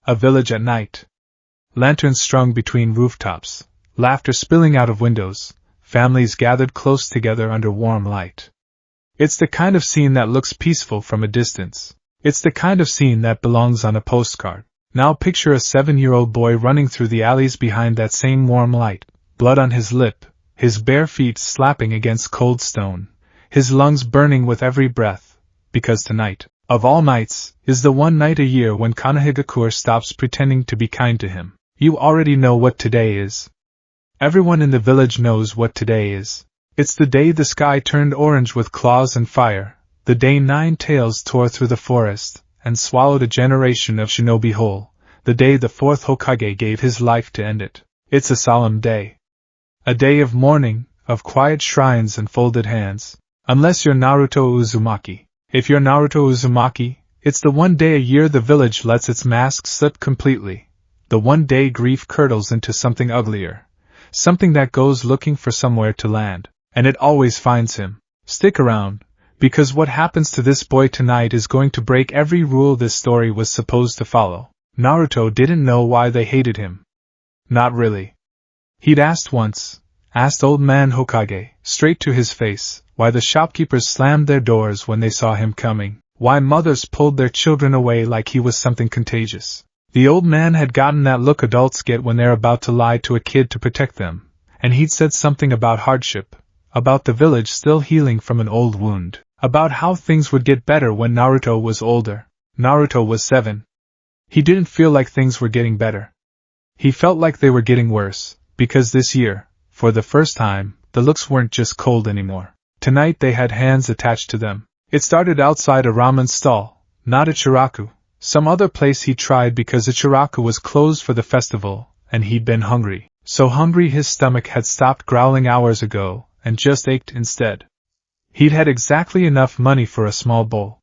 A village at night. Lanterns strung between rooftops, laughter spilling out of windows, families gathered close together under warm light. It's the kind of scene that looks peaceful from a distance. It's the kind of scene that belongs on a postcard. Now picture a 7-year-old boy running through the alleys behind that same warm light, blood on his lip, his bare feet slapping against cold stone, his lungs burning with every breath, because tonight, of all nights, is the one night a year when Konoha stops pretending to be kind to him. You already know what today is. Everyone in the village knows what today is. It's the day the sky turned orange with claws and fire, the day 9 tails tore through the forest and swallowed a generation of shinobi whole, the day the 4th Hokage gave his life to end it. It's a solemn day. A day of mourning, of quiet shrines and folded hands. Unless you're Naruto Uzumaki. If you're Naruto Uzumaki, it's the one day a year the village lets its mask slip completely. The one day grief curdles into something uglier. Something that goes looking for somewhere to land. And it always finds him. Stick around, because what happens to this boy tonight is going to break every rule this story was supposed to follow. Naruto didn't know why they hated him. Not really. He'd asked once, asked old man Hokage, straight to his face, why the shopkeepers slammed their doors when they saw him coming, why mothers pulled their children away like he was something contagious. The old man had gotten that look adults get when they're about to lie to a kid to protect them, and he'd said something about hardship, about the village still healing from an old wound, about how things would get better when Naruto was older. Naruto was 7. He didn't feel like things were getting better. He felt like they were getting worse, because this year, for the first time, the looks weren't just cold anymore. Tonight they had hands attached to them. It started outside a ramen stall, not a Chiraku, some other place he tried because a Chiraku was closed for the festival, and he'd been hungry. So hungry his stomach had stopped growling hours ago, and just ached instead. He'd had exactly enough money for a small bowl.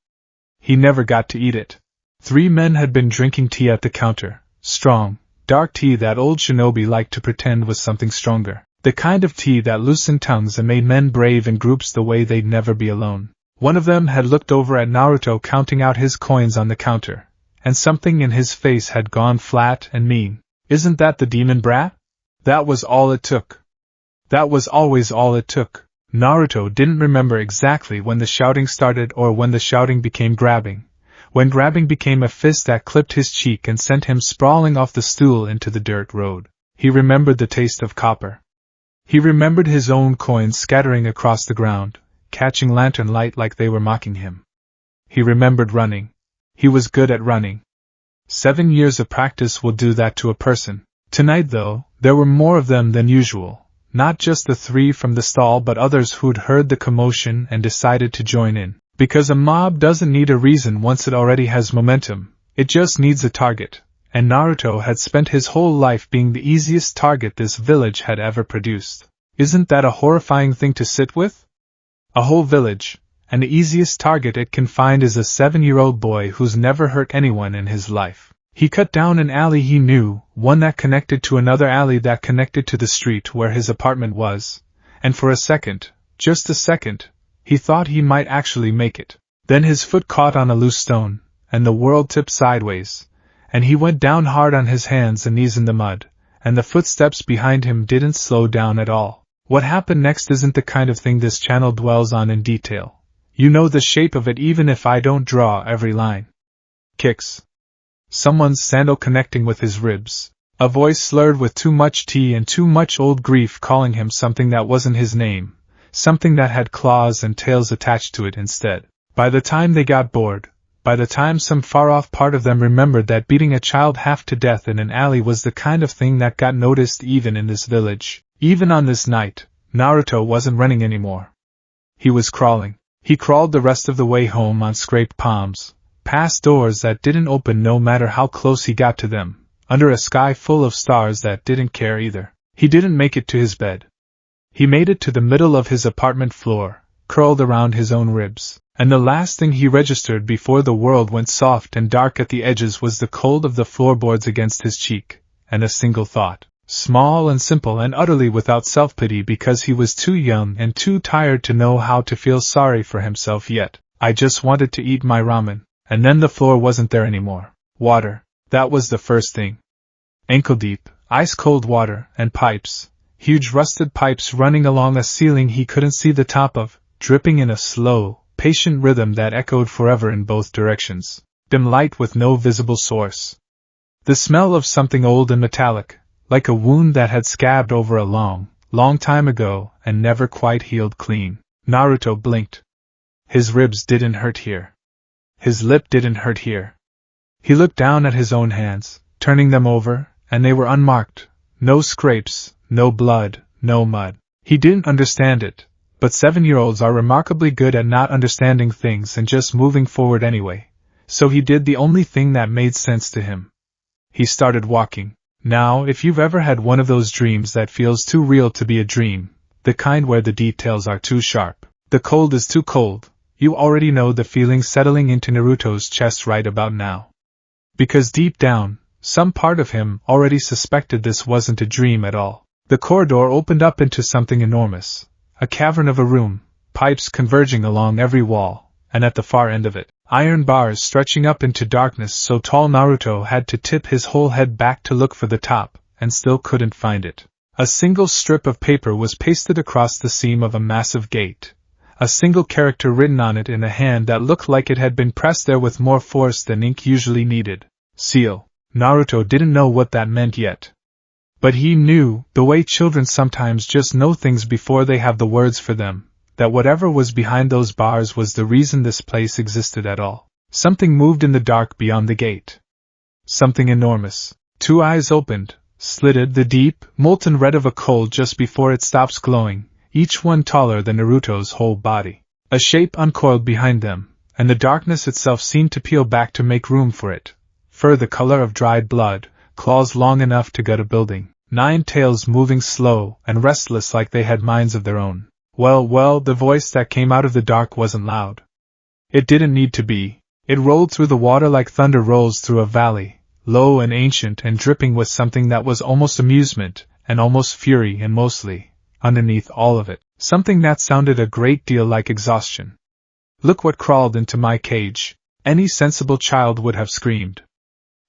He never got to eat it. 3 men had been drinking tea at the counter, strong, dark tea that old shinobi liked to pretend was something stronger. The kind of tea that loosened tongues and made men brave in groups the way they'd never be alone. One of them had looked over at Naruto counting out his coins on the counter, and something in his face had gone flat and mean. Isn't that the demon brat? That was all it took. That was always all it took. Naruto didn't remember exactly when the shouting started or when the shouting became grabbing. When grabbing became a fist that clipped his cheek and sent him sprawling off the stool into the dirt road. He remembered the taste of copper. He remembered his own coins scattering across the ground, catching lantern light like they were mocking him. He remembered running. He was good at running. 7 years of practice will do that to a person. Tonight, though, there were more of them than usual. Not just the 3 from the stall but others who'd heard the commotion and decided to join in. Because a mob doesn't need a reason once it already has momentum, it just needs a target. And Naruto had spent his whole life being the easiest target this village had ever produced. Isn't that a horrifying thing to sit with? A whole village, and the easiest target it can find is a 7-year-old boy who's never hurt anyone in his life. He cut down an alley he knew, one that connected to another alley that connected to the street where his apartment was, and for a second, just a second, he thought he might actually make it. Then his foot caught on a loose stone, and the world tipped sideways, and he went down hard on his hands and knees in the mud, and the footsteps behind him didn't slow down at all. What happened next isn't the kind of thing this channel dwells on in detail. You know the shape of it even if I don't draw every line. Kicks. Someone's sandal connecting with his ribs. A voice slurred with too much tea and too much old grief calling him something that wasn't his name. Something that had claws and tails attached to it instead. By the time they got bored, by the time some far-off part of them remembered that beating a child half to death in an alley was the kind of thing that got noticed even in this village, even on this night, Naruto wasn't running anymore. He was crawling. He crawled the rest of the way home on scraped palms, past doors that didn't open no matter how close he got to them, under a sky full of stars that didn't care either. He didn't make it to his bed. He made it to the middle of his apartment floor, curled around his own ribs, and the last thing he registered before the world went soft and dark at the edges was the cold of the floorboards against his cheek, and a single thought, small and simple and utterly without self-pity because he was too young and too tired to know how to feel sorry for himself yet. I just wanted to eat my ramen, and then the floor wasn't there anymore. Water. That was the first thing. Ankle-deep, ice-cold water, and pipes, huge rusted pipes running along a ceiling he couldn't see the top of, dripping in a slow, patient rhythm that echoed forever in both directions. Dim light with no visible source. The smell of something old and metallic, like a wound that had scabbed over a long, long time ago and never quite healed clean. Naruto blinked. His ribs didn't hurt here. His lip didn't hurt here. He looked down at his own hands, turning them over, and they were unmarked. No scrapes, no blood, no mud. He didn't understand it, but 7-year-olds are remarkably good at not understanding things and just moving forward anyway, so he did the only thing that made sense to him. He started walking. Now, if you've ever had one of those dreams that feels too real to be a dream, the kind where the details are too sharp, the cold is too cold, you already know the feeling settling into Naruto's chest right about now. Because deep down, some part of him already suspected this wasn't a dream at all. The corridor opened up into something enormous, a cavern of a room, pipes converging along every wall, and at the far end of it, iron bars stretching up into darkness so tall Naruto had to tip his whole head back to look for the top, and still couldn't find it. A single strip of paper was pasted across the seam of a massive gate, a single character written on it in a hand that looked like it had been pressed there with more force than ink usually needed. Seal. Naruto didn't know what that meant yet. But he knew, the way children sometimes just know things before they have the words for them, that whatever was behind those bars was the reason this place existed at all. Something moved in the dark beyond the gate. Something enormous. 2 eyes opened, slitted the deep, molten red of a coal just before it stops glowing, each one taller than Naruto's whole body. A shape uncoiled behind them, and the darkness itself seemed to peel back to make room for it. Fur the color of dried blood, claws long enough to gut a building, 9 tails moving slow and restless like they had minds of their own. Well, the voice that came out of the dark wasn't loud. It didn't need to be. It rolled through the water like thunder rolls through a valley, low and ancient and dripping with something that was almost amusement, and almost fury and mostly, underneath all of it, something that sounded a great deal like exhaustion. Look what crawled into my cage. Any sensible child would have screamed.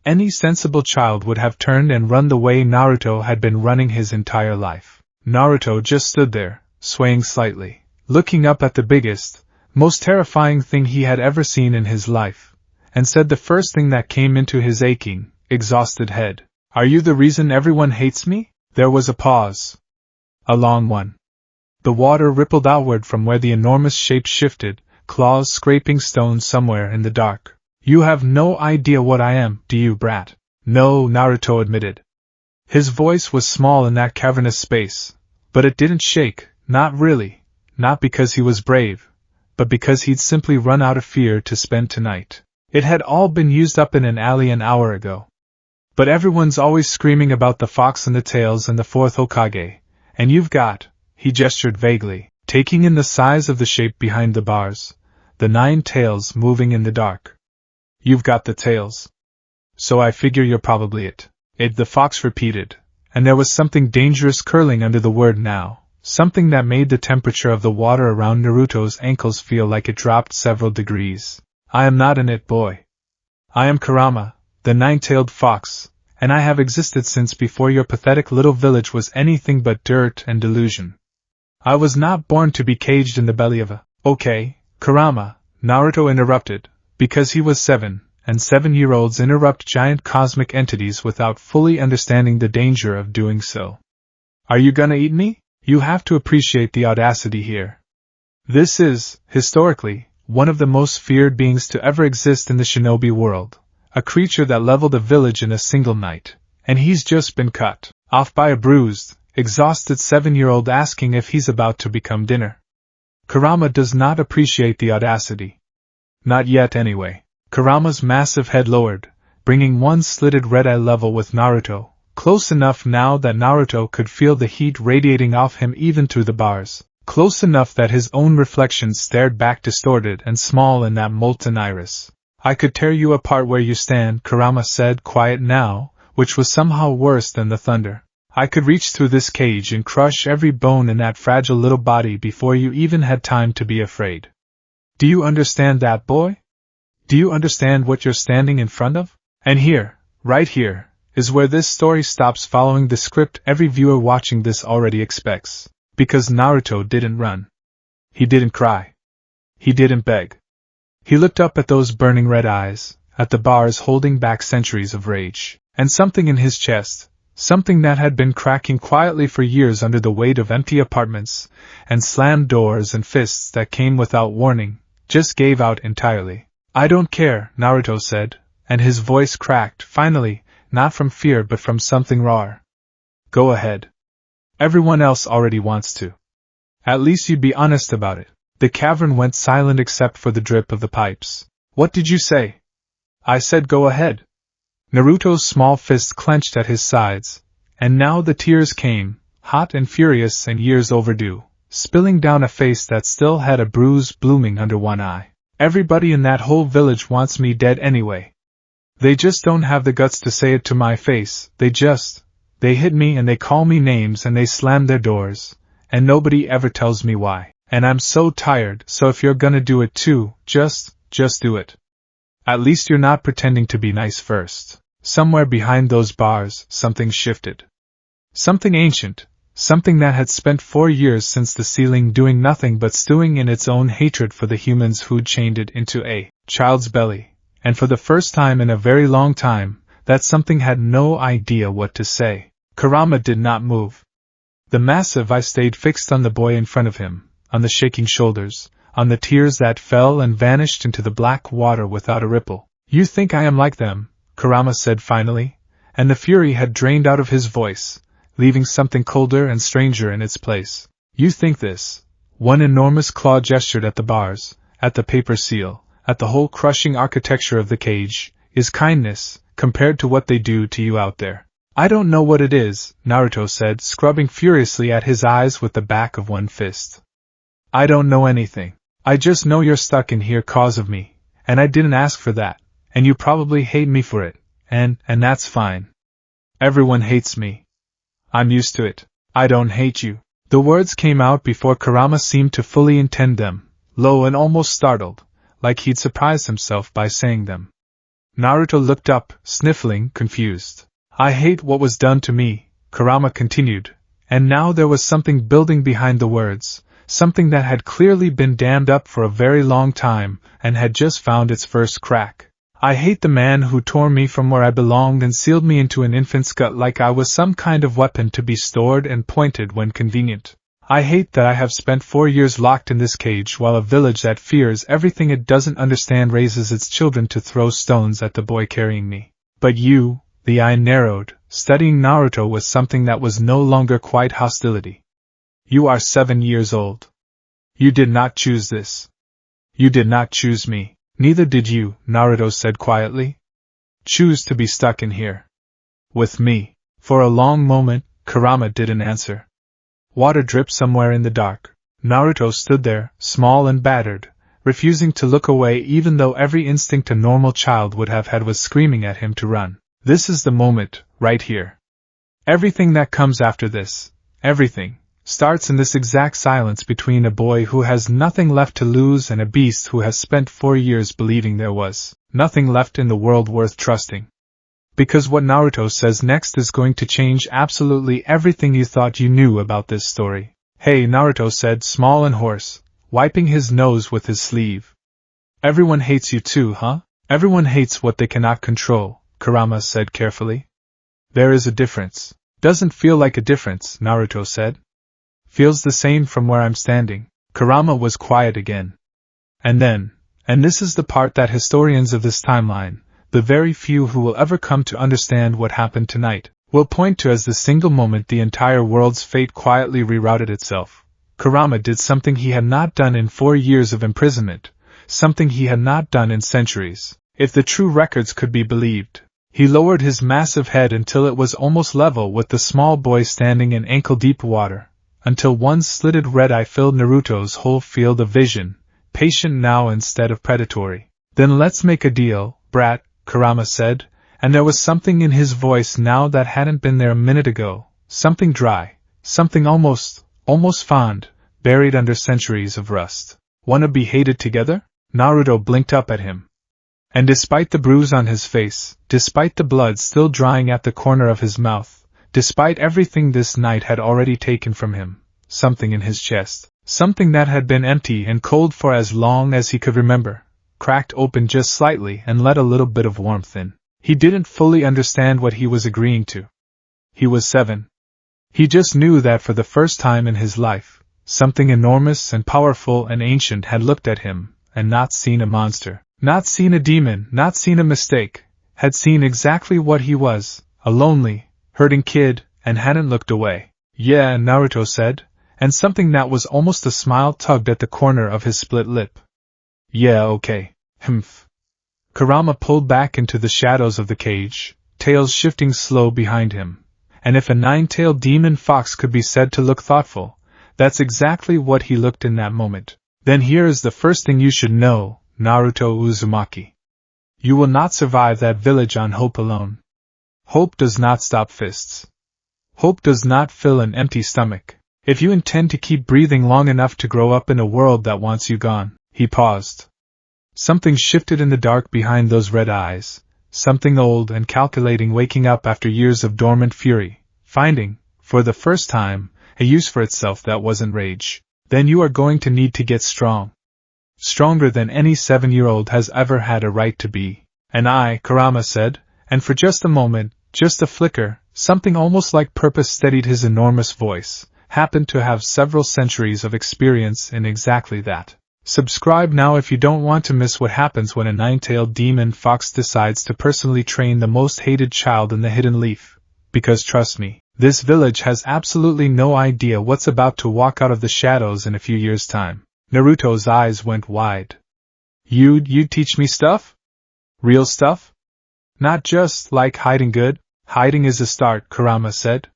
Any sensible child would have turned and run the way Naruto had been running his entire life. Naruto just stood there, swaying slightly, looking up at the biggest, most terrifying thing he had ever seen in his life, and said the first thing that came into his aching, exhausted head. Are you the reason everyone hates me? There was a pause. A long one. The water rippled outward from where the enormous shape shifted, claws scraping stone somewhere in the dark. You have no idea what I am, do you, brat? No, Naruto admitted. His voice was small in that cavernous space, but it didn't shake, not really, not because he was brave, but because he'd simply run out of fear to spend tonight. It had all been used up in an alley an hour ago. But everyone's always screaming about the fox and the tails and the 4th Hokage, and you've got, he gestured vaguely, taking in the size of the shape behind the bars, the 9 tails moving in the dark. You've got the tails. So I figure you're probably it. It, the fox repeated, and there was something dangerous curling under the word now, something that made the temperature of the water around Naruto's ankles feel like it dropped several degrees. I am not an it boy. I am Kurama, the 9-tailed fox, and I have existed since before your pathetic little village was anything but dirt and delusion. I was not born to be caged in the belly of a... Okay, Kurama, Naruto interrupted. Because he was 7, and 7-year-olds interrupt giant cosmic entities without fully understanding the danger of doing so. Are you gonna eat me? You have to appreciate the audacity here. This is, historically, one of the most feared beings to ever exist in the shinobi world, a creature that leveled a village in a single night, and he's just been cut off by a bruised, exhausted 7-year-old asking if he's about to become dinner. Kurama does not appreciate the audacity. Not yet anyway. Kurama's massive head lowered, bringing one slitted red eye level with Naruto, close enough now that Naruto could feel the heat radiating off him even through the bars, close enough that his own reflection stared back distorted and small in that molten iris. I could tear you apart where you stand, Kurama said, quiet now, which was somehow worse than the thunder. I could reach through this cage and crush every bone in that fragile little body before you even had time to be afraid. Do you understand that, boy? Do you understand what you're standing in front of? And here, right here, is where this story stops following the script every viewer watching this already expects. Because Naruto didn't run. He didn't cry. He didn't beg. He looked up at those burning red eyes, at the bars holding back centuries of rage, and something in his chest, something that had been cracking quietly for years under the weight of empty apartments, and slammed doors and fists that came without warning, just gave out entirely. I don't care, Naruto said, and his voice cracked, finally, not from fear but from something rawer. Go ahead. Everyone else already wants to. At least you'd be honest about it. The cavern went silent except for the drip of the pipes. What did you say? I said go ahead. Naruto's small fist clenched at his sides, and now the tears came, hot and furious and years overdue, spilling down a face that still had a bruise blooming under one eye. Everybody in that whole village wants me dead anyway. They just don't have the guts to say it to my face, they hit me and they call me names and they slam their doors, and nobody ever tells me why. And I'm so tired, so if you're gonna do it too, just do it. At least you're not pretending to be nice first. Somewhere behind those bars, something shifted. Something ancient, something that had spent 4 years since the ceiling doing nothing but stewing in its own hatred for the humans who'd chained it into a child's belly, and for the first time in a very long time, that something had no idea what to say. Kurama did not move. The massive eye stayed fixed on the boy in front of him, on the shaking shoulders, on the tears that fell and vanished into the black water without a ripple. You think I am like them, Kurama said finally, and the fury had drained out of his voice, leaving something colder and stranger in its place. You think this? One enormous claw gestured at the bars, at the paper seal, at the whole crushing architecture of the cage, is kindness, compared to what they do to you out there. I don't know what it is, Naruto said, scrubbing furiously at his eyes with the back of one fist. I don't know anything. I just know you're stuck in here cause of me, and I didn't ask for that, and you probably hate me for it, and that's fine. Everyone hates me. I'm used to it. I don't hate you. The words came out before Kurama seemed to fully intend them, low and almost startled, like he'd surprised himself by saying them. Naruto looked up, sniffling, confused. I hate what was done to me, Kurama continued, and now there was something building behind the words, something that had clearly been dammed up for a very long time and had just found its first crack. I hate the man who tore me from where I belonged and sealed me into an infant's gut like I was some kind of weapon to be stored and pointed when convenient. I hate that I have spent 4 years locked in this cage while a village that fears everything it doesn't understand raises its children to throw stones at the boy carrying me. But you, the eye narrowed, studying Naruto with something that was no longer quite hostility. You are 7 years old. You did not choose this. You did not choose me. Neither did you, Naruto said quietly. Choose to be stuck in here. With me. For a long moment, Kurama didn't answer. Water dripped somewhere in the dark. Naruto stood there, small and battered, refusing to look away even though every instinct a normal child would have had was screaming at him to run. This is the moment, right here. Everything that comes after this, everything, starts in this exact silence between a boy who has nothing left to lose and a beast who has spent 4 years believing there was nothing left in the world worth trusting. Because what Naruto says next is going to change absolutely everything you thought you knew about this story. Hey, Naruto said, small and hoarse, wiping his nose with his sleeve. Everyone hates you too, huh? Everyone hates what they cannot control, Kurama said carefully. There is a difference. Doesn't feel like a difference, Naruto said. Feels the same from where I'm standing. Kurama was quiet again. And then, and this is the part that historians of this timeline, the very few who will ever come to understand what happened tonight, will point to as the single moment the entire world's fate quietly rerouted itself. Kurama did something he had not done in 4 years of imprisonment, something he had not done in centuries, if the true records could be believed. He lowered his massive head until it was almost level with the small boy standing in ankle-deep water, until one slitted red eye filled Naruto's whole field of vision, patient now instead of predatory. Then let's make a deal, brat, Kurama said, and there was something in his voice now that hadn't been there a minute ago, something dry, something almost fond, buried under centuries of rust. Wanna be hated together? Naruto blinked up at him. And despite the bruise on his face, despite the blood still drying at the corner of his mouth, despite everything this night had already taken from him, something in his chest, something that had been empty and cold for as long as he could remember, cracked open just slightly and let a little bit of warmth in. He didn't fully understand what he was agreeing to. He was 7. He just knew that for the first time in his life, something enormous and powerful and ancient had looked at him, and not seen a monster, not seen a demon, not seen a mistake, had seen exactly what he was, a lonely, hurting kid, and hadn't looked away. Yeah, Naruto said, and something that was almost a smile tugged at the corner of his split lip. Yeah, okay. Humph. Kurama pulled back into the shadows of the cage, tails shifting slow behind him. And if a 9-tailed demon fox could be said to look thoughtful, that's exactly what he looked in that moment. Then here is the first thing you should know, Naruto Uzumaki. You will not survive that village on hope alone. Hope does not stop fists. Hope does not fill an empty stomach. If you intend to keep breathing long enough to grow up in a world that wants you gone. He paused. Something shifted in the dark behind those red eyes, something old and calculating waking up after years of dormant fury, finding, for the first time, a use for itself that wasn't rage. Then you are going to need to get strong. Stronger than any 7-year-old has ever had a right to be. And I, Kurama said, and for just a moment, just a flicker, something almost like purpose steadied his enormous voice, happened to have several centuries of experience in exactly that. Subscribe now if you don't want to miss what happens when a 9-tailed demon fox decides to personally train the most hated child in the Hidden Leaf. Because trust me, this village has absolutely no idea what's about to walk out of the shadows in a few years' time. Naruto's eyes went wide. You'd teach me stuff? Real stuff? Not just, like, hiding good? Hiding is a start, Kurama said.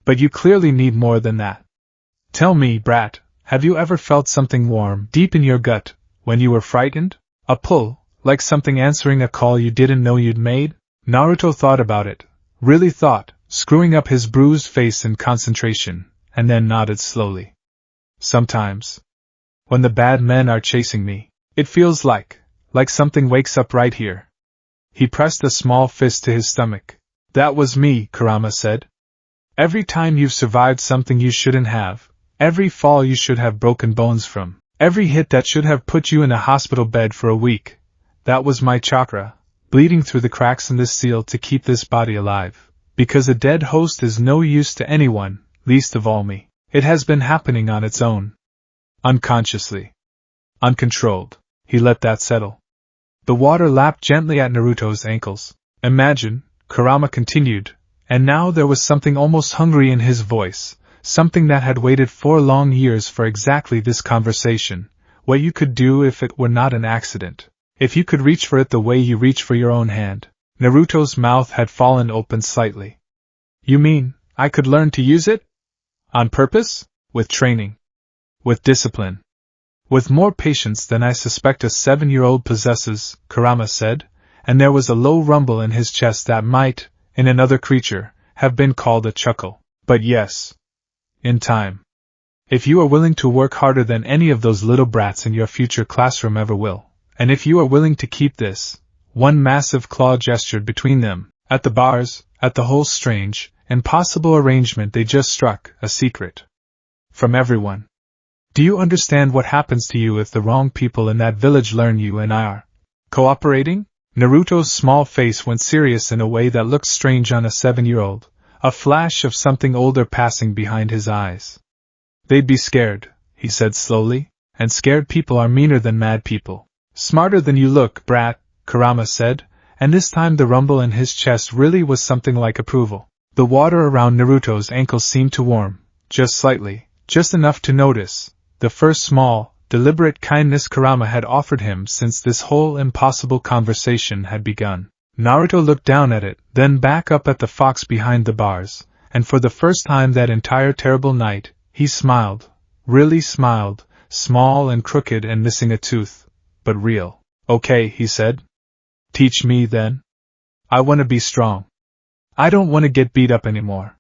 But you clearly need more than that. Tell me, brat. Have you ever felt something warm, deep in your gut, when you were frightened? A pull, like something answering a call you didn't know you'd made? Naruto thought about it, really thought, screwing up his bruised face in concentration, and then nodded slowly. Sometimes. When the bad men are chasing me, it feels like something wakes up right here. He pressed a small fist to his stomach. That was me, Kurama said. Every time you've survived something you shouldn't have, every fall you should have broken bones from, every hit that should have put you in a hospital bed for a week, that was my chakra, bleeding through the cracks in this seal to keep this body alive. Because a dead host is no use to anyone, least of all me. It has been happening on its own. Unconsciously. Uncontrolled. He let that settle. The water lapped gently at Naruto's ankles. Imagine, Kurama continued, and now there was something almost hungry in his voice. Something that had waited 4 long years for exactly this conversation, what you could do if it were not an accident, if you could reach for it the way you reach for your own hand. Naruto's mouth had fallen open slightly. You mean, I could learn to use it? On purpose? With training? With discipline? With more patience than I suspect a 7-year-old possesses, Kurama said, and there was a low rumble in his chest that might, in another creature, have been called a chuckle. But yes. In time. If you are willing to work harder than any of those little brats in your future classroom ever will, and if you are willing to keep this, one massive claw gestured between them, at the bars, at the whole strange, impossible arrangement they just struck, a secret. From everyone. Do you understand what happens to you if the wrong people in that village learn you and are cooperating? Naruto's small face went serious in a way that looked strange on a 7-year-old. A flash of something older passing behind his eyes. They'd be scared, he said slowly, and scared people are meaner than mad people. Smarter than you look, brat, Kurama said, and this time the rumble in his chest really was something like approval. The water around Naruto's ankles seemed to warm, just slightly, just enough to notice, the first small, deliberate kindness Kurama had offered him since this whole impossible conversation had begun. Naruto looked down at it, then back up at the fox behind the bars, and for the first time that entire terrible night, he smiled, really smiled, small and crooked and missing a tooth, but real. Okay, he said. Teach me then. I want to be strong. I don't want to get beat up anymore.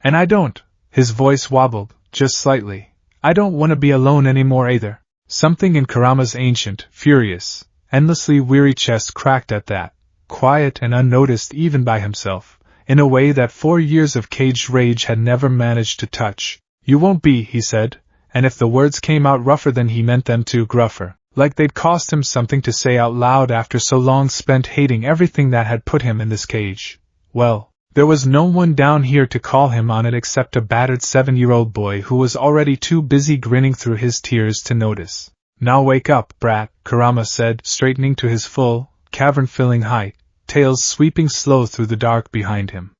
And I don't, his voice wobbled, just slightly, I don't want to be alone anymore either. Something in Kurama's ancient, furious, endlessly weary chest cracked at that, quiet and unnoticed even by himself, in a way that 4 years of caged rage had never managed to touch. "You won't be," he said, and if the words came out rougher than he meant them to, gruffer, like they'd cost him something to say out loud after so long spent hating everything that had put him in this cage. Well, there was no one down here to call him on it except a battered 7-year-old boy who was already too busy grinning through his tears to notice. "Now wake up, brat," Kurama said, straightening to his full, cavern-filling height, tails sweeping slow through the dark behind him.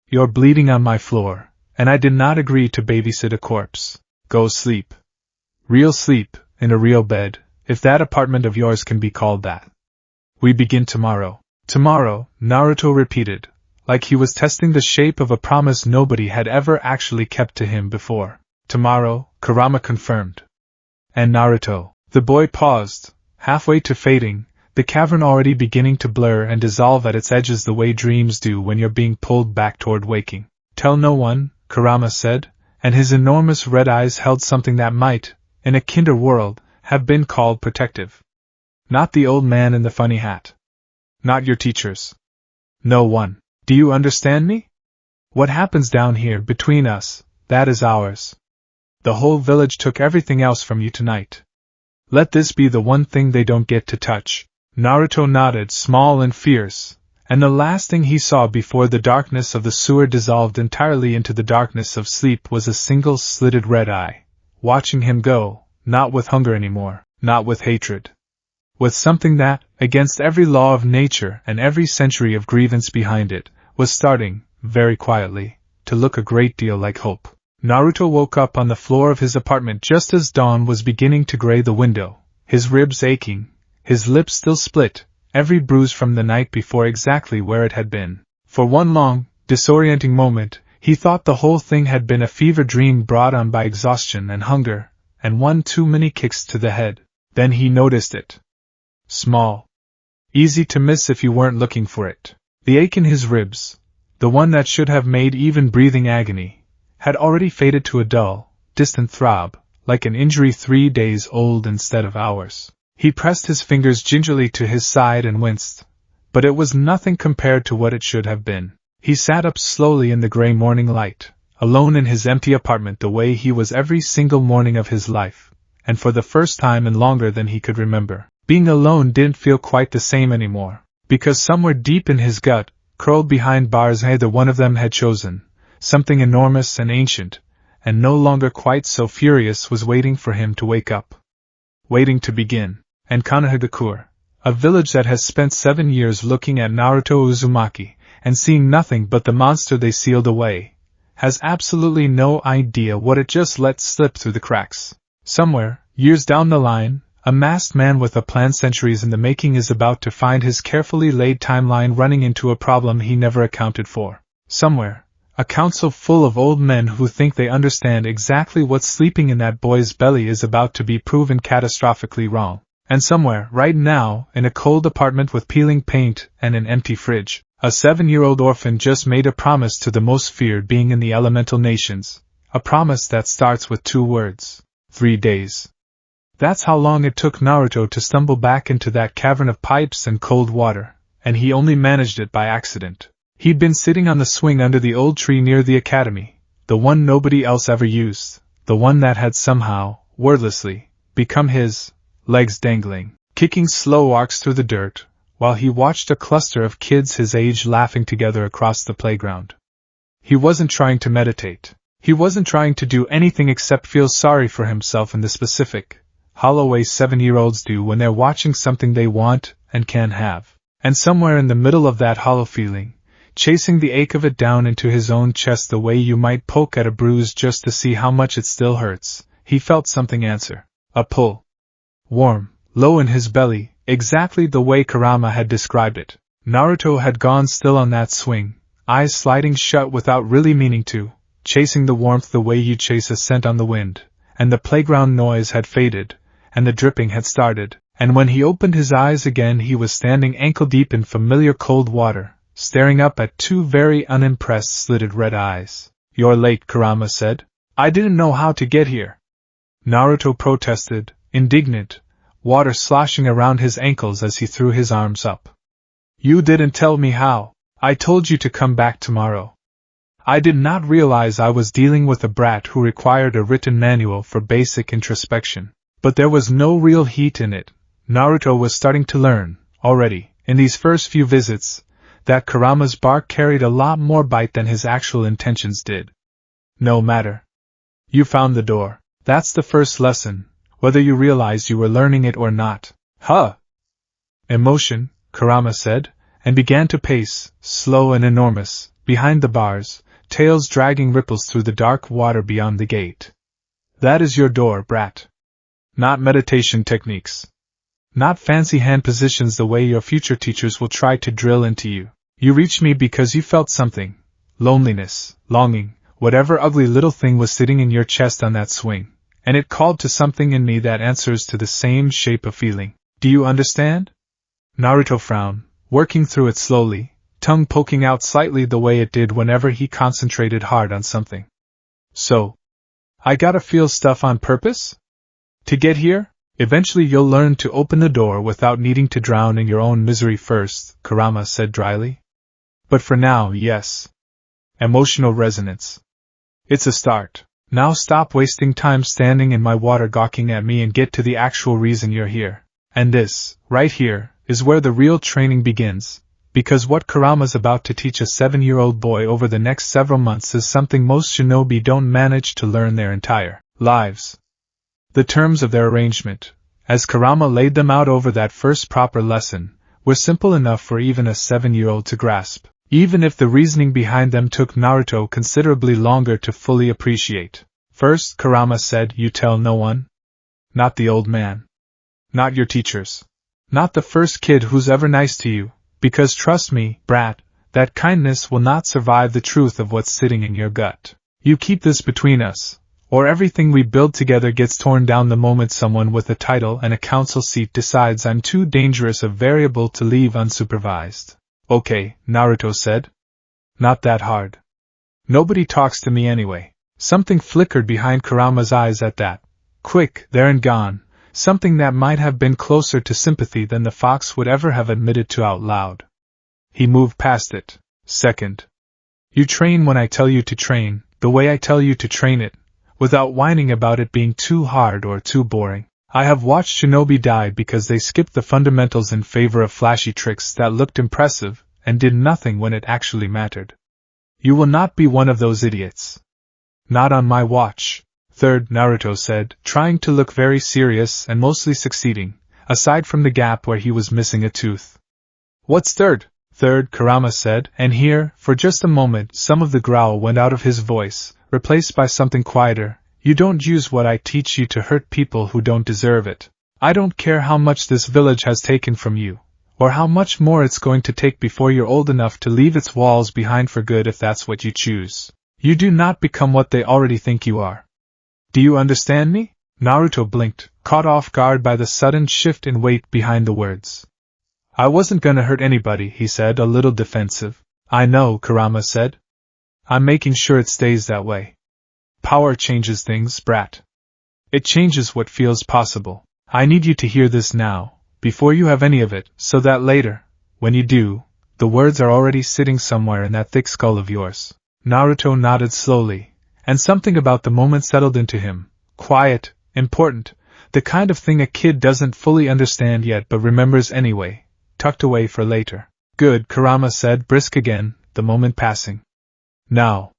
"You're bleeding on my floor, and I did not agree to babysit a corpse. Go sleep. Real sleep, in a real bed, if that apartment of yours can be called that. We begin tomorrow." "Tomorrow," Naruto repeated, like he was testing the shape of a promise nobody had ever actually kept to him before. "Tomorrow," Kurama confirmed. "And Naruto." The boy paused, halfway to fading, the cavern already beginning to blur and dissolve at its edges the way dreams do when you're being pulled back toward waking. "Tell no one," Kurama said, and his enormous red eyes held something that might, in a kinder world, have been called protective. "Not the old man in the funny hat. Not your teachers. No one. Do you understand me? What happens down here between us, that is ours. The whole village took everything else from you tonight. Let this be the one thing they don't get to touch." Naruto nodded, small and fierce, and the last thing he saw before the darkness of the sewer dissolved entirely into the darkness of sleep was a single slitted red eye, watching him go, not with hunger anymore, not with hatred. With something that, against every law of nature and every century of grievance behind it, was starting, very quietly, to look a great deal like hope. Naruto woke up on the floor of his apartment just as dawn was beginning to gray the window, his ribs aching, his lips still split, every bruise from the night before exactly where it had been. For one long, disorienting moment, he thought the whole thing had been a fever dream brought on by exhaustion and hunger, and one too many kicks to the head. Then he noticed it. Small. Easy to miss if you weren't looking for it. The ache in his ribs, the one that should have made even breathing agony, had already faded to a dull, distant throb, like an injury 3 days old instead of hours. He pressed his fingers gingerly to his side and winced, but it was nothing compared to what it should have been. He sat up slowly in the gray morning light, alone in his empty apartment the way he was every single morning of his life, and for the first time in longer than he could remember, being alone didn't feel quite the same anymore, because somewhere deep in his gut, curled behind bars either one of them had chosen, something enormous and ancient, and no longer quite so furious was waiting for him to wake up. Waiting to begin. And Konoha, a village that has spent 7 years looking at Naruto Uzumaki, and seeing nothing but the monster they sealed away, has absolutely no idea what it just let slip through the cracks. Somewhere, years down the line, a masked man with a plan centuries in the making is about to find his carefully laid timeline running into a problem he never accounted for. Somewhere, a council full of old men who think they understand exactly what's sleeping in that boy's belly is about to be proven catastrophically wrong. And somewhere, right now, in a cold apartment with peeling paint and an empty fridge, a 7-year-old orphan just made a promise to the most feared being in the elemental nations, a promise that starts with 2 words. 3 days. That's how long it took Naruto to stumble back into that cavern of pipes and cold water, and he only managed it by accident. He'd been sitting on the swing under the old tree near the academy, the one nobody else ever used, the one that had somehow, wordlessly, become his, legs dangling, kicking slow arcs through the dirt, while he watched a cluster of kids his age laughing together across the playground. He wasn't trying to meditate. He wasn't trying to do anything except feel sorry for himself in the specific, hollow way 7-year-olds do when they're watching something they want and can have. And somewhere in the middle of that hollow feeling, chasing the ache of it down into his own chest the way you might poke at a bruise just to see how much it still hurts, he felt something answer. A pull. Warm, low in his belly, exactly the way Kurama had described it. Naruto had gone still on that swing, eyes sliding shut without really meaning to, chasing the warmth the way you chase a scent on the wind, and the playground noise had faded, and the dripping had started, and when he opened his eyes again he was standing ankle-deep in familiar cold water, staring up at 2 very unimpressed slitted red eyes. "You're late," Kurama said. "I didn't know how to get here." Naruto protested, indignant, water sloshing around his ankles as he threw his arms up. You didn't tell me how. I told you to come back tomorrow. I did not realize I was dealing with a brat who required a written manual for basic introspection. But there was no real heat in it. Naruto was starting to learn, already, in these first few visits, that Kurama's bark carried a lot more bite than his actual intentions did. No matter. You found the door. That's the first lesson, whether you realized you were learning it or not. Huh! Emotion, Kurama said, and began to pace, slow and enormous, behind the bars, tails dragging ripples through the dark water beyond the gate. That is your door, brat. Not meditation techniques. Not fancy hand positions the way your future teachers will try to drill into you. You reached me because you felt something. Loneliness, longing, whatever ugly little thing was sitting in your chest on that swing, and it called to something in me that answers to the same shape of feeling. Do you understand? Naruto frowned, working through it slowly, tongue poking out slightly the way it did whenever he concentrated hard on something. So, I gotta feel stuff on purpose? To get here? Eventually you'll learn to open the door without needing to drown in your own misery first, Kurama said dryly. But for now, yes. Emotional resonance. It's a start. Now stop wasting time standing in my water gawking at me and get to the actual reason you're here. And this, right here, is where the real training begins, because what Kurama's about to teach a 7-year-old boy over the next several months is something most shinobi don't manage to learn their entire lives. The terms of their arrangement, as Kurama laid them out over that first proper lesson, were simple enough for even a 7-year-old to grasp, even if the reasoning behind them took Naruto considerably longer to fully appreciate. First, Kurama said, you tell no one? Not the old man. Not your teachers. Not the first kid who's ever nice to you, because trust me, brat, that kindness will not survive the truth of what's sitting in your gut. You keep this between us, or everything we build together gets torn down the moment someone with a title and a council seat decides I'm too dangerous a variable to leave unsupervised. Okay, Naruto said. Not that hard. Nobody talks to me anyway. Something flickered behind Kurama's eyes at that. Quick, there and gone. Something that might have been closer to sympathy than the fox would ever have admitted to out loud. He moved past it. Second. You train when I tell you to train, the way I tell you to train it, without whining about it being too hard or too boring. I have watched shinobi die because they skipped the fundamentals in favor of flashy tricks that looked impressive and did nothing when it actually mattered. You will not be one of those idiots. Not on my watch. Third, Naruto said, trying to look very serious and mostly succeeding, aside from the gap where he was missing a tooth. What's third? Third, Kurama said, and here, for just a moment, some of the growl went out of his voice, replaced by something quieter. You don't use what I teach you to hurt people who don't deserve it. I don't care how much this village has taken from you, or how much more it's going to take before you're old enough to leave its walls behind for good if that's what you choose. You do not become what they already think you are. Do you understand me? Naruto blinked, caught off guard by the sudden shift in weight behind the words. I wasn't gonna hurt anybody, he said, a little defensive. I know, Kurama said. I'm making sure it stays that way. Power changes things, brat. It changes what feels possible. I need you to hear this now, before you have any of it, so that later, when you do, the words are already sitting somewhere in that thick skull of yours. Naruto nodded slowly, and something about the moment settled into him. Quiet, important, the kind of thing a kid doesn't fully understand yet but remembers anyway, tucked away for later. Good, Kurama said, brisk again, the moment passing. Now,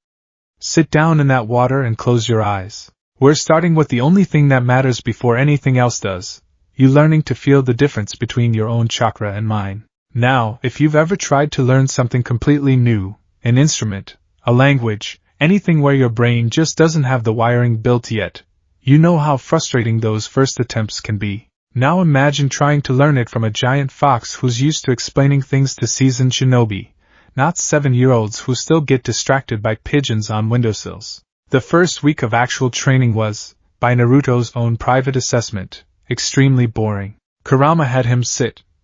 sit down in that water and close your eyes. We're starting with the only thing that matters before anything else does, you learning to feel the difference between your own chakra and mine. Now, if you've ever tried to learn something completely new, an instrument, a language, anything where your brain just doesn't have the wiring built yet, you know how frustrating those first attempts can be. Now imagine trying to learn it from a giant fox who's used to explaining things to seasoned shinobi, not 7-year-olds who still get distracted by pigeons on windowsills. The first week of actual training was, by Naruto's own private assessment, extremely boring. Kurama had him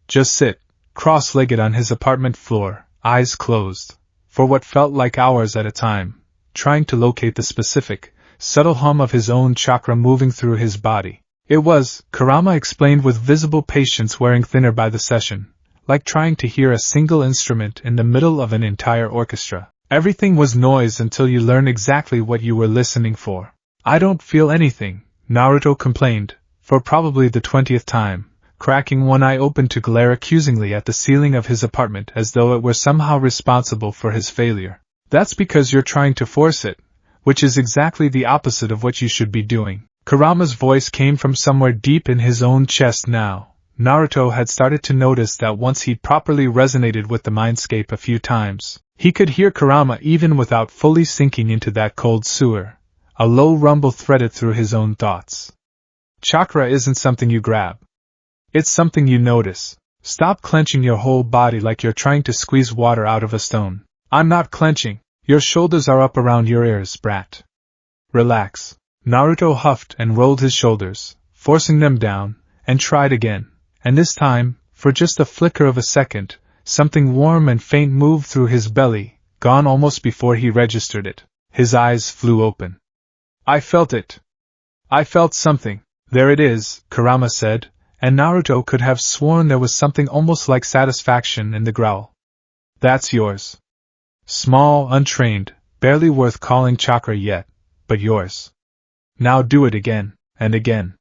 just sit, cross-legged on his apartment floor, eyes closed, for what felt like hours at a time, trying to locate the specific, subtle hum of his own chakra moving through his body. It was, Kurama explained with visible patience, wearing thinner by the session, like trying to hear a single instrument in the middle of an entire orchestra. Everything was noise until you learn exactly what you were listening for. I don't feel anything, Naruto complained, for probably the 20th time, cracking one eye open to glare accusingly at the ceiling of his apartment as though it were somehow responsible for his failure. That's because you're trying to force it, which is exactly the opposite of what you should be doing. Kurama's voice came from somewhere deep in his own chest now. Naruto had started to notice that once he'd properly resonated with the mindscape a few times, he could hear Kurama even without fully sinking into that cold sewer. A low rumble threaded through his own thoughts. Chakra isn't something you grab. It's something you notice. Stop clenching your whole body like you're trying to squeeze water out of a stone. I'm not clenching. Your shoulders are up around your ears, brat. Relax. Naruto huffed and rolled his shoulders, forcing them down, and tried again. And this time, for just a flicker of a second, something warm and faint moved through his belly, gone almost before he registered it. His eyes flew open. I felt it. I felt something. There it is, Kurama said, and Naruto could have sworn there was something almost like satisfaction in the growl. That's yours. Small, untrained, barely worth calling chakra yet, but yours. Now do it again, and again.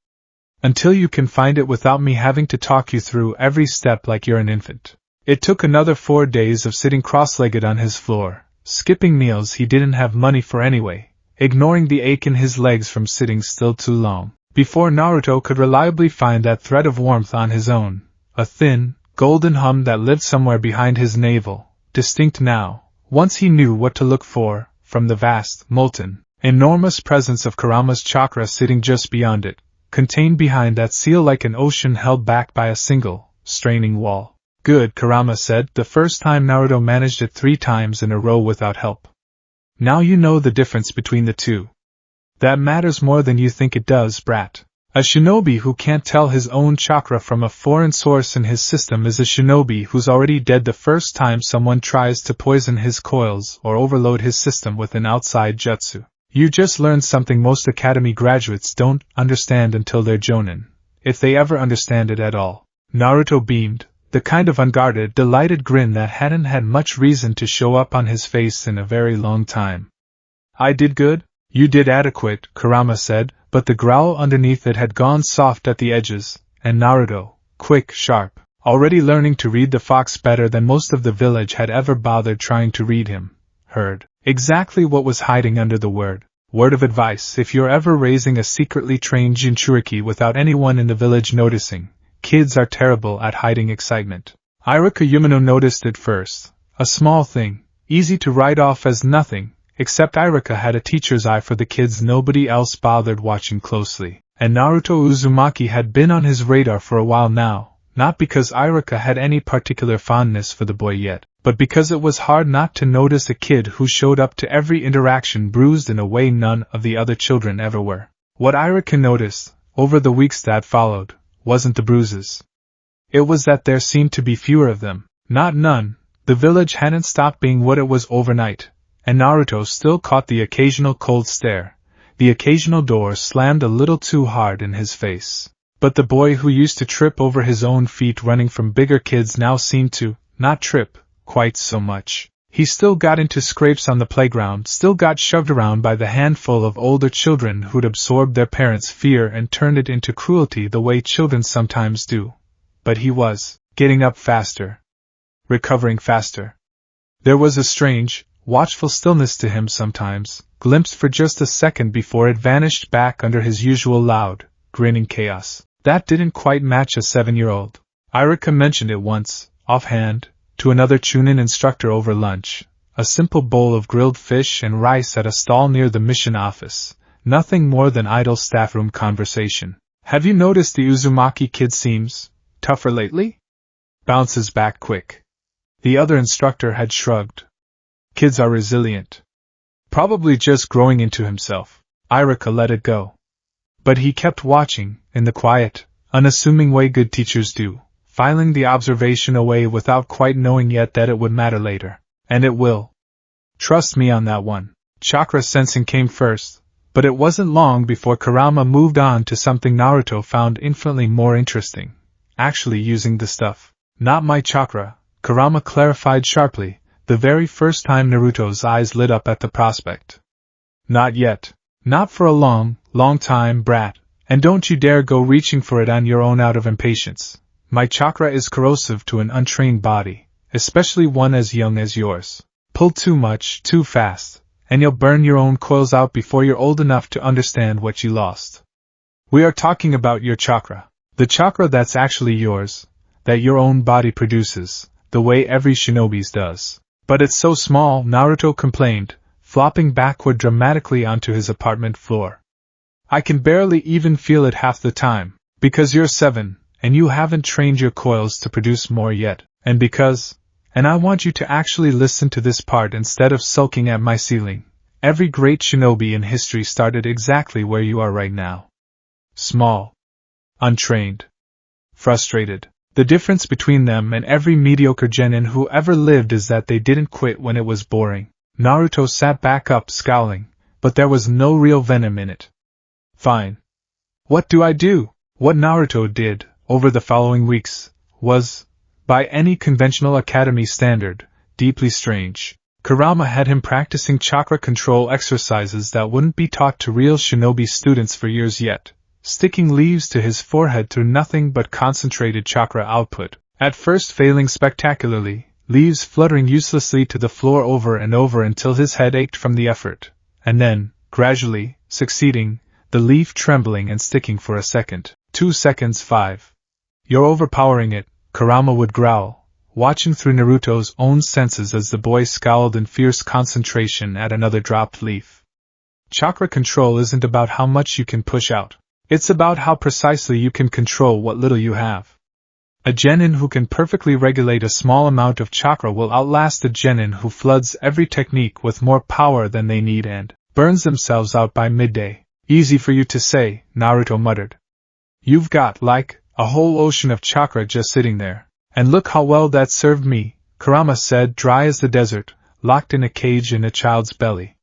Until you can find it without me having to talk you through every step like you're an infant. It took another 4 days of sitting cross-legged on his floor, skipping meals he didn't have money for anyway, ignoring the ache in his legs from sitting still too long, before Naruto could reliably find that thread of warmth on his own, a thin, golden hum that lived somewhere behind his navel, distinct now, once he knew what to look for, from the vast, molten, enormous presence of Kurama's chakra sitting just beyond it, contained behind that seal like an ocean held back by a single, straining wall. Good, Kurama said, the first time Naruto managed it 3 times in a row without help. Now you know the difference between the two. That matters more than you think it does, brat. A shinobi who can't tell his own chakra from a foreign source in his system is a shinobi who's already dead the first time someone tries to poison his coils or overload his system with an outside jutsu. You just learned something most academy graduates don't understand until they're jonin, if they ever understand it at all. Naruto beamed, the kind of unguarded, delighted grin that hadn't had much reason to show up on his face in a very long time. I did good? You did adequate, Kurama said, but the growl underneath it had gone soft at the edges, and Naruto, quick, sharp, already learning to read the fox better than most of the village had ever bothered trying to read him, heard exactly what was hiding under the word. Word of advice: if you're ever raising a secretly trained jinchūriki without anyone in the village noticing, kids are terrible at hiding excitement. Iruka Yumino noticed it first, a small thing, easy to write off as nothing, except Iruka had a teacher's eye for the kids nobody else bothered watching closely, and Naruto Uzumaki had been on his radar for a while now, not because Iruka had any particular fondness for the boy yet, but because it was hard not to notice a kid who showed up to every interaction bruised in a way none of the other children ever were. What Iruka noticed, over the weeks that followed, wasn't the bruises. It was that there seemed to be fewer of them, not none. The village hadn't stopped being what it was overnight, and Naruto still caught the occasional cold stare, the occasional door slammed a little too hard in his face. But the boy who used to trip over his own feet running from bigger kids now seemed to not trip quite so much. He still got into scrapes on the playground, still got shoved around by the handful of older children who'd absorbed their parents' fear and turned it into cruelty the way children sometimes do. But he was getting up faster, recovering faster. There was a strange, watchful stillness to him sometimes, glimpsed for just a second before it vanished back under his usual loud, grinning chaos. That didn't quite match a 7-year-old. Iruka mentioned it once, offhand, to another Chunin instructor over lunch, a simple bowl of grilled fish and rice at a stall near the mission office, nothing more than idle staffroom conversation. Have you noticed the Uzumaki kid seems tougher lately? Bounces back quick. The other instructor had shrugged. Kids are resilient. Probably just growing into himself. Iruka let it go. But he kept watching, in the quiet, unassuming way good teachers do, filing the observation away without quite knowing yet that it would matter later. And it will. Trust me on that one. Chakra sensing came first, But it wasn't long before Kurama moved on to something Naruto found infinitely more interesting, actually using the stuff. Not my chakra, Kurama clarified sharply, the very first time Naruto's eyes lit up at the prospect. Not yet. Not for a long, long time, brat, and don't you dare go reaching for it on your own out of impatience. My chakra is corrosive to an untrained body, especially one as young as yours. Pull too much, too fast, and you'll burn your own coils out before you're old enough to understand what you lost. We are talking about your chakra. The chakra that's actually yours, that your own body produces, the way every shinobi's does. But it's so small, Naruto complained, flopping backward dramatically onto his apartment floor. I can barely even feel it half the time, because you're 7, and you haven't trained your coils to produce more yet, and I want you to actually listen to this part instead of sulking at my ceiling. Every great shinobi in history started exactly where you are right now. Small. Untrained. Frustrated. The difference between them and every mediocre genin who ever lived is that they didn't quit when it was boring. Naruto sat back up scowling, but there was no real venom in it. Fine. What do I do? What Naruto did, over the following weeks, was, by any conventional academy standard, deeply strange. Kurama had him practicing chakra control exercises that wouldn't be taught to real shinobi students for years yet, sticking leaves to his forehead through nothing but concentrated chakra output, at first failing spectacularly, leaves fluttering uselessly to the floor over and over until his head ached from the effort, and then, gradually, succeeding, the leaf trembling and sticking for a second, 2 seconds, 5. You're overpowering it, Kurama would growl, watching through Naruto's own senses as the boy scowled in fierce concentration at another dropped leaf. Chakra control isn't about how much you can push out. It's about how precisely you can control what little you have. A genin who can perfectly regulate a small amount of chakra will outlast a genin who floods every technique with more power than they need and burns themselves out by midday. Easy for you to say, Naruto muttered. You've got, like, a whole ocean of chakra just sitting there. And look how well that served me, Kurama said, dry as the desert, locked in a cage in a child's belly.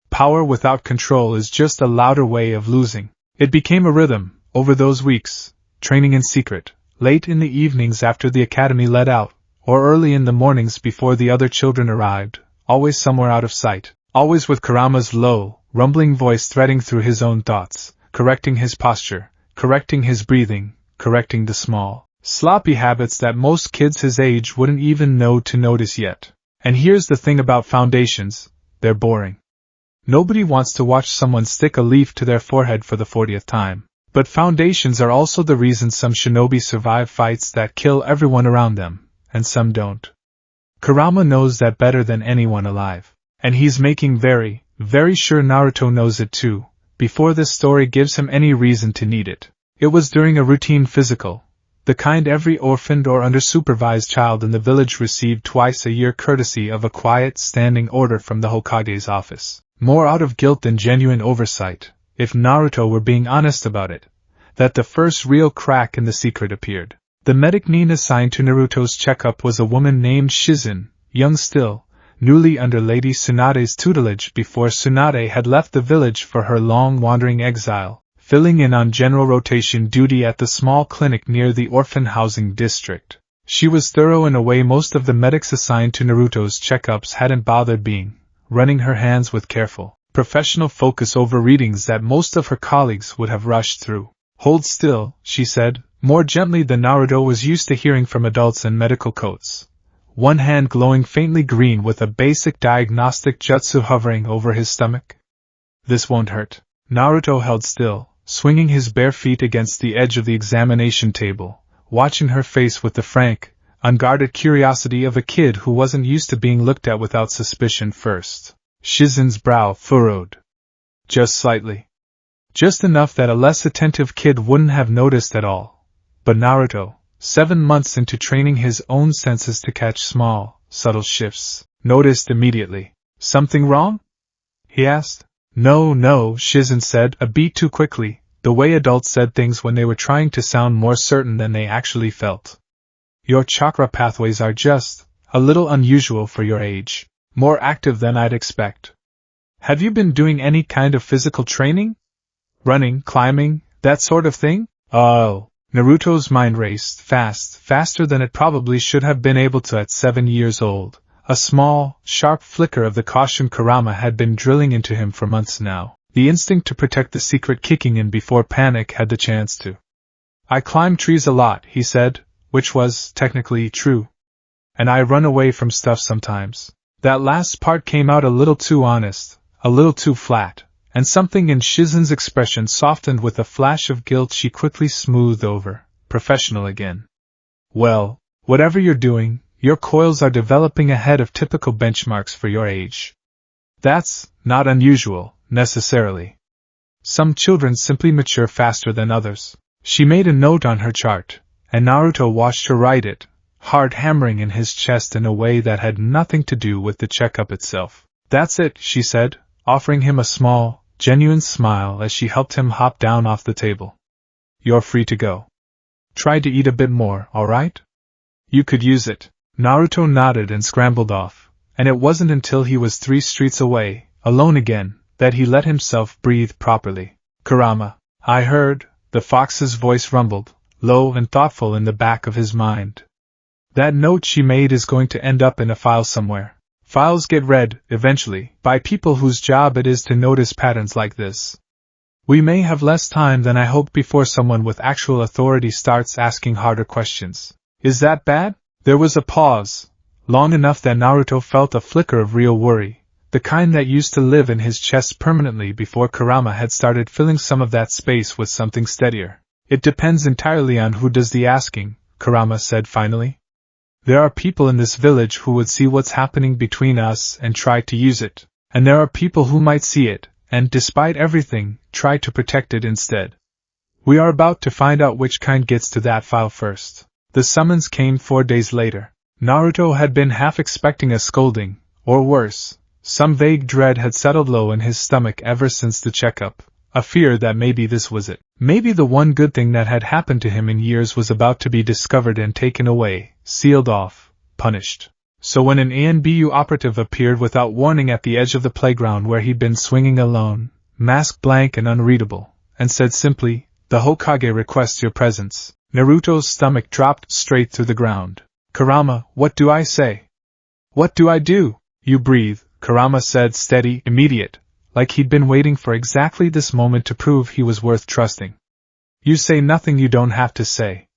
Power without control is just a louder way of losing. It became a rhythm, over those weeks, training in secret, late in the evenings after the academy let out, or early in the mornings before the other children arrived, always somewhere out of sight, always with Kurama's low, rumbling voice threading through his own thoughts, correcting his posture, correcting his breathing, correcting the small, sloppy habits that most kids his age wouldn't even know to notice yet. And here's the thing about foundations, they're boring. Nobody wants to watch someone stick a leaf to their forehead for the 40th time. But foundations are also the reason some shinobi survive fights that kill everyone around them, and some don't. Kurama knows that better than anyone alive. And he's making very, very sure Naruto knows it too, before this story gives him any reason to need it. It was during a routine physical, the kind every orphaned or under-supervised child in the village received twice a year courtesy of a quiet standing order from the Hokage's office, more out of guilt than genuine oversight, if Naruto were being honest about it, that the first real crack in the secret appeared. The medic assigned to Naruto's checkup was a woman named Shizen, young still, newly under Lady Tsunade's tutelage before Tsunade had left the village for her long wandering exile, filling in on general rotation duty at the small clinic near the orphan housing district. She was thorough in a way most of the medics assigned to Naruto's checkups hadn't bothered being, running her hands with careful, professional focus over readings that most of her colleagues would have rushed through. Hold still, she said, more gently than Naruto was used to hearing from adults in medical coats, one hand glowing faintly green with a basic diagnostic jutsu hovering over his stomach. This won't hurt. Naruto held still, swinging his bare feet against the edge of the examination table, watching her face with the frank, unguarded curiosity of a kid who wasn't used to being looked at without suspicion first. Shizen's brow furrowed. Just slightly. Just enough that a less attentive kid wouldn't have noticed at all. But Naruto, 7 months into training his own senses to catch small, subtle shifts, noticed immediately. Something wrong? He asked. No, Shizen said, a beat too quickly, the way adults said things when they were trying to sound more certain than they actually felt. Your chakra pathways are just a little unusual for your age, more active than I'd expect. Have you been doing any kind of physical training? Running, climbing, that sort of thing? Oh. Naruto's mind raced faster than it probably should have been able to at 7 years old. A small, sharp flicker of the caution Kurama had been drilling into him for months now, the instinct to protect the secret kicking in before panic had the chance to. I climb trees a lot, he said, which was, technically, true. And I run away from stuff sometimes. That last part came out a little too honest, a little too flat, and something in Shizen's expression softened with a flash of guilt she quickly smoothed over. Professional again. Well, whatever you're doing, your coils are developing ahead of typical benchmarks for your age. That's not unusual, necessarily. Some children simply mature faster than others. She made a note on her chart, and Naruto watched her write it, hard hammering in his chest in a way that had nothing to do with the checkup itself. That's it, she said, offering him a small, genuine smile as she helped him hop down off the table. You're free to go. Try to eat a bit more, alright? You could use it. Naruto nodded and scrambled off, and it wasn't until he was 3 streets away, alone again, that he let himself breathe properly. Kurama, I heard, the fox's voice rumbled, low and thoughtful in the back of his mind. That note she made is going to end up in a file somewhere. Files get read, eventually, by people whose job it is to notice patterns like this. We may have less time than I hoped before someone with actual authority starts asking harder questions. Is that bad? There was a pause, long enough that Naruto felt a flicker of real worry, the kind that used to live in his chest permanently before Kurama had started filling some of that space with something steadier. It depends entirely on who does the asking, Kurama said finally. There are people in this village who would see what's happening between us and try to use it, and there are people who might see it, and despite everything, try to protect it instead. We are about to find out which kind gets to that file first. The summons came 4 days later. Naruto had been half expecting a scolding, or worse, some vague dread had settled low in his stomach ever since the checkup, a fear that maybe this was it. Maybe the one good thing that had happened to him in years was about to be discovered and taken away, sealed off, punished. So when an ANBU operative appeared without warning at the edge of the playground where he'd been swinging alone, mask blank and unreadable, and said simply, "The Hokage requests your presence," Naruto's stomach dropped straight through the ground. "Kurama, what do I say? What do I do?" "You breathe," Kurama said, steady, immediate, like he'd been waiting for exactly this moment to prove he was worth trusting. "You say nothing you don't have to say.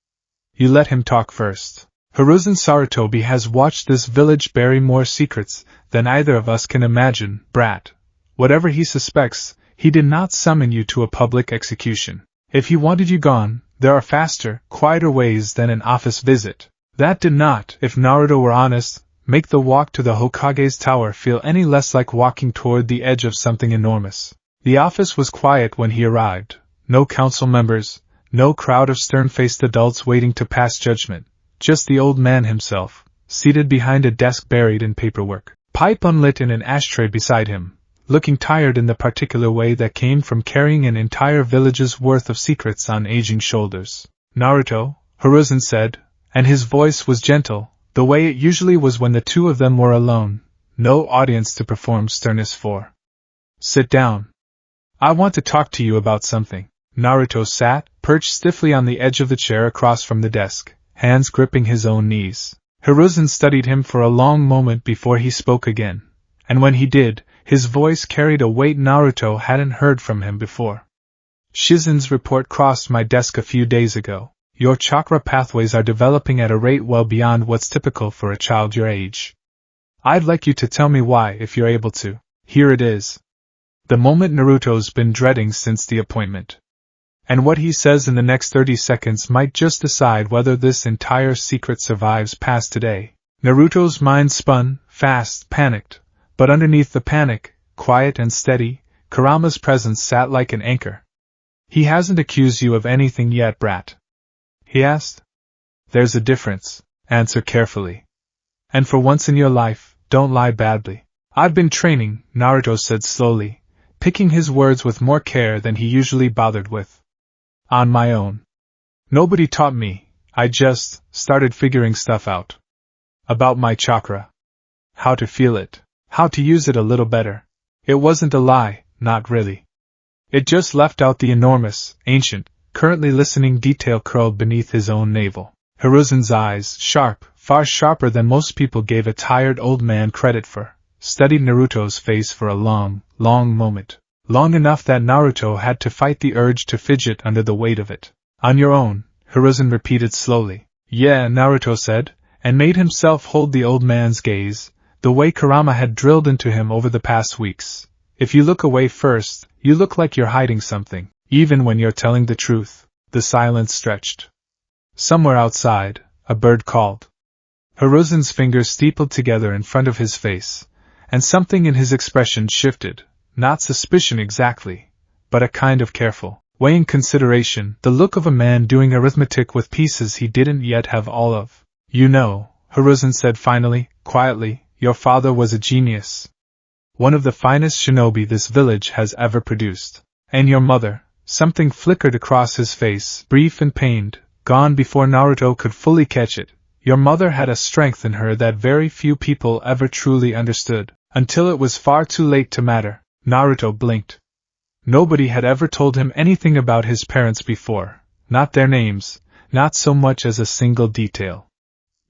You let him talk first. Hiruzen Sarutobi has watched this village bury more secrets than either of us can imagine, brat. Whatever he suspects, he did not summon you to a public execution. If he wanted you gone, there are faster, quieter ways than an office visit. That did not, if Naruto were honest, make the walk to the Hokage's tower feel any less like walking toward the edge of something enormous. The office was quiet when he arrived. No council members, no crowd of stern-faced adults waiting to pass judgment. Just the old man himself, seated behind a desk buried in paperwork, pipe unlit in an ashtray beside him, looking tired in the particular way that came from carrying an entire village's worth of secrets on aging shoulders. "Naruto," Hiruzen said, and his voice was gentle, the way it usually was when the two of them were alone, no audience to perform sternness for. "Sit down. I want to talk to you about something." Naruto sat, perched stiffly on the edge of the chair across from the desk, hands gripping his own knees. Hiruzen studied him for a long moment before he spoke again, and when he did, his voice carried a weight Naruto hadn't heard from him before. "Shizen's report crossed my desk a few days ago. Your chakra pathways are developing at a rate well beyond what's typical for a child your age. I'd like you to tell me why if you're able to. Here it is." The moment Naruto's been dreading since the appointment. And what he says in the next 30 seconds might just decide whether this entire secret survives past today. Naruto's mind spun, fast, panicked, but underneath the panic, quiet and steady, Kurama's presence sat like an anchor. "He hasn't accused you of anything yet, brat?" he asked. "There's a difference. Answer carefully. And for once in your life, don't lie badly." "I've been training," Naruto said slowly, picking his words with more care than he usually bothered with. "On my own. Nobody taught me, I just started figuring stuff out. About my chakra. How to feel it. How to use it a little better." It wasn't a lie, not really. It just left out the enormous, ancient, currently listening detail curled beneath his own navel. Hiruzen's eyes, sharp, far sharper than most people gave a tired old man credit for, studied Naruto's face for a long, long moment. Long enough that Naruto had to fight the urge to fidget under the weight of it. On your own, Hiruzen repeated slowly. Yeah, Naruto said, and made himself hold the old man's gaze, the way Kurama had drilled into him over the past weeks. If you look away first, you look like you're hiding something, even when you're telling the truth. The silence stretched. Somewhere outside, a bird called. Hiruzen's fingers steepled together in front of his face, and something in his expression shifted, not suspicion exactly, but a kind of careful, weighing consideration, the look of a man doing arithmetic with pieces he didn't yet have all of. You know, Hiruzen said finally, quietly, your father was a genius. One of the finest shinobi this village has ever produced. And your mother, something flickered across his face, brief and pained, gone before Naruto could fully catch it. Your mother had a strength in her that very few people ever truly understood, until it was far too late to matter. Naruto blinked. Nobody had ever told him anything about his parents before, not their names, not so much as a single detail.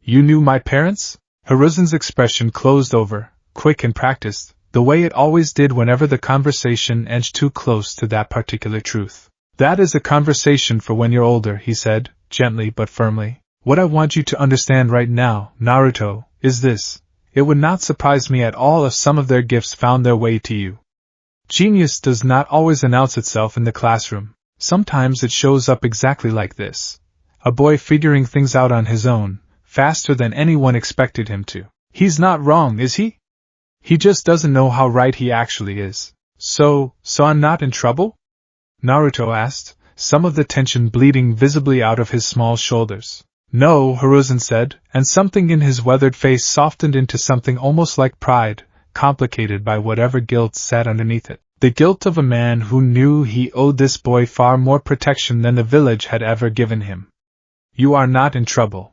You knew my parents? Hiruzen's expression closed over, quick and practiced, the way it always did whenever the conversation edged too close to that particular truth. That is a conversation for when you're older, he said, gently but firmly. What I want you to understand right now, Naruto, is this. It would not surprise me at all if some of their gifts found their way to you. Genius does not always announce itself in the classroom. Sometimes it shows up exactly like this. A boy figuring things out on his own, faster than anyone expected him to. He's not wrong, is he? He just doesn't know how right he actually is. So I'm not in trouble? Naruto asked, some of the tension bleeding visibly out of his small shoulders. No, Hiruzen said, and something in his weathered face softened into something almost like pride, complicated by whatever guilt sat underneath it. The guilt of a man who knew he owed this boy far more protection than the village had ever given him. You are not in trouble.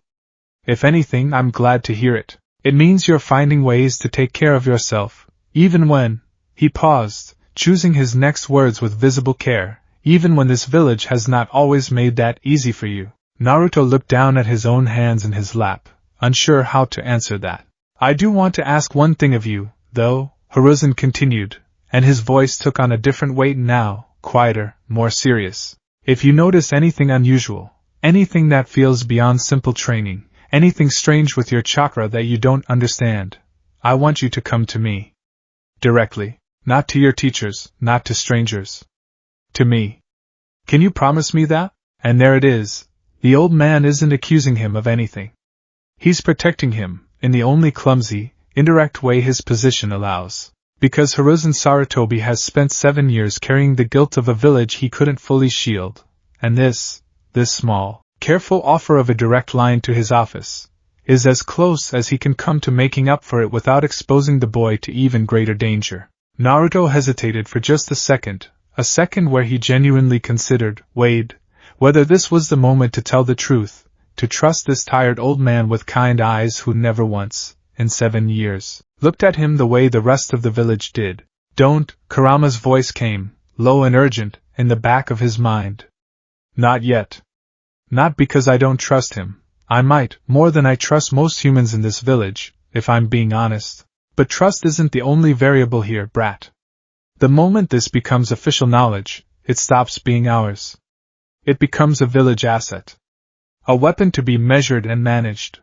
If anything, I'm glad to hear it. It means you're finding ways to take care of yourself, even when, he paused, choosing his next words with visible care, even when this village has not always made that easy for you. Naruto looked down at his own hands in his lap, unsure how to answer that. I do want to ask one thing of you, though, Hiruzen continued, and his voice took on a different weight now, quieter, more serious. If you notice anything unusual, anything that feels beyond simple training, anything strange with your chakra that you don't understand, I want you to come to me. Directly. Not to your teachers, not to strangers. To me. Can you promise me that? And there it is. The old man isn't accusing him of anything. He's protecting him, in the only clumsy, indirect way his position allows. Because Hiruzen Sarutobi has spent 7 years carrying the guilt of a village he couldn't fully shield, and this small, careful offer of a direct line to his office, is as close as he can come to making up for it without exposing the boy to even greater danger. Naruto hesitated for just a second where he genuinely considered, weighed, whether this was the moment to tell the truth, to trust this tired old man with kind eyes who never once, in 7 years, looked at him the way the rest of the village did. Don't, Kurama's voice came, low and urgent, in the back of his mind. Not yet. Not because I don't trust him. I might, more than I trust most humans in this village, if I'm being honest. But trust isn't the only variable here, brat. The moment this becomes official knowledge, it stops being ours. It becomes a village asset. A weapon to be measured and managed.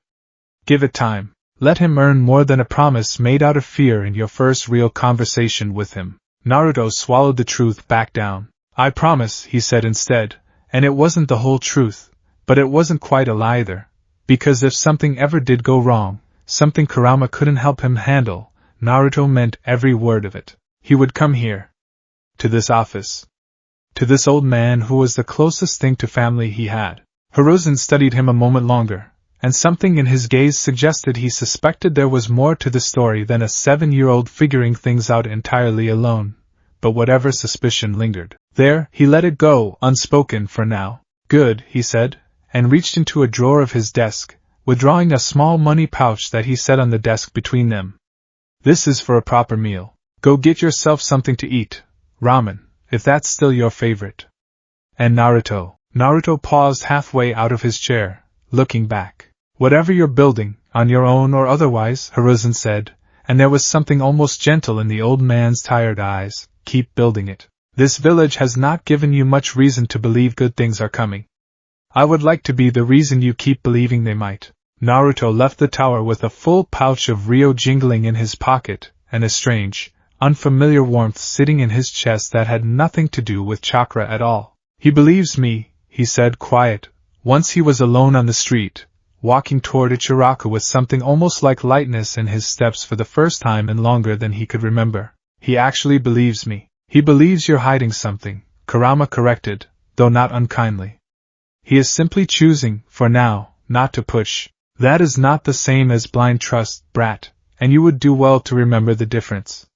Give it time. Let him earn more than a promise made out of fear in your first real conversation with him. Naruto swallowed the truth back down. I promise, he said instead, and it wasn't the whole truth, but it wasn't quite a lie either, because if something ever did go wrong, something Kurama couldn't help him handle, Naruto meant every word of it. He would come here. To this office. To this old man who was the closest thing to family he had. Hiruzen studied him a moment longer, and something in his gaze suggested he suspected there was more to the story than a 7-year-old figuring things out entirely alone. But whatever suspicion lingered there, he let it go, unspoken for now. Good, he said, and reached into a drawer of his desk, withdrawing a small money pouch that he set on the desk between them. This is for a proper meal. Go get yourself something to eat, ramen, if that's still your favorite. And Naruto. Naruto paused halfway out of his chair, looking back. Whatever you're building, on your own or otherwise, Hiruzen said, and there was something almost gentle in the old man's tired eyes. Keep building it. This village has not given you much reason to believe good things are coming. I would like to be the reason you keep believing they might. Naruto left the tower with a full pouch of Ryo jingling in his pocket, and a strange, unfamiliar warmth sitting in his chest that had nothing to do with chakra at all. He believes me, he said quiet. Once he was alone on the street, walking toward Ichiraku with something almost like lightness in his steps for the first time in longer than he could remember. He actually believes me. He believes you're hiding something, Kurama corrected, though not unkindly. He is simply choosing, for now, not to push. That is not the same as blind trust, brat, and you would do well to remember the difference.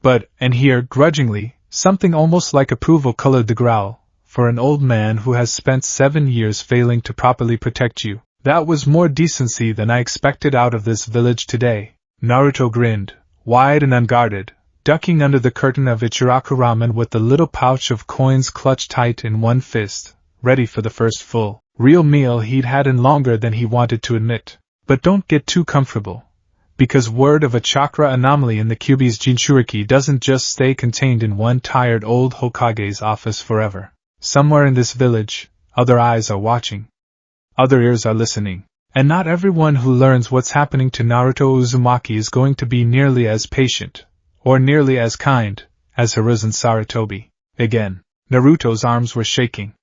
But, and here, grudgingly, something almost like approval colored the growl, for an old man who has spent 7 years failing to properly protect you, that was more decency than I expected out of this village today. Naruto grinned, wide and unguarded, ducking under the curtain of Ichiraku ramen with the little pouch of coins clutched tight in one fist, ready for the first full, real meal he'd had in longer than he wanted to admit. But don't get too comfortable, because word of a chakra anomaly in the Kyuubi's jinchūriki doesn't just stay contained in one tired old Hokage's office forever. Somewhere in this village, other eyes are watching. Other ears are listening. And not everyone who learns what's happening to Naruto Uzumaki is going to be nearly as patient, or nearly as kind, as Hiruzen Sarutobi. Again, Naruto's arms were shaking.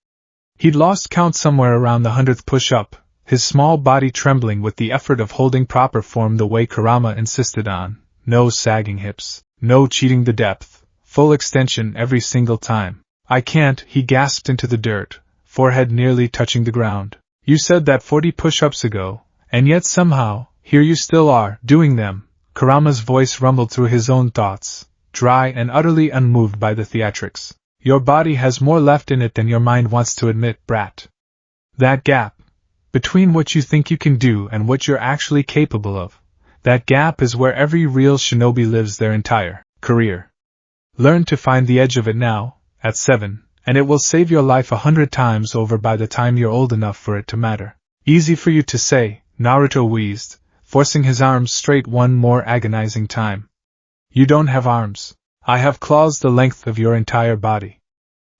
He'd lost count somewhere around the 100th push-up, his small body trembling with the effort of holding proper form the way Kurama insisted on. No sagging hips, no cheating the depth, full extension every single time. I can't, he gasped into the dirt, forehead nearly touching the ground. You said that 40 push-ups ago, and yet somehow, here you still are, doing them. Kurama's voice rumbled through his own thoughts, dry and utterly unmoved by the theatrics. Your body has more left in it than your mind wants to admit, brat. That gap, between what you think you can do and what you're actually capable of, that gap is where every real shinobi lives their entire career. Learn to find the edge of it now, at 7, and it will save your life 100 times over by the time you're old enough for it to matter. Easy for you to say, Naruto wheezed, forcing his arms straight one more agonizing time. You don't have arms. I have claws the length of your entire body.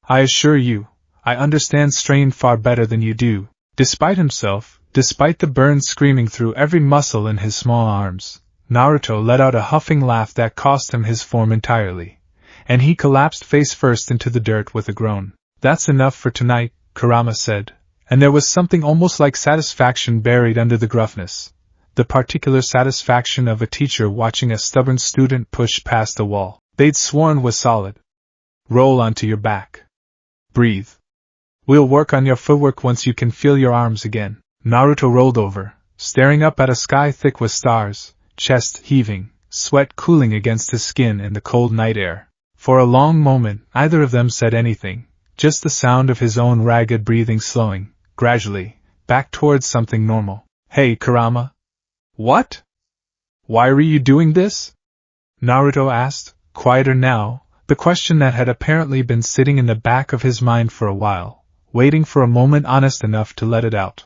I assure you, I understand strain far better than you do. Despite himself, despite the burn screaming through every muscle in his small arms, Naruto let out a huffing laugh that cost him his form entirely, and he collapsed face first into the dirt with a groan. That's enough for tonight, Kurama said, and there was something almost like satisfaction buried under the gruffness. The particular satisfaction of a teacher watching a stubborn student push past a wall they'd sworn was solid. Roll onto your back. Breathe. We'll work on your footwork once you can feel your arms again. Naruto rolled over, staring up at a sky thick with stars, chest heaving, sweat cooling against his skin in the cold night air. For a long moment, neither of them said anything, just the sound of his own ragged breathing slowing, gradually, back towards something normal. Hey, Kurama. What? Why are you doing this? Naruto asked, quieter now, the question that had apparently been sitting in the back of his mind for a while, waiting for a moment honest enough to let it out.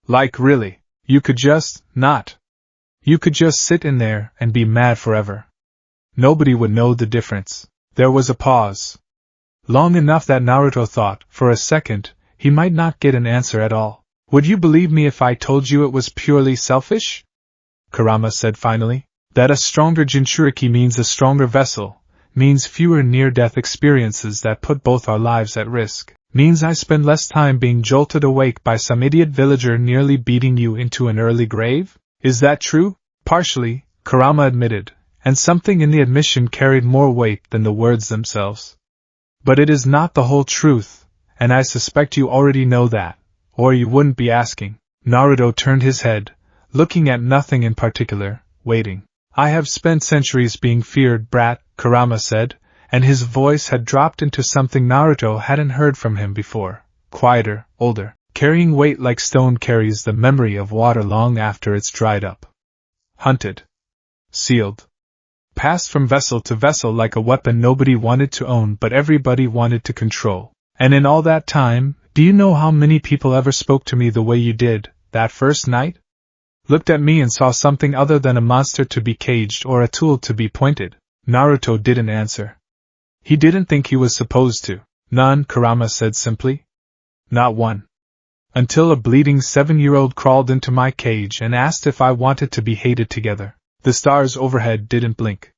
Like really, you could just, not. You could just sit in there and be mad forever. Nobody would know the difference. There was a pause. Long enough that Naruto thought, for a second, he might not get an answer at all. Would you believe me if I told you it was purely selfish? Kurama said finally. That a stronger jinchūriki means a stronger vessel, means fewer near-death experiences that put both our lives at risk, means I spend less time being jolted awake by some idiot villager nearly beating you into an early grave? Is that true? Partially, Kurama admitted, and something in the admission carried more weight than the words themselves. But it is not the whole truth, and I suspect you already know that, or you wouldn't be asking. Naruto turned his head, looking at nothing in particular, waiting. I have spent centuries being feared, brat, Kurama said, and his voice had dropped into something Naruto hadn't heard from him before, quieter, older, carrying weight like stone carries the memory of water long after it's dried up. Hunted. Sealed. passed from vessel to vessel like a weapon nobody wanted to own but everybody wanted to control. And in all that time, do you know how many people ever spoke to me the way you did, that first night? Looked at me and saw something other than a monster to be caged or a tool to be pointed? Naruto didn't answer. He didn't think he was supposed to. None, Kurama said simply. Not one. Until a bleeding 7-year-old crawled into my cage and asked if I wanted to be hated together. The stars overhead didn't blink.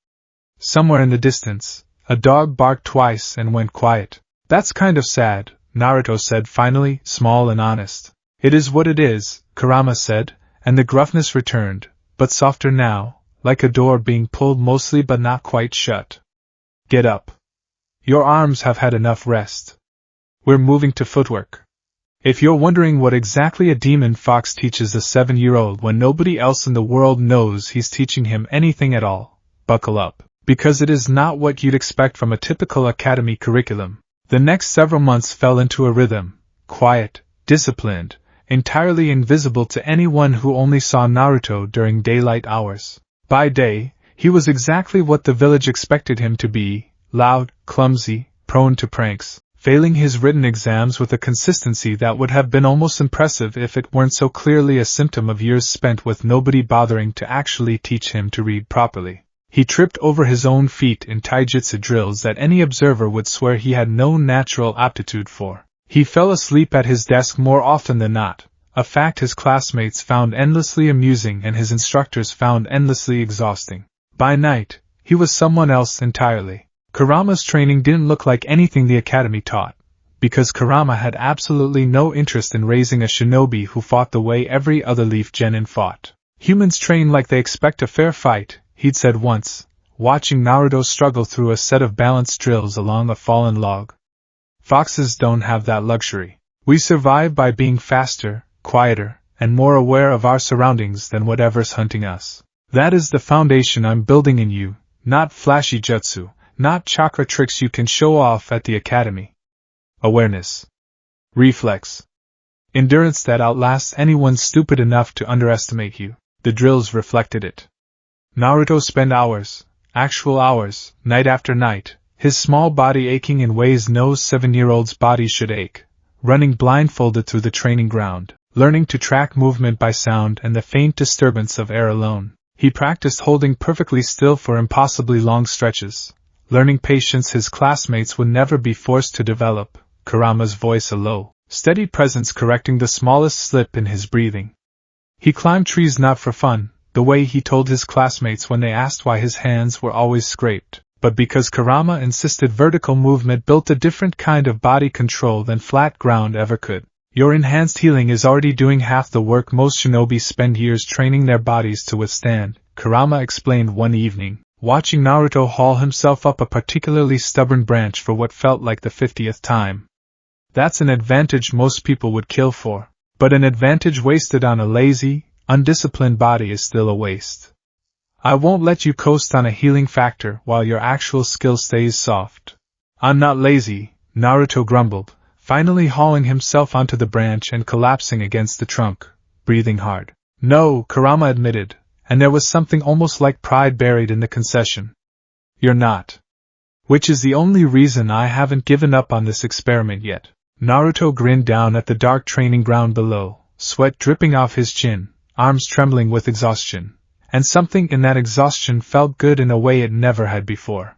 Somewhere in the distance, a dog barked twice and went quiet. That's kind of sad, Naruto said finally, small and honest. It is what it is, Kurama said, and the gruffness returned, but softer now, like a door being pulled mostly but not quite shut. Get up. Your arms have had enough rest. We're moving to footwork. If you're wondering what exactly a demon fox teaches a 7-year-old when nobody else in the world knows he's teaching him anything at all, buckle up, because it is not what you'd expect from a typical academy curriculum. The next several months fell into a rhythm, quiet, disciplined, entirely invisible to anyone who only saw Naruto during daylight hours. By day, he was exactly what the village expected him to be, loud, clumsy, prone to pranks, failing his written exams with a consistency that would have been almost impressive if it weren't so clearly a symptom of years spent with nobody bothering to actually teach him to read properly. He tripped over his own feet in taijutsu drills that any observer would swear he had no natural aptitude for. He fell asleep at his desk more often than not, a fact his classmates found endlessly amusing and his instructors found endlessly exhausting. By night, he was someone else entirely. Kurama's training didn't look like anything the academy taught, because Kurama had absolutely no interest in raising a shinobi who fought the way every other Leaf Genin fought. Humans train like they expect a fair fight, he'd said once, watching Naruto struggle through a set of balance drills along a fallen log. Foxes don't have that luxury. We survive by being faster, quieter, and more aware of our surroundings than whatever's hunting us. That is the foundation I'm building in you, not flashy jutsu. Not chakra tricks you can show off at the academy. Awareness. Reflex. Endurance that outlasts anyone stupid enough to underestimate you. The drills reflected it. Naruto spent hours, actual hours, night after night, his small body aching in ways no 7-year-old's body should ache, running blindfolded through the training ground, learning to track movement by sound and the faint disturbance of air alone. He practiced holding perfectly still for impossibly long stretches, learning patience his classmates would never be forced to develop, Kurama's voice a low, steady presence correcting the smallest slip in his breathing. He climbed trees not for fun, the way he told his classmates when they asked why his hands were always scraped, but because Kurama insisted vertical movement built a different kind of body control than flat ground ever could. Your enhanced healing is already doing half the work most shinobi spend years training their bodies to withstand, Kurama explained one evening, watching Naruto haul himself up a particularly stubborn branch for what felt like the 50th time. That's an advantage most people would kill for, but an advantage wasted on a lazy, undisciplined body is still a waste. I won't let you coast on a healing factor while your actual skill stays soft. I'm not lazy, Naruto grumbled, finally hauling himself onto the branch and collapsing against the trunk, breathing hard. No, Kurama admitted, and there was something almost like pride buried in the concession. You're not. Which is the only reason I haven't given up on this experiment yet. Naruto grinned down at the dark training ground below, sweat dripping off his chin, arms trembling with exhaustion, and something in that exhaustion felt good in a way it never had before.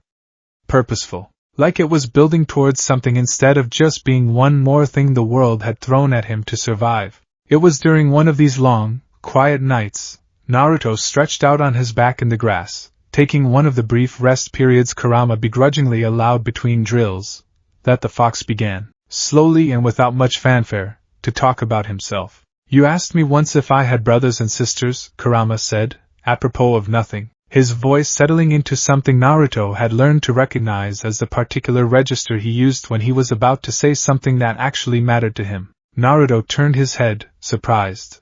Purposeful, like it was building towards something instead of just being one more thing the world had thrown at him to survive. It was during one of these long, quiet nights, Naruto stretched out on his back in the grass, taking one of the brief rest periods Kurama begrudgingly allowed between drills, that the fox began, slowly and without much fanfare, to talk about himself. You asked me once if I had brothers and sisters, Kurama said, apropos of nothing, his voice settling into something Naruto had learned to recognize as the particular register he used when he was about to say something that actually mattered to him. Naruto turned his head, surprised.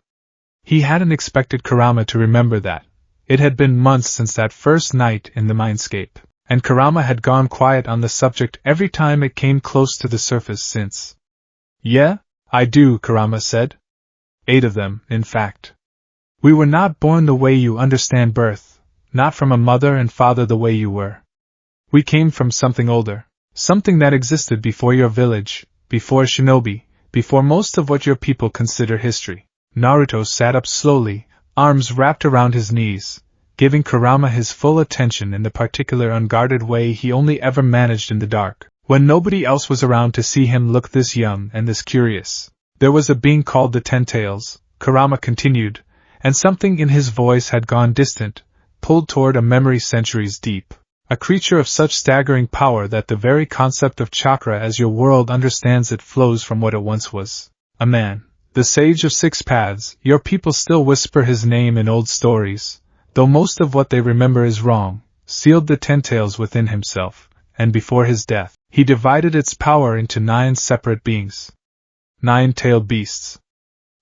He hadn't expected Kurama to remember that. It had been months since that first night in the mindscape, and Kurama had gone quiet on the subject every time it came close to the surface since. Yeah, I do, Kurama said. 8 of them, in fact. We were not born the way you understand birth, not from a mother and father the way you were. We came from something older, something that existed before your village, before shinobi, before most of what your people consider history. Naruto sat up slowly, arms wrapped around his knees, giving Kurama his full attention in the particular unguarded way he only ever managed in the dark, when nobody else was around to see him look this young and this curious. There was a being called the Ten Tails, Kurama continued, and something in his voice had gone distant, pulled toward a memory centuries deep. A creature of such staggering power that the very concept of chakra as your world understands it flows from what it once was. A man, the sage of six paths. Your people still whisper his name in old stories, though most of what they remember is wrong. Sealed the Ten Tails within himself, and before his death, he divided its power into 9 separate beings. 9-tailed beasts.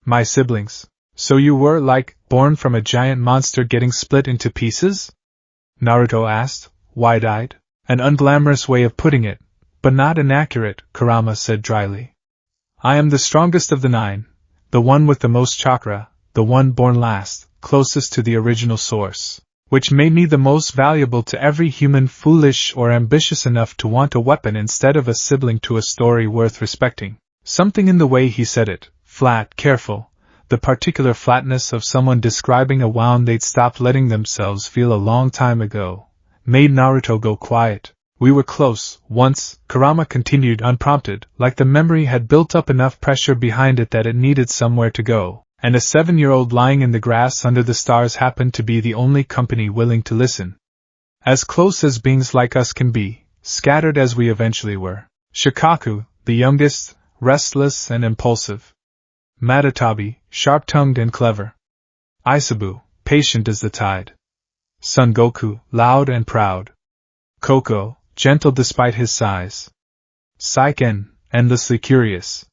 My siblings. So you were, like, born from a giant monster getting split into pieces? Naruto asked, wide-eyed. An unglamorous way of putting it, but not inaccurate, Kurama said dryly. I am the strongest of the 9, the one with the most chakra, the one born last, closest to the original source, which made me the most valuable to every human foolish or ambitious enough to want a weapon instead of a sibling to a story worth respecting. Something in the way he said it, flat, careful, the particular flatness of someone describing a wound they'd stopped letting themselves feel a long time ago, made Naruto go quiet. We were close, once, Kurama continued unprompted, like the memory had built up enough pressure behind it that it needed somewhere to go, and a 7-year-old lying in the grass under the stars happened to be the only company willing to listen. As close as beings like us can be, scattered as we eventually were. Shikaku, the youngest, restless and impulsive. Matatabi, sharp-tongued and clever. Isabu, patient as the tide. Son Goku, loud and proud. Koko, gentle despite his size. Saiken, endlessly curious.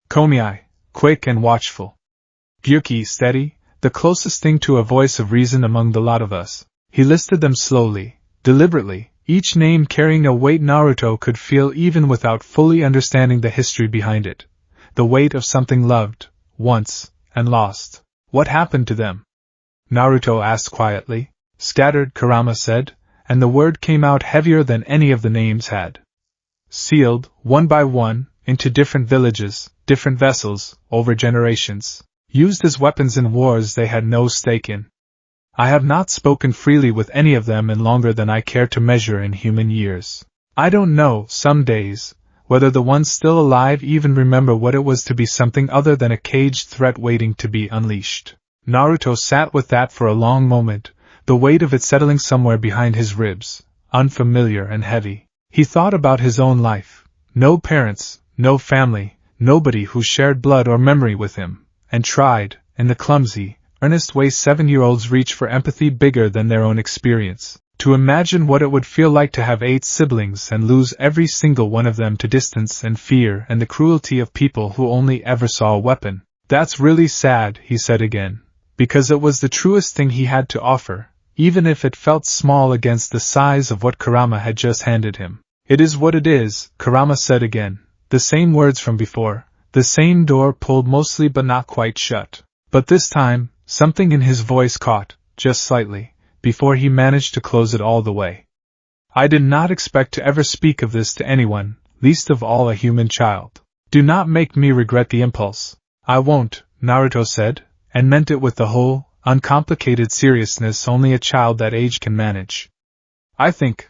Komiai, quick and watchful. Gyuki, steady, the closest thing to a voice of reason among the lot of us. He listed them slowly, deliberately, each name carrying a weight Naruto could feel even without fully understanding the history behind it. The weight of something loved, once, and lost. What happened to them? Naruto asked quietly. Scattered, Kurama said, and the word came out heavier than any of the names had. Sealed, one by one, into different villages, different vessels, over generations. Used as weapons in wars they had no stake in. I have not spoken freely with any of them in longer than I care to measure in human years. I don't know, some days, whether the ones still alive even remember what it was to be something other than a caged threat waiting to be unleashed. Naruto sat with that for a long moment, the weight of it settling somewhere behind his ribs, unfamiliar and heavy. He thought about his own life. No parents, no family, nobody who shared blood or memory with him, and tried, in the clumsy, earnest way 7-year-olds reach for empathy bigger than their own experience, to imagine what it would feel like to have 8 siblings and lose every single one of them to distance and fear and the cruelty of people who only ever saw a weapon. That's really sad, he said again, because it was the truest thing he had to offer, even if it felt small against the size of what Kurama had just handed him. It is what it is, Kurama said again, the same words from before, the same door pulled mostly but not quite shut. But this time, something in his voice caught, just slightly, before he managed to close it all the way. I did not expect to ever speak of this to anyone, least of all a human child. Do not make me regret the impulse. I won't, Naruto said, and meant it with the whole, uncomplicated seriousness only a child that age can manage. I think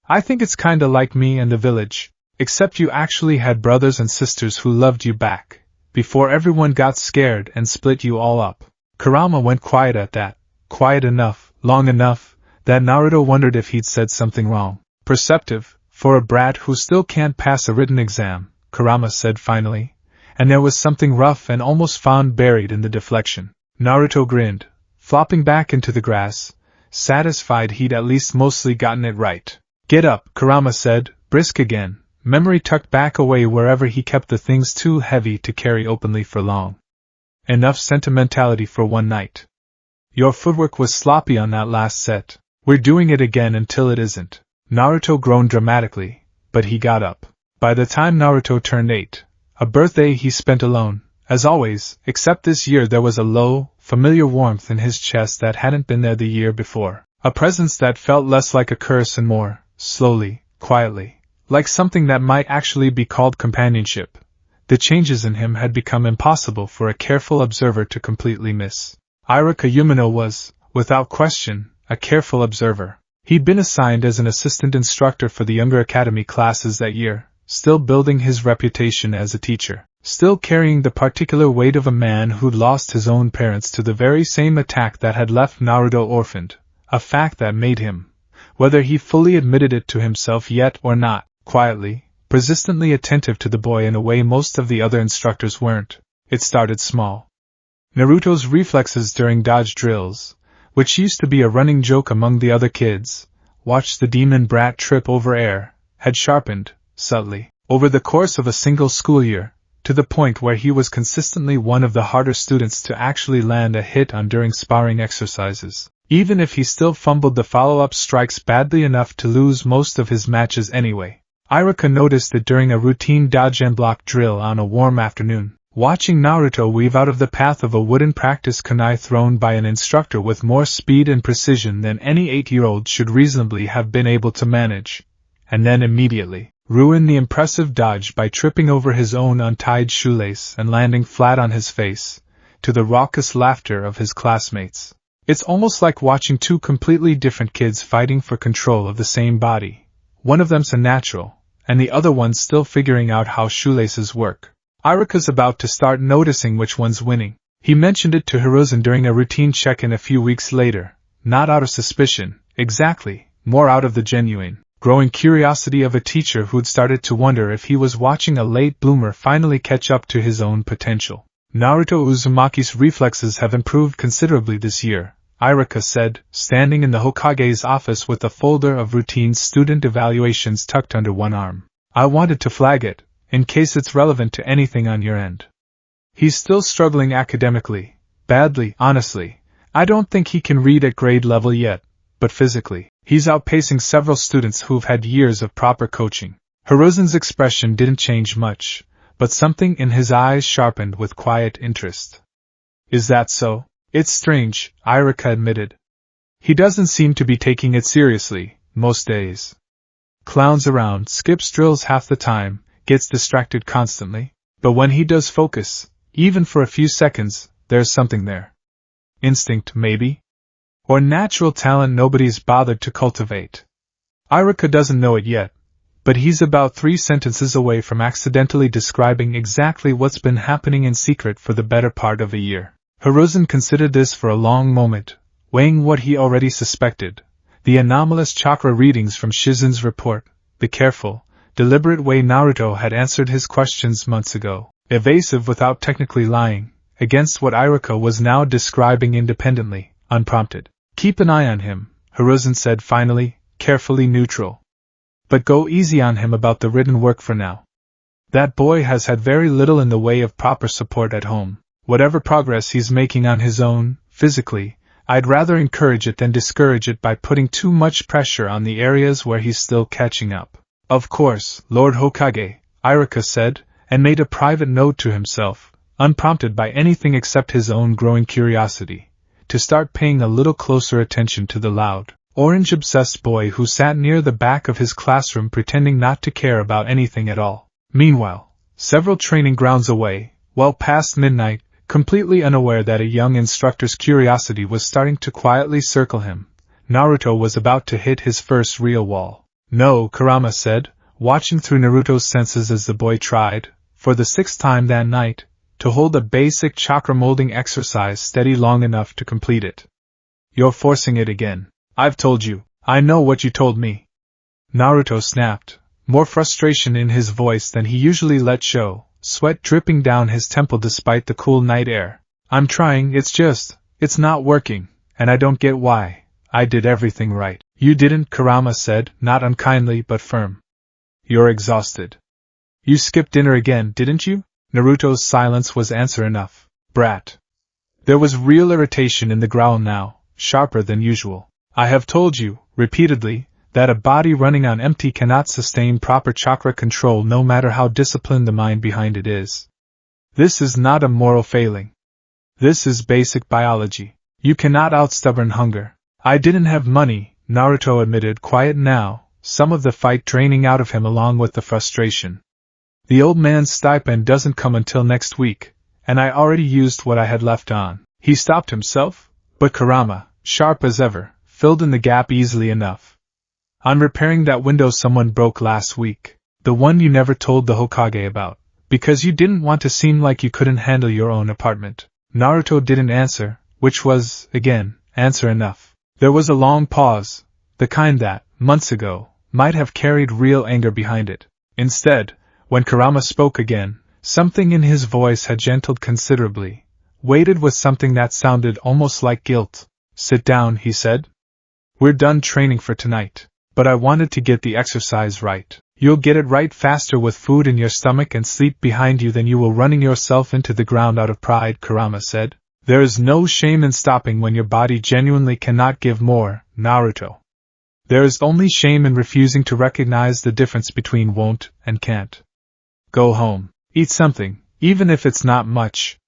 it's kinda like me and the village, except you actually had brothers and sisters who loved you back, before everyone got scared and split you all up. Kurama went quiet at that, quiet enough, long enough, that Naruto wondered if he'd said something wrong. Perceptive, for a brat who still can't pass a written exam, Kurama said finally, and there was something rough and almost fond buried in the deflection. Naruto grinned, flopping back into the grass, satisfied he'd at least mostly gotten it right. Get up, Kurama said, brisk again, memory tucked back away wherever he kept the things too heavy to carry openly for long. Enough sentimentality for one night. Your footwork was sloppy on that last set. We're doing it again until it isn't. Naruto groaned dramatically, but he got up. By the time Naruto turned 8, a birthday he spent alone, as always, except this year there was a low, familiar warmth in his chest that hadn't been there the year before. A presence that felt less like a curse and more, slowly, quietly, like something that might actually be called companionship. The changes in him had become impossible for a careful observer to completely miss. Irika Yumino was, without question, a careful observer. He'd been assigned as an assistant instructor for the younger academy classes that year, still building his reputation as a teacher, still carrying the particular weight of a man who'd lost his own parents to the very same attack that had left Naruto orphaned, a fact that made him, whether he fully admitted it to himself yet or not, quietly, persistently attentive to the boy in a way most of the other instructors weren't. It started small. Naruto's reflexes during dodge drills, which used to be a running joke among the other kids, watch the demon brat trip over air, had sharpened, subtly, over the course of a single school year, to the point where he was consistently one of the harder students to actually land a hit on during sparring exercises, even if he still fumbled the follow-up strikes badly enough to lose most of his matches anyway. Irika noticed it during a routine dodge and block drill on a warm afternoon, watching Naruto weave out of the path of a wooden practice kunai thrown by an instructor with more speed and precision than any 8-year-old should reasonably have been able to manage, and then immediately ruin the impressive dodge by tripping over his own untied shoelace and landing flat on his face, to the raucous laughter of his classmates. It's almost like watching two completely different kids fighting for control of the same body. One of them's a natural, and the other one's still figuring out how shoelaces work. Irika's about to start noticing which one's winning. He mentioned it to Hiruzen during a routine check-in a few weeks later, not out of suspicion, exactly, more out of the genuine, growing curiosity of a teacher who'd started to wonder if he was watching a late bloomer finally catch up to his own potential. Naruto Uzumaki's reflexes have improved considerably this year, Irika said, standing in the Hokage's office with a folder of routine student evaluations tucked under one arm. I wanted to flag it, in case it's relevant to anything on your end. He's still struggling academically, badly, honestly. I don't think he can read at grade level yet, but physically, he's outpacing several students who've had years of proper coaching. Hiruzen's expression didn't change much, but something in his eyes sharpened with quiet interest. Is that so? It's strange, Irika admitted. He doesn't seem to be taking it seriously, most days. Clowns around, skips drills half the time, gets distracted constantly. But when he does focus, even for a few seconds, there's something there. Instinct, maybe? Or natural talent nobody's bothered to cultivate. Irika doesn't know it yet, but he's about 3 sentences away from accidentally describing exactly what's been happening in secret for the better part of a year. Hiruzen considered this for a long moment, weighing what he already suspected, the anomalous chakra readings from Shizen's report, the careful, deliberate way Naruto had answered his questions months ago, evasive without technically lying, against what Irika was now describing independently, unprompted. Keep an eye on him, Hiruzen said finally, carefully neutral. But go easy on him about the written work for now. That boy has had very little in the way of proper support at home. Whatever progress he's making on his own, physically, I'd rather encourage it than discourage it by putting too much pressure on the areas where he's still catching up. Of course, Lord Hokage, Irika said, and made a private note to himself, unprompted by anything except his own growing curiosity, to start paying a little closer attention to the loud, orange-obsessed boy who sat near the back of his classroom pretending not to care about anything at all. Meanwhile, several training grounds away, well past midnight, completely unaware that a young instructor's curiosity was starting to quietly circle him, Naruto was about to hit his first real wall. No, Kurama said, watching through Naruto's senses as the boy tried, for the 6th time that night, to hold a basic chakra molding exercise steady long enough to complete it. You're forcing it again. I've told you. I know what you told me. Naruto snapped, more frustration in his voice than he usually let show, sweat dripping down his temple despite the cool night air. I'm trying, it's not working, and I don't get why. I did everything right. You didn't, Kurama said, not unkindly but firm. You're exhausted. You skipped dinner again, didn't you? Naruto's silence was answer enough. Brat. There was real irritation in the growl now, sharper than usual. I have told you, repeatedly, that a body running on empty cannot sustain proper chakra control no matter how disciplined the mind behind it is. This is not a moral failing. This is basic biology. You cannot out-stubborn hunger. I didn't have money, Naruto admitted, quiet now, some of the fight draining out of him along with the frustration. The old man's stipend doesn't come until next week, and I already used what I had left on. He stopped himself, but Kurama, sharp as ever, filled in the gap easily enough. I'm repairing that window someone broke last week, the one you never told the Hokage about, because you didn't want to seem like you couldn't handle your own apartment. Naruto didn't answer, which was, again, answer enough. There was a long pause, the kind that, months ago, might have carried real anger behind it. Instead, when Kurama spoke again, something in his voice had gentled considerably, weighted with something that sounded almost like guilt. Sit down, he said. We're done training for tonight, but I wanted to get the exercise right. You'll get it right faster with food in your stomach and sleep behind you than you will running yourself into the ground out of pride, Kurama said. There is no shame in stopping when your body genuinely cannot give more, Naruto. There is only shame in refusing to recognize the difference between won't and can't. Go home, eat something, even if it's not much.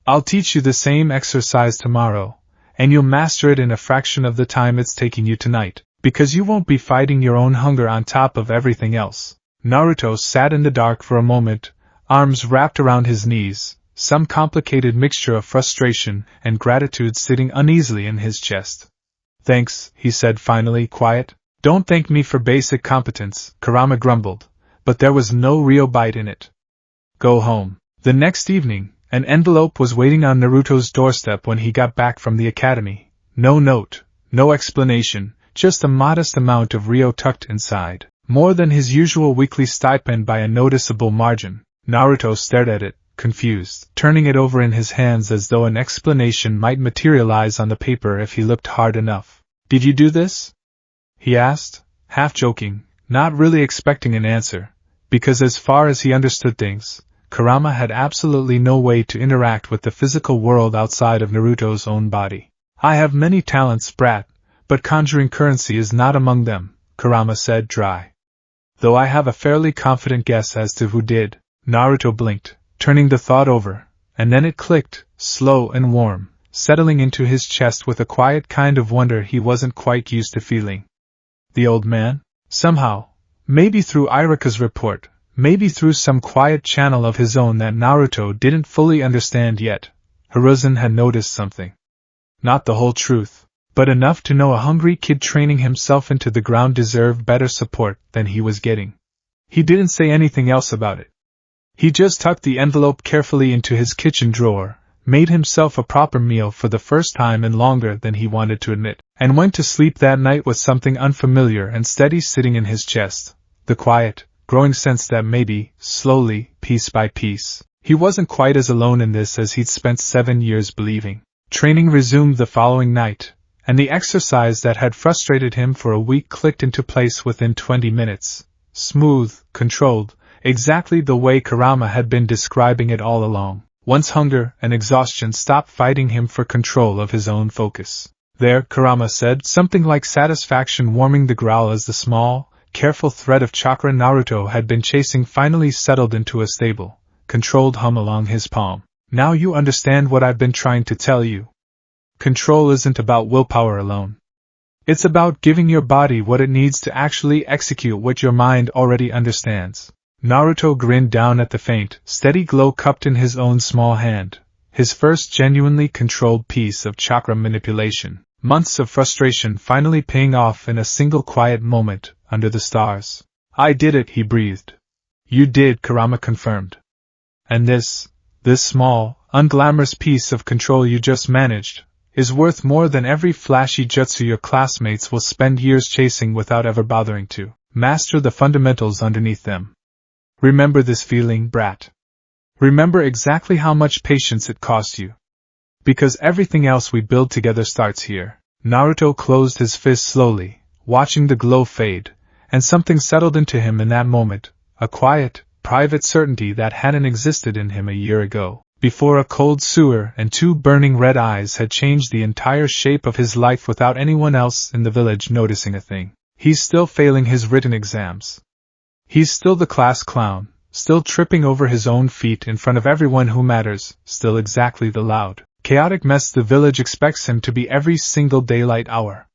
I'll teach you the same exercise tomorrow, and you'll master it in a fraction of the time it's taking you tonight, because you won't be fighting your own hunger on top of everything else. Naruto sat in the dark for a moment, arms wrapped around his knees, some complicated mixture of frustration and gratitude sitting uneasily in his chest. Thanks, he said finally, quiet. Don't thank me for basic competence, Kurama grumbled, but there was no real bite in it. Go home. The next evening, an envelope was waiting on Naruto's doorstep when he got back from the academy. No note, no explanation, just a modest amount of Ryo tucked inside, more than his usual weekly stipend by a noticeable margin. Naruto stared at it, confused, turning it over in his hands as though an explanation might materialize on the paper if he looked hard enough. Did you do this? He asked, half joking, not really expecting an answer, because as far as he understood things, Kurama had absolutely no way to interact with the physical world outside of Naruto's own body. I have many talents, brat, but conjuring currency is not among them, Kurama said dry. Though I have a fairly confident guess as to who did. Naruto blinked, turning the thought over, and then it clicked, slow and warm, settling into his chest with a quiet kind of wonder he wasn't quite used to feeling. The old man? Somehow, maybe through Irika's report, maybe through some quiet channel of his own that Naruto didn't fully understand yet, Hiruzen had noticed something. Not the whole truth, but enough to know a hungry kid training himself into the ground deserved better support than he was getting. He didn't say anything else about it. He just tucked the envelope carefully into his kitchen drawer, made himself a proper meal for the first time in longer than he wanted to admit, and went to sleep that night with something unfamiliar and steady sitting in his chest, the quiet, growing sense that maybe, slowly, piece by piece, he wasn't quite as alone in this as he'd spent 7 years believing. Training resumed the following night, and the exercise that had frustrated him for a week clicked into place within 20 minutes, smooth, controlled, exactly the way Kurama had been describing it all along. Once hunger and exhaustion stopped fighting him for control of his own focus. There, Kurama said, something like satisfaction warming the growl as the small, careful thread of chakra Naruto had been chasing finally settled into a stable, controlled hum along his palm. Now you understand what I've been trying to tell you. Control isn't about willpower alone. It's about giving your body what it needs to actually execute what your mind already understands. Naruto grinned down at the faint, steady glow cupped in his own small hand, his first genuinely controlled piece of chakra manipulation, months of frustration finally paying off in a single quiet moment, under the stars. I did it, he breathed. You did, Kurama confirmed. And this small, unglamorous piece of control you just managed, is worth more than every flashy jutsu your classmates will spend years chasing without ever bothering to master the fundamentals underneath them. Remember this feeling, brat. Remember exactly how much patience it cost you. Because everything else we build together starts here. Naruto closed his fist slowly, watching the glow fade, and something settled into him in that moment, a quiet, private certainty that hadn't existed in him a year ago, before a cold sewer and 2 burning red eyes had changed the entire shape of his life without anyone else in the village noticing a thing. He's still failing his written exams. He's still the class clown, still tripping over his own feet in front of everyone who matters, still exactly the loud, chaotic mess the village expects him to be every single daylight hour.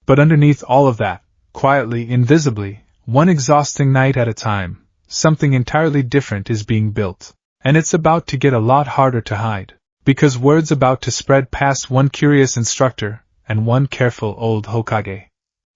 But underneath all of that, quietly, invisibly, one exhausting night at a time, something entirely different is being built. And it's about to get a lot harder to hide. Because word's about to spread past one curious instructor, and one careful old Hokage.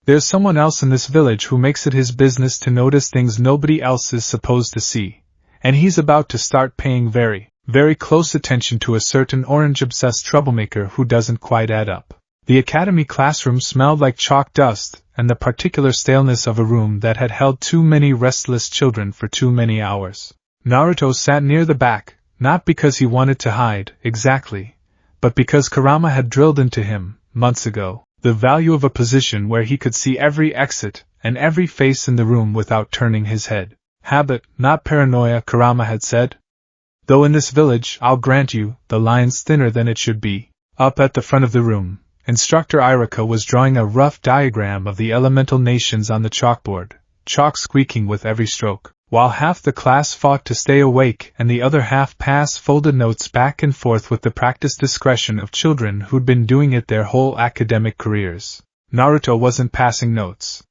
There's someone else in this village who makes it his business to notice things nobody else is supposed to see, and he's about to start paying very, very close attention to a certain orange-obsessed troublemaker who doesn't quite add up. The academy classroom smelled like chalk dust, and the particular staleness of a room that had held too many restless children for too many hours. Naruto sat near the back, not because he wanted to hide, exactly, but because Kurama had drilled into him, months ago, the value of a position where he could see every exit and every face in the room without turning his head. Habit, not paranoia, Kurama had said. Though in this village, I'll grant you, the line's thinner than it should be. Up at the front of the room, Instructor Iruka was drawing a rough diagram of the elemental nations on the chalkboard, chalk squeaking with every stroke, while half the class fought to stay awake and the other half passed folded notes back and forth with the practiced discretion of children who'd been doing it their whole academic careers. Naruto wasn't passing notes.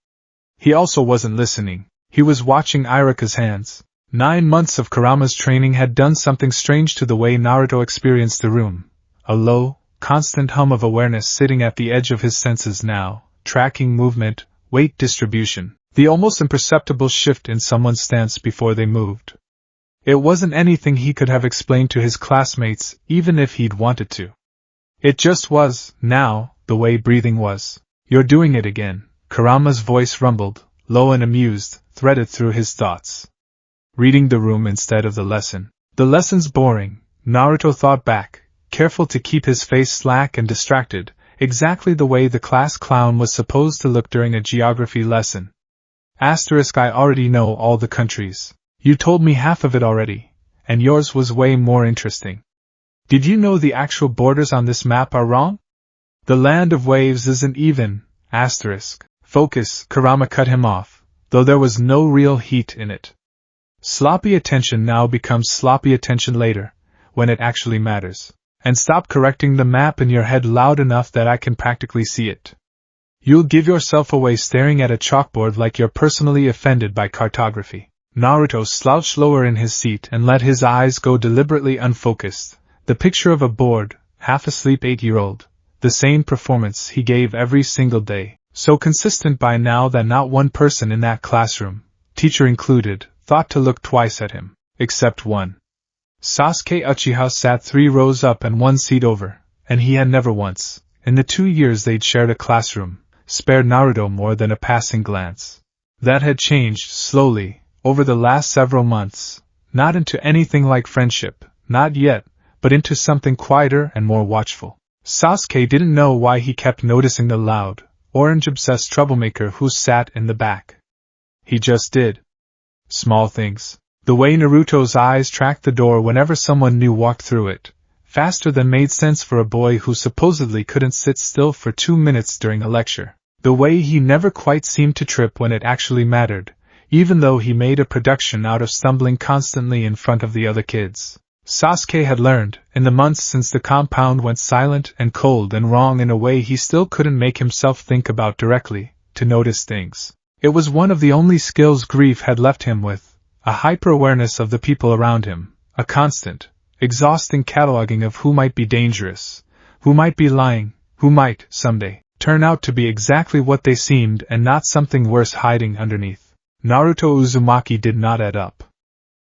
He also wasn't listening. He was watching Iruka's hands. 9 months of Kurama's training had done something strange to the way Naruto experienced the room. A low, constant hum of awareness sitting at the edge of his senses now, tracking movement, weight distribution, the almost imperceptible shift in someone's stance before they moved. It wasn't anything he could have explained to his classmates, even if he'd wanted to. It just was, now, the way breathing was. You're doing it again, Kurama's voice rumbled, low and amused, threaded through his thoughts. Reading the room instead of the lesson. The lesson's boring, Naruto thought back, careful to keep his face slack and distracted, exactly the way the class clown was supposed to look during a geography lesson. I already know all the countries. You told me half of it already, and yours was way more interesting. Did you know the actual borders on this map are wrong? The land of waves isn't even, Focus, Kurama cut him off, though there was no real heat in it. Sloppy attention now becomes sloppy attention later, when it actually matters. And stop correcting the map in your head loud enough that I can practically see it. You'll give yourself away staring at a chalkboard like you're personally offended by cartography. Naruto slouched lower in his seat and let his eyes go deliberately unfocused. The picture of a bored, half-asleep 8-year-old, the same performance he gave every single day, so consistent by now that not one person in that classroom, teacher included, thought to look twice at him, except one. Sasuke Uchiha sat 3 rows up and 1 seat over, and he had never once, in the 2 years they'd shared a classroom, spared Naruto more than a passing glance. That had changed, slowly, over the last several months, not into anything like friendship, not yet, but into something quieter and more watchful. Sasuke didn't know why he kept noticing the loud, orange-obsessed troublemaker who sat in the back. He just did. Small things. The way Naruto's eyes tracked the door whenever someone new walked through it, faster than made sense for a boy who supposedly couldn't sit still for 2 minutes during a lecture. The way he never quite seemed to trip when it actually mattered, even though he made a production out of stumbling constantly in front of the other kids. Sasuke had learned, in the months since the compound went silent and cold and wrong in a way he still couldn't make himself think about directly, to notice things. It was one of the only skills grief had left him with. A hyper-awareness of the people around him, a constant, exhausting cataloging of who might be dangerous, who might be lying, who might, someday, turn out to be exactly what they seemed and not something worse hiding underneath. Naruto Uzumaki did not add up.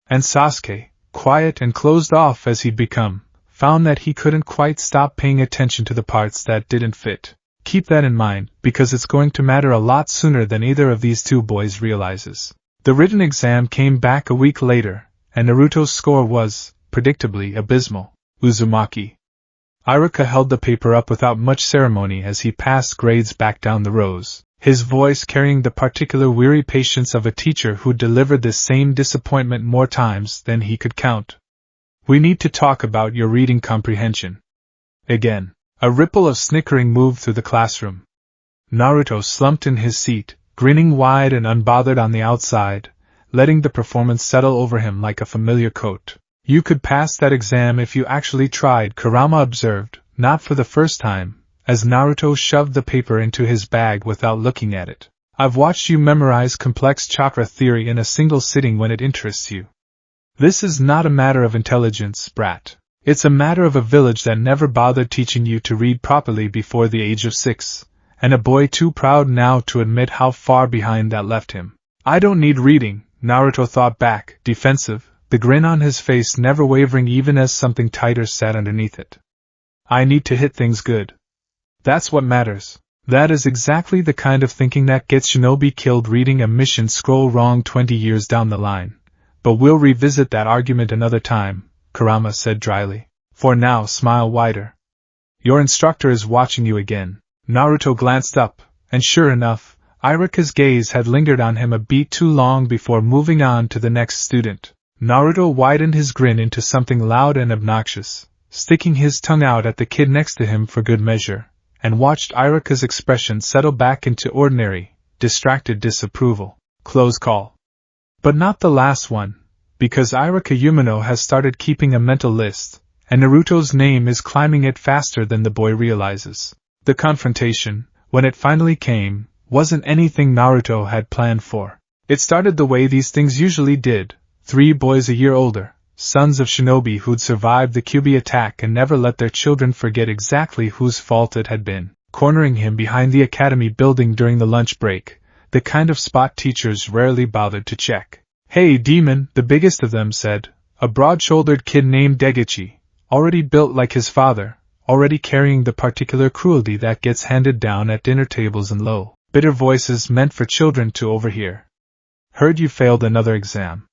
And Sasuke, quiet and closed off as he'd become, found that he couldn't quite stop paying attention to the parts that didn't fit. Keep that in mind, because it's going to matter a lot sooner than either of these 2 boys realizes. The written exam came back a week later, and Naruto's score was, predictably, abysmal. Uzumaki. Iruka held the paper up without much ceremony as he passed grades back down the rows, his voice carrying the particular weary patience of a teacher who delivered this same disappointment more times than he could count. We need to talk about your reading comprehension. Again. A ripple of snickering moved through the classroom. Naruto slumped in his seat, grinning wide and unbothered on the outside, letting the performance settle over him like a familiar coat. You could pass that exam if you actually tried, Kurama observed, not for the first time, as Naruto shoved the paper into his bag without looking at it. I've watched you memorize complex chakra theory in a single sitting when it interests you. This is not a matter of intelligence, brat. It's a matter of a village that never bothered teaching you to read properly before the age of 6, and a boy too proud now to admit how far behind that left him. I don't need reading, Naruto thought back, defensive, the grin on his face never wavering even as something tighter sat underneath it. I need to hit things good. That's what matters. That is exactly the kind of thinking that gets shinobi killed reading a mission scroll wrong 20 years down the line. But we'll revisit that argument another time, Kurama said dryly. For now, smile wider. Your instructor is watching you again. Naruto glanced up, and sure enough, Iruka's gaze had lingered on him a beat too long before moving on to the next student. Naruto widened his grin into something loud and obnoxious, sticking his tongue out at the kid next to him for good measure, and watched Iruka's expression settle back into ordinary, distracted disapproval. Close call. But not the last one, because Iruka Umino has started keeping a mental list, and Naruto's name is climbing it faster than the boy realizes. The confrontation, when it finally came, wasn't anything Naruto had planned for. It started the way these things usually did, 3 boys a year older, sons of shinobi who'd survived the Kyuubi attack and never let their children forget exactly whose fault it had been, cornering him behind the academy building during the lunch break, the kind of spot teachers rarely bothered to check. Hey demon, the biggest of them said, a broad-shouldered kid named Degichi, already built like his father, already carrying the particular cruelty that gets handed down at dinner tables in low, bitter voices meant for children to overhear. Heard you failed another exam.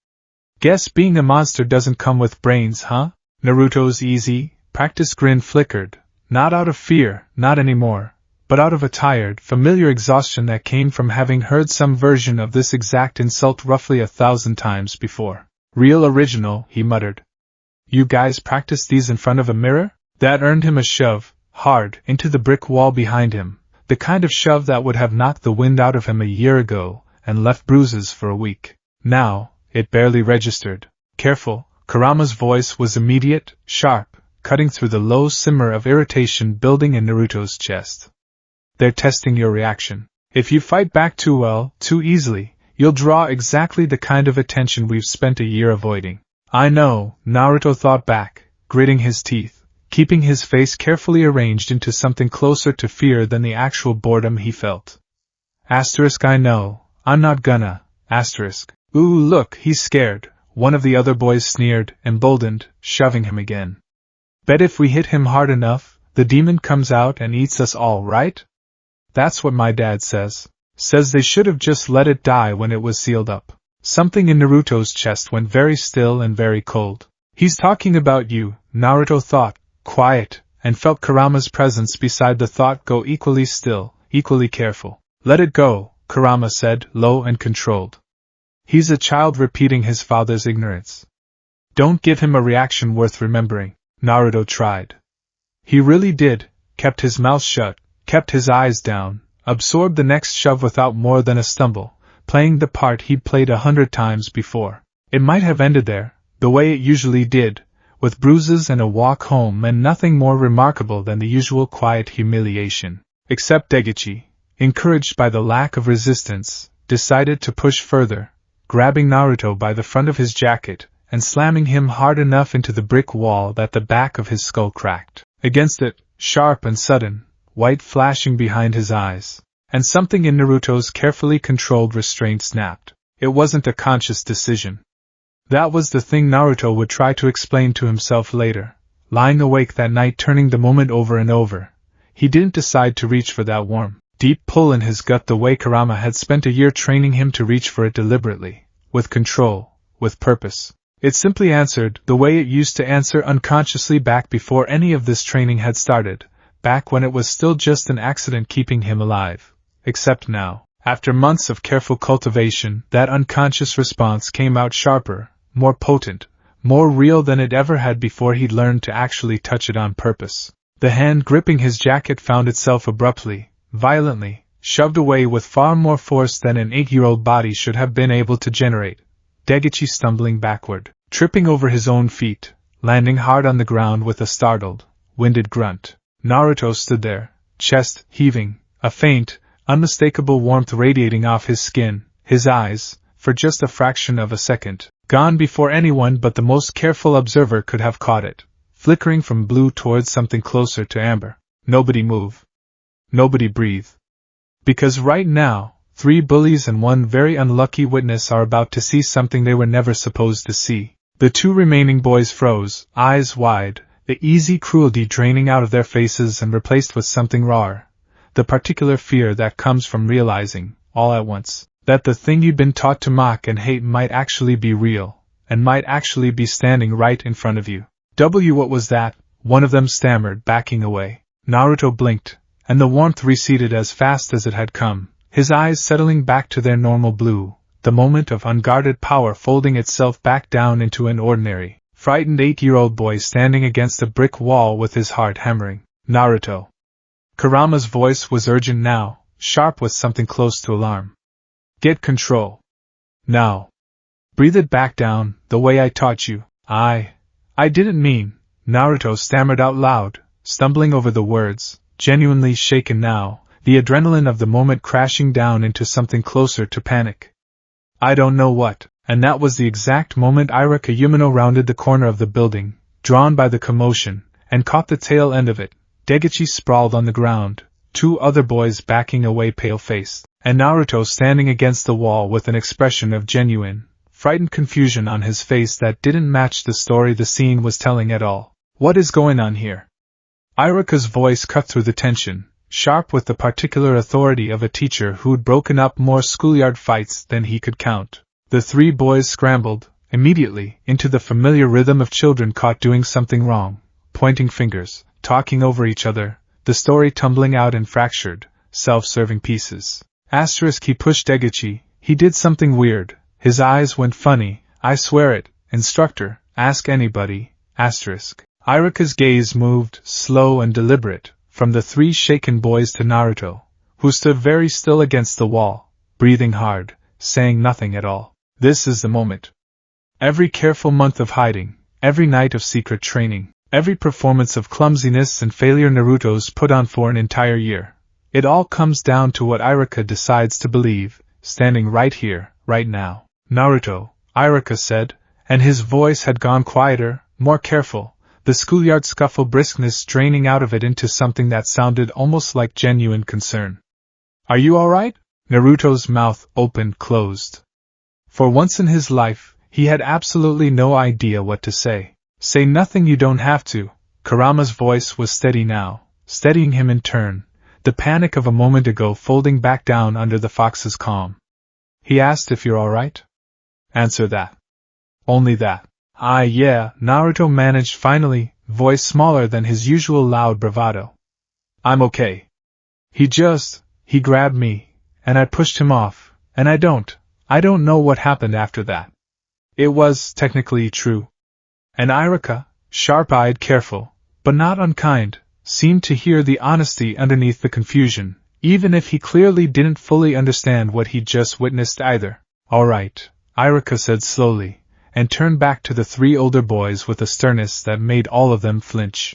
Guess being a monster doesn't come with brains, huh? Naruto's easy, practiced grin flickered, not out of fear, not anymore, but out of a tired, familiar exhaustion that came from having heard some version of this exact insult roughly 1,000 times before. Real original, he muttered. You guys practice these in front of a mirror? That earned him a shove, hard, into the brick wall behind him, the kind of shove that would have knocked the wind out of him a year ago, and left bruises for a week. Now, it barely registered. Careful, Kurama's voice was immediate, sharp, cutting through the low simmer of irritation building in Naruto's chest. They're testing your reaction. If you fight back too well, too easily, you'll draw exactly the kind of attention we've spent a year avoiding. I know, Naruto thought back, gritting his teeth, keeping his face carefully arranged into something closer to fear than the actual boredom he felt. Asterisk I know, I'm not gonna, asterisk. Ooh look, he's scared, one of the other boys sneered, emboldened, shoving him again. Bet if we hit him hard enough, the demon comes out and eats us all, right? That's what my dad says. Says they should have just let it die when it was sealed up. Something in Naruto's chest went very still and very cold. He's talking about you, Naruto thought, quiet, and felt Kurama's presence beside the thought go equally still, equally careful. Let it go, Kurama said, low and controlled. He's a child repeating his father's ignorance. Don't give him a reaction worth remembering, Naruto tried. He really did, kept his mouth shut, kept his eyes down, absorbed the next shove without more than a stumble, playing the part he'd played 100 times before. It might have ended there, the way it usually did, with bruises and a walk home and nothing more remarkable than the usual quiet humiliation. Except Degichi, encouraged by the lack of resistance, decided to push further, grabbing Naruto by the front of his jacket, and slamming him hard enough into the brick wall that the back of his skull cracked. Against it, sharp and sudden, white flashing behind his eyes, and something in Naruto's carefully controlled restraint snapped. It wasn't a conscious decision. That was the thing Naruto would try to explain to himself later, lying awake that night turning the moment over and over. He didn't decide to reach for that warm, deep pull in his gut the way Kurama had spent a year training him to reach for it deliberately, with control, with purpose. It simply answered the way it used to answer unconsciously back before any of this training had started, back when it was still just an accident keeping him alive. Except now, after months of careful cultivation, that unconscious response came out sharper, more potent, more real than it ever had before he'd learned to actually touch it on purpose. The hand gripping his jacket found itself abruptly, violently, shoved away with far more force than an 8-year-old body should have been able to generate. Degichi stumbling backward, tripping over his own feet, landing hard on the ground with a startled, winded grunt. Naruto stood there, chest heaving, a faint, unmistakable warmth radiating off his skin, his eyes, for just a fraction of a second, gone before anyone but the most careful observer could have caught it, flickering from blue towards something closer to amber. Nobody move. Nobody breathe. Because right now, 3 bullies and 1 very unlucky witness are about to see something they were never supposed to see. The 2 remaining boys froze, eyes wide, the easy cruelty draining out of their faces and replaced with something rawer, the particular fear that comes from realizing, all at once, that the thing you'd been taught to mock and hate might actually be real, and might actually be standing right in front of you. What was that? One of them stammered, backing away. Naruto blinked, and the warmth receded as fast as it had come, his eyes settling back to their normal blue, the moment of unguarded power folding itself back down into an ordinary, frightened 8-year-old boy standing against a brick wall with his heart hammering. Naruto. Kurama's voice was urgent now, sharp with something close to alarm. Get control. Now. Breathe it back down, the way I taught you. I didn't mean, Naruto stammered out loud, stumbling over the words, genuinely shaken now, the adrenaline of the moment crashing down into something closer to panic. I don't know what, and that was the exact moment Irika Yumino rounded the corner of the building, drawn by the commotion, and caught the tail end of it. Degichi sprawled on the ground, 2 other boys backing away pale-faced, and Naruto standing against the wall with an expression of genuine, frightened confusion on his face that didn't match the story the scene was telling at all. What is going on here? Irika's voice cut through the tension, sharp with the particular authority of a teacher who'd broken up more schoolyard fights than he could count. The 3 boys scrambled, immediately, into the familiar rhythm of children caught doing something wrong, pointing fingers, talking over each other, the story tumbling out in fractured, self-serving pieces. He pushed Degichi, he did something weird, his eyes went funny, I swear it, instructor, ask anybody, Irika's gaze moved, slow and deliberate, from the 3 shaken boys to Naruto, who stood very still against the wall, breathing hard, saying nothing at all. This is the moment. Every careful month of hiding, every night of secret training, every performance of clumsiness and failure Naruto's put on for an entire year. It all comes down to what Irika decides to believe, standing right here, right now. Naruto, Irika said, and his voice had gone quieter, more careful, the schoolyard scuffle briskness draining out of it into something that sounded almost like genuine concern. Are you alright? Naruto's mouth opened, closed. For once in his life, he had absolutely no idea what to say. Say nothing, you don't have to. Kurama's voice was steady now, steadying him in turn, the panic of a moment ago folding back down under the fox's calm. He asked if you're alright? Answer that. Only that. Yeah, Naruto managed finally, voice smaller than his usual loud bravado. I'm okay. He grabbed me, and I pushed him off, and I don't know what happened after that. It was, technically, true. And Irika, sharp-eyed, careful, but not unkind, seemed to hear the honesty underneath the confusion, even if he clearly didn't fully understand what he'd just witnessed either. Alright, Irika said slowly, and turned back to the 3 older boys with a sternness that made all of them flinch.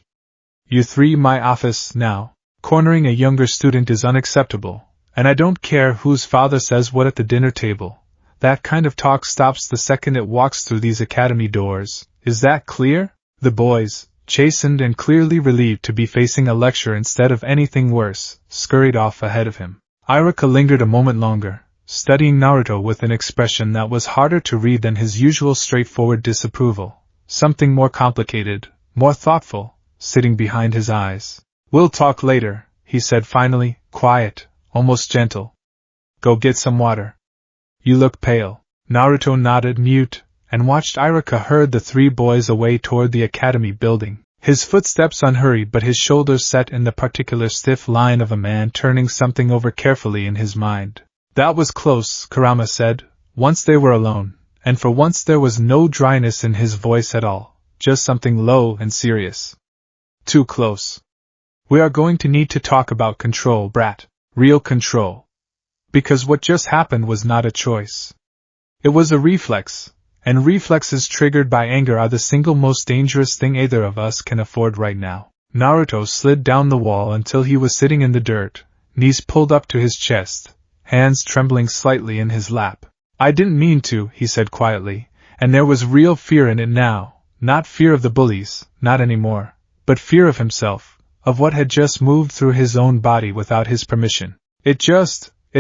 You 3 my office, now. Cornering a younger student is unacceptable, and I don't care whose father says what at the dinner table. That kind of talk stops the second it walks through these academy doors. Is that clear? The boys, chastened and clearly relieved to be facing a lecture instead of anything worse, scurried off ahead of him. Irika lingered a moment longer, studying Naruto with an expression that was harder to read than his usual straightforward disapproval, something more complicated, more thoughtful, sitting behind his eyes. We'll talk later, he said finally, quiet, almost gentle. Go get some water. You look pale. Naruto nodded, mute, and watched Irika herd the 3 boys away toward the academy building, his footsteps unhurried but his shoulders set in the particular stiff line of a man turning something over carefully in his mind. That was close, Kurama said, once they were alone, and for once there was no dryness in his voice at all, just something low and serious. Too close. We are going to need to talk about control, brat. Real control. Because what just happened was not a choice. It was a reflex, and reflexes triggered by anger are the single most dangerous thing either of us can afford right now. Naruto slid down the wall until he was sitting in the dirt, knees pulled up to his chest, hands trembling slightly in his lap. I didn't mean to, he said quietly, and there was real fear in it now, not fear of the bullies, not anymore, but fear of himself, of what had just moved through his own body without his permission. It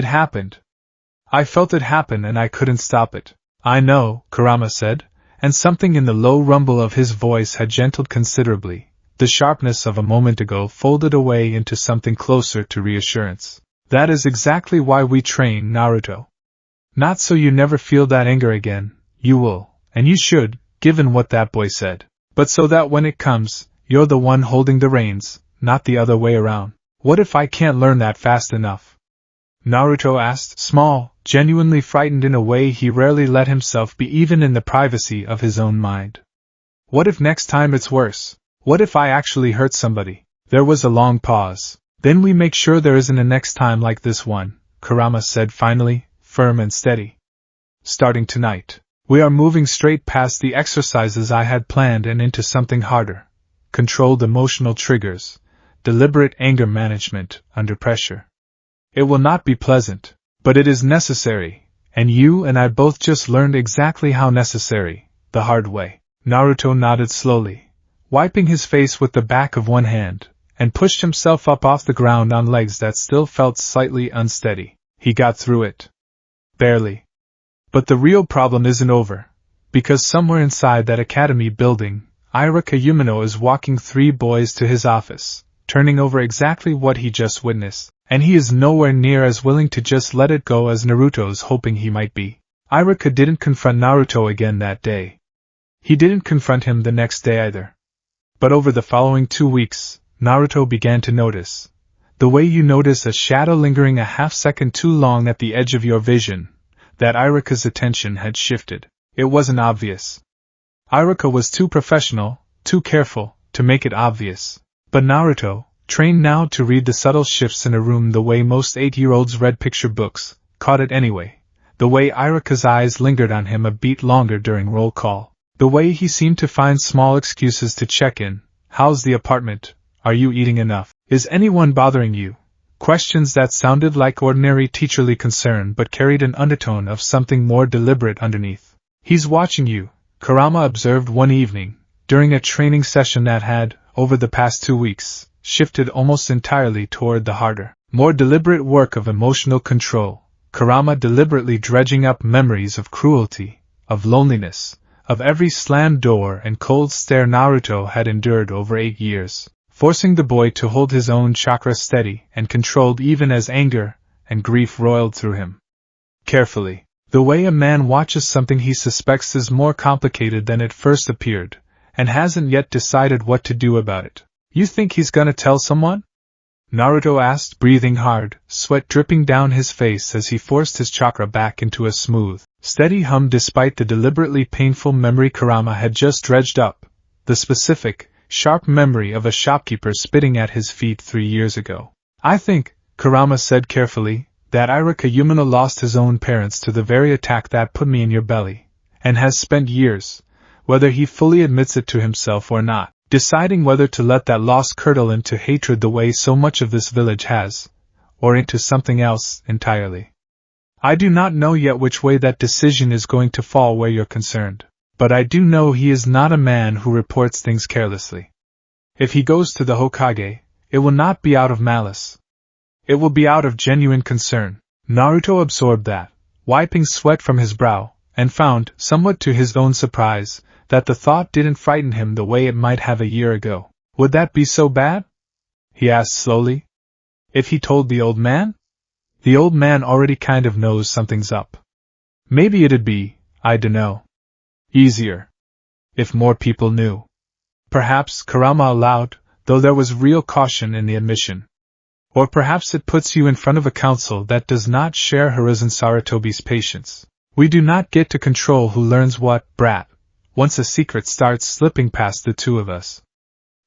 happened. I felt it happen and I couldn't stop it. I know, Kurama said, and something in the low rumble of his voice had gentled considerably. The sharpness of a moment ago folded away into something closer to reassurance. That is exactly why we train, Naruto. Not so you never feel that anger again, you will, and you should, given what that boy said, but so that when it comes, you're the one holding the reins, not the other way around. What if I can't learn that fast enough? Naruto asked, small, genuinely frightened in a way he rarely let himself be even in the privacy of his own mind. What if next time it's worse? What if I actually hurt somebody? There was a long pause. Then we make sure there isn't a next time like this one, Kurama said finally, firm and steady. Starting tonight, we are moving straight past the exercises I had planned and into something harder. Controlled emotional triggers, deliberate anger management under pressure. It will not be pleasant, but it is necessary, and you and I both just learned exactly how necessary, the hard way. Naruto nodded slowly, wiping his face with the back of one hand, and pushed himself up off the ground on legs that still felt slightly unsteady. He got through it. Barely. But the real problem isn't over, because somewhere inside that academy building, Irika Yumino is walking 3 boys to his office, turning over exactly what he just witnessed, and he is nowhere near as willing to just let it go as Naruto's hoping he might be. Irika didn't confront Naruto again that day. He didn't confront him the next day either. But over the following 2 weeks, Naruto began to notice. The way you notice a shadow lingering a half-second too long at the edge of your vision, that Irika's attention had shifted. It wasn't obvious. Irika was too professional, too careful, to make it obvious. But Naruto, trained now to read the subtle shifts in a room the way most 8-year-olds read picture books, caught it anyway. The way Irika's eyes lingered on him a beat longer during roll call. The way he seemed to find small excuses to check in. How's the apartment? Are you eating enough? Is anyone bothering you? Questions that sounded like ordinary teacherly concern but carried an undertone of something more deliberate underneath. He's watching you, Kurama observed one evening, during a training session that had, over the past 2 weeks, shifted almost entirely toward the harder, more deliberate work of emotional control. Kurama deliberately dredging up memories of cruelty, of loneliness, of every slammed door and cold stare Naruto had endured over 8 years, forcing the boy to hold his own chakra steady and controlled even as anger and grief roiled through him. Carefully, the way a man watches something he suspects is more complicated than it first appeared, and hasn't yet decided what to do about it. You think he's gonna tell someone? Naruto asked, breathing hard, sweat dripping down his face as he forced his chakra back into a smooth, steady hum despite the deliberately painful memory Kurama had just dredged up, the specific, sharp memory of a shopkeeper spitting at his feet 3 years ago. I think, Kurama said carefully, that Irika Yumino lost his own parents to the very attack that put me in your belly, and has spent years, whether he fully admits it to himself or not, deciding whether to let that loss curdle into hatred the way so much of this village has, or into something else entirely. I do not know yet which way that decision is going to fall where you're concerned, but I do know he is not a man who reports things carelessly. If he goes to the Hokage, it will not be out of malice. It will be out of genuine concern. Naruto absorbed that, wiping sweat from his brow, and found, somewhat to his own surprise, that the thought didn't frighten him the way it might have a year ago. Would that be so bad? He asked slowly. If he told the old man? The old man already kind of knows something's up. Maybe it'd be, I dunno, easier if more people knew. Perhaps, Kurama allowed, though there was real caution in the admission. Or perhaps it puts you in front of a council that does not share Hiruzen Sarutobi's patience. We do not get to control who learns what, brat, once a secret starts slipping past the two of us.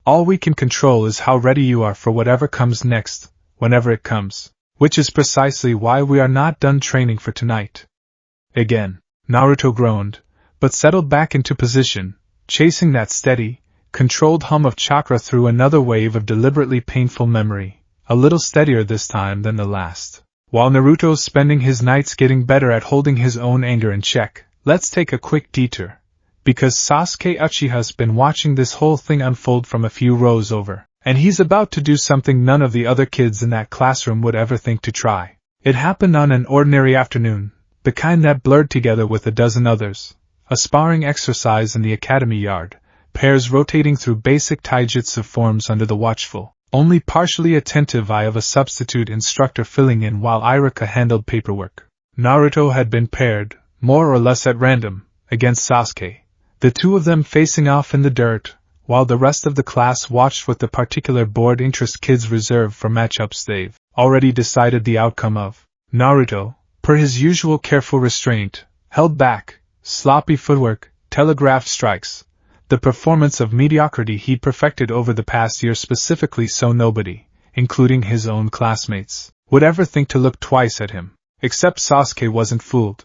All we can control is how ready you are for whatever comes next, whenever it comes, which is precisely why we are not done training for tonight. Again, Naruto groaned, but settled back into position, chasing that steady, controlled hum of chakra through another wave of deliberately painful memory, a little steadier this time than the last. While Naruto's spending his nights getting better at holding his own anger in check, let's take a quick detour, because Sasuke Uchiha's been watching this whole thing unfold from a few rows over, and he's about to do something none of the other kids in that classroom would ever think to try. It happened on an ordinary afternoon, the kind that blurred together with a dozen others. A sparring exercise in the academy yard, pairs rotating through basic taijutsu forms under the watchful, only partially attentive eye of a substitute instructor filling in while Iruka handled paperwork. Naruto had been paired, more or less at random, against Sasuke, the two of them facing off in the dirt, while the rest of the class watched with the particular bored interest kids reserved for matchups they've already decided the outcome of. Naruto, per his usual careful restraint, held back, sloppy footwork, telegraphed strikes, the performance of mediocrity he perfected over the past year specifically so nobody, including his own classmates, would ever think to look twice at him. Except Sasuke wasn't fooled.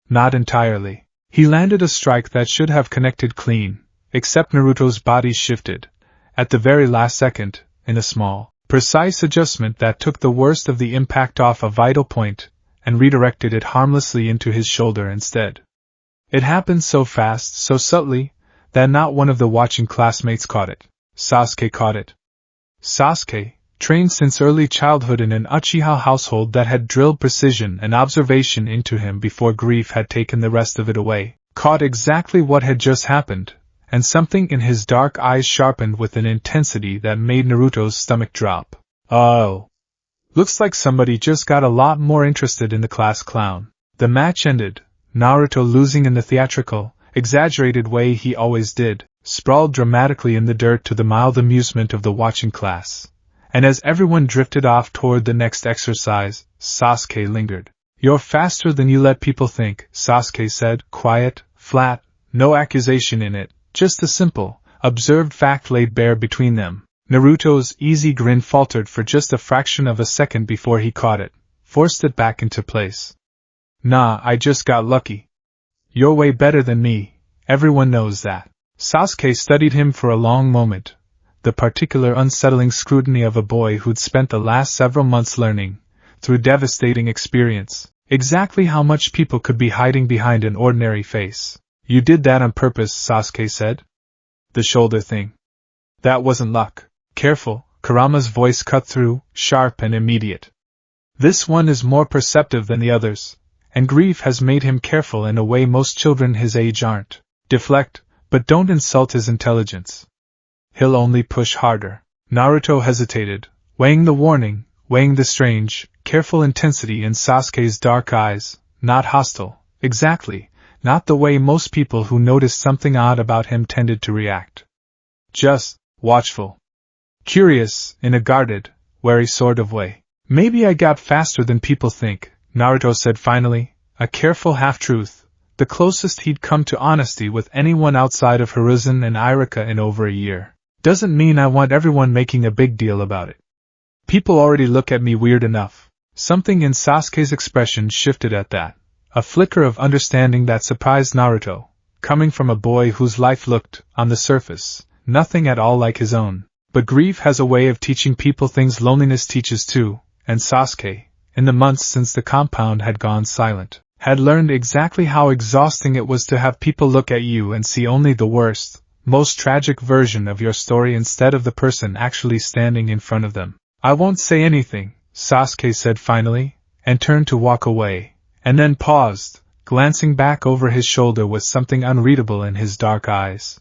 Not entirely. He landed a strike that should have connected clean, except Naruto's body shifted, at the very last second, in a small, precise adjustment that took the worst of the impact off a vital point, and redirected it harmlessly into his shoulder instead. It happened so fast, so subtly, that not one of the watching classmates caught it. Sasuke caught it. Sasuke, trained since early childhood in an Uchiha household that had drilled precision and observation into him before grief had taken the rest of it away, caught exactly what had just happened, and something in his dark eyes sharpened with an intensity that made Naruto's stomach drop. Oh. Looks like somebody just got a lot more interested in the class clown. The match ended, Naruto losing in the theatrical, exaggerated way he always did, sprawled dramatically in the dirt to the mild amusement of the watching class. And as everyone drifted off toward the next exercise, Sasuke lingered. "You're faster than you let people think," Sasuke said, quiet, flat, no accusation in it, just a simple, observed fact laid bare between them. Naruto's easy grin faltered for just a fraction of a second before he caught it, forced it back into place. "Nah, I just got lucky. You're way better than me, everyone knows that." Sasuke studied him for a long moment, the particular unsettling scrutiny of a boy who'd spent the last several months learning, through devastating experience, exactly how much people could be hiding behind an ordinary face. "You did that on purpose," Sasuke said. "The shoulder thing. That wasn't luck." "Careful," Kurama's voice cut through, sharp and immediate. "This one is more perceptive than the others, and grief has made him careful in a way most children his age aren't. Deflect, but don't insult his intelligence. He'll only push harder." Naruto hesitated, weighing the warning, weighing the strange, careful intensity in Sasuke's dark eyes, not hostile, exactly, not the way most people who noticed something odd about him tended to react. Just watchful. Curious, in a guarded, wary sort of way. "Maybe I got faster than people think," Naruto said finally, a careful half-truth, the closest he'd come to honesty with anyone outside of Hiruzen and Iruka in over a year. "Doesn't mean I want everyone making a big deal about it. People already look at me weird enough." Something in Sasuke's expression shifted at that, a flicker of understanding that surprised Naruto, coming from a boy whose life looked, on the surface, nothing at all like his own. But grief has a way of teaching people things loneliness teaches too, and Sasuke, in the months since the compound had gone silent, had learned exactly how exhausting it was to have people look at you and see only the worst, most tragic version of your story instead of the person actually standing in front of them. "I won't say anything," Sasuke said finally, and turned to walk away, and then paused, glancing back over his shoulder with something unreadable in his dark eyes.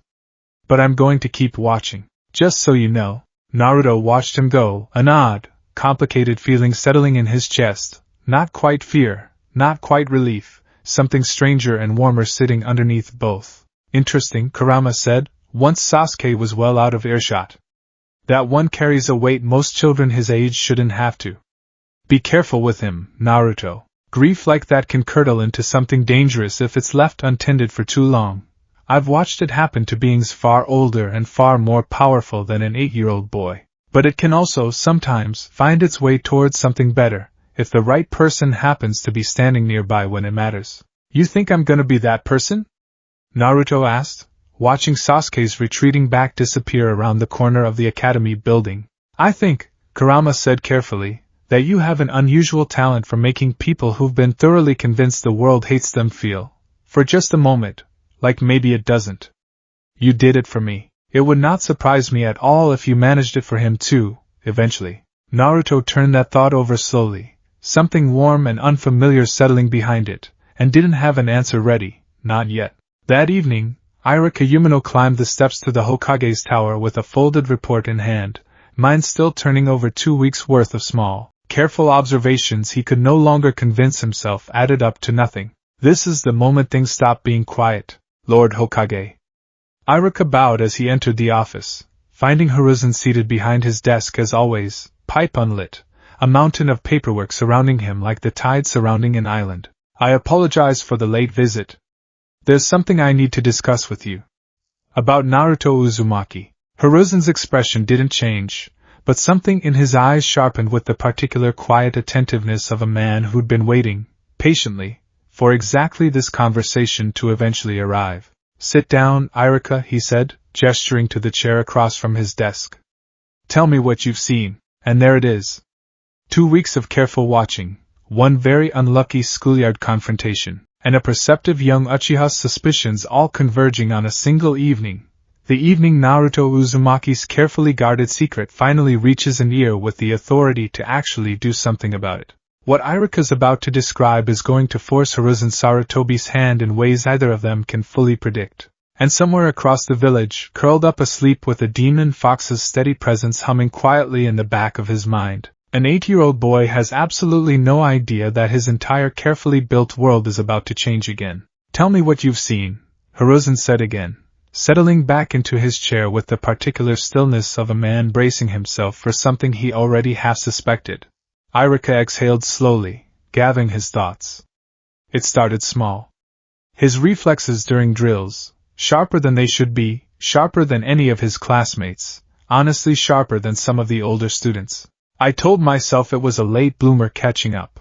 "But I'm going to keep watching. Just so you know." Naruto watched him go, an odd, complicated feeling settling in his chest, not quite fear, not quite relief, something stranger and warmer sitting underneath both. "Interesting," Kurama said, once Sasuke was well out of earshot. "That one carries a weight most children his age shouldn't have to. Be careful with him, Naruto. Grief like that can curdle into something dangerous if it's left untended for too long. I've watched it happen to beings far older and far more powerful than an 8-year-old boy. But it can also, sometimes, find its way towards something better, if the right person happens to be standing nearby when it matters." "You think I'm gonna be that person?" Naruto asked, watching Sasuke's retreating back disappear around the corner of the academy building. I think, Kurama said carefully, that you have an unusual talent for making people who've been thoroughly convinced the world hates them feel, for just a moment, like maybe it doesn't. You did it for me. It would not surprise me at all if you managed it for him too, eventually. Naruto turned that thought over slowly, something warm and unfamiliar settling behind it, and didn't have an answer ready, not yet. That evening, Irika Yumino climbed the steps to the Hokage's tower with a folded report in hand, mind still turning over 2 weeks' worth of small, careful observations he could no longer convince himself added up to nothing. This is the moment things stop being quiet, Lord Hokage. Irika bowed as he entered the office, finding Hiruzen seated behind his desk as always, pipe unlit, a mountain of paperwork surrounding him like the tide surrounding an island. I apologize for the late visit. There's something I need to discuss with you. About Naruto Uzumaki. Hiruzen's expression didn't change, but something in his eyes sharpened with the particular quiet attentiveness of a man who'd been waiting, patiently, for exactly this conversation to eventually arrive. Sit down, Irika, he said, gesturing to the chair across from his desk. Tell me what you've seen, and there it is. 2 weeks of careful watching, one very unlucky schoolyard confrontation, and a perceptive young Uchiha's suspicions all converging on a single evening. The evening Naruto Uzumaki's carefully guarded secret finally reaches an ear with the authority to actually do something about it. What Irika's about to describe is going to force Hiruzen Sarutobi's hand in ways either of them can fully predict. And somewhere across the village, curled up asleep with a demon fox's steady presence humming quietly in the back of his mind, an 8-year-old boy has absolutely no idea that his entire carefully built world is about to change again. Tell me what you've seen, Hiruzen said again, settling back into his chair with the particular stillness of a man bracing himself for something he already half suspected. Irika exhaled slowly, gathering his thoughts. It started small. His reflexes during drills, sharper than they should be, sharper than any of his classmates, honestly sharper than some of the older students. I told myself it was a late bloomer catching up.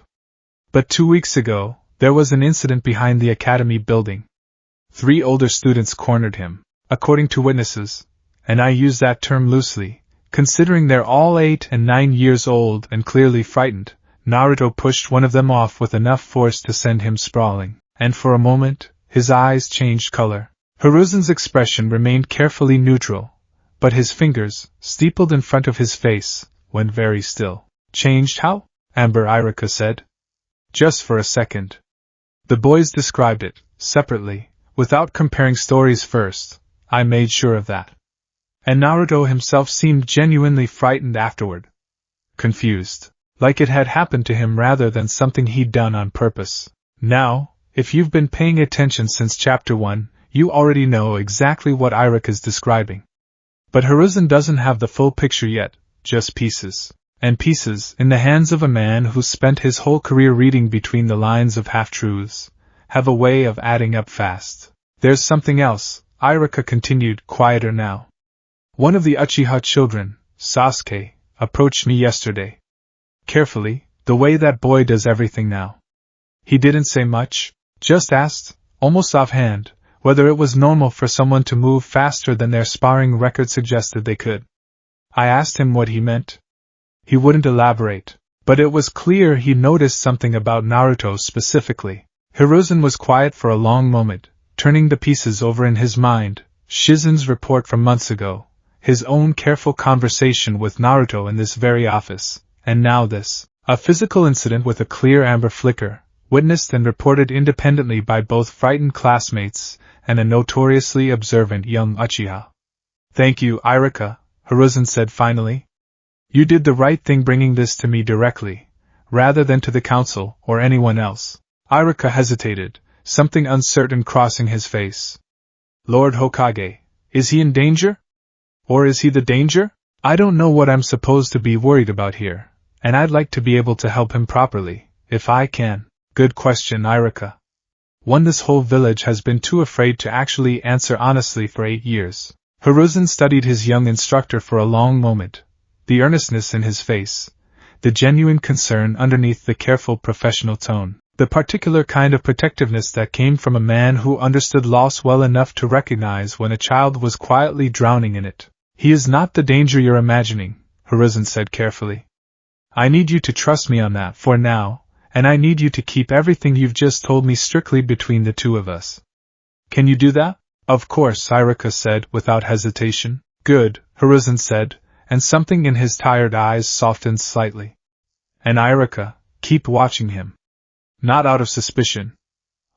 But 2 weeks ago, there was an incident behind the academy building. 3 older students cornered him, according to witnesses, and I use that term loosely. Considering they're all 8 and 9 years old and clearly frightened, Naruto pushed one of them off with enough force to send him sprawling, and for a moment, his eyes changed color. Hiruzen's expression remained carefully neutral, but his fingers, steepled in front of his face, went very still. Changed how? Amber Irika said. Just for a second. The boys described it, separately, without comparing stories first. I made sure of that. And Naruto himself seemed genuinely frightened afterward. Confused. Like it had happened to him rather than something he'd done on purpose. Now, if you've been paying attention since Chapter 1, you already know exactly what Irika's describing. But Hiruzen doesn't have the full picture yet, just pieces. And pieces, in the hands of a man who's spent his whole career reading between the lines of half-truths, have a way of adding up fast. There's something else, Irika continued, quieter now. One of the Uchiha children, Sasuke, approached me yesterday. Carefully, the way that boy does everything now. He didn't say much, just asked, almost offhand, whether it was normal for someone to move faster than their sparring record suggested they could. I asked him what he meant. He wouldn't elaborate, but it was clear he noticed something about Naruto specifically. Hiruzen was quiet for a long moment, turning the pieces over in his mind, Shizen's report from months ago, his own careful conversation with Naruto in this very office, and now this, a physical incident with a clear amber flicker, witnessed and reported independently by both frightened classmates and a notoriously observant young Uchiha. Thank you, Irika, Hiruzen said finally. You did the right thing bringing this to me directly, rather than to the council or anyone else. Irika hesitated, something uncertain crossing his face. Lord Hokage, is he in danger? Or is he the danger? I don't know what I'm supposed to be worried about here, and I'd like to be able to help him properly, if I can. Good question, Irika. One this whole village has been too afraid to actually answer honestly for 8 years. Hiruzen studied his young instructor for a long moment, the earnestness in his face, the genuine concern underneath the careful professional tone. The particular kind of protectiveness that came from a man who understood loss well enough to recognize when a child was quietly drowning in it. He is not the danger you're imagining, Hiruzen said carefully. I need you to trust me on that for now, and I need you to keep everything you've just told me strictly between the two of us. Can you do that? Of course, Irika said without hesitation. Good, Hiruzen said, and something in his tired eyes softened slightly. And Irika, keep watching him. Not out of suspicion.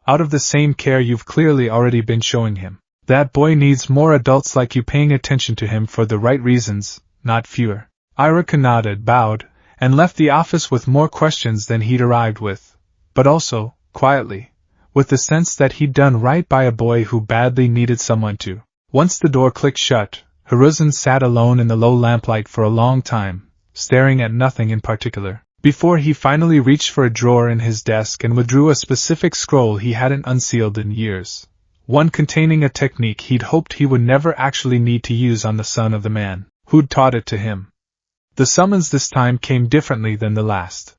Out of the same care you've clearly already been showing him. That boy needs more adults like you paying attention to him for the right reasons, not fewer. Irika nodded, bowed, and left the office with more questions than he'd arrived with, but also, quietly, with the sense that he'd done right by a boy who badly needed someone to. Once the door clicked shut, Hiruzen sat alone in the low lamplight for a long time, staring at nothing in particular. Before he finally reached for a drawer in his desk and withdrew a specific scroll he hadn't unsealed in years, one containing a technique he'd hoped he would never actually need to use on the son of the man who'd taught it to him. The summons this time came differently than the last.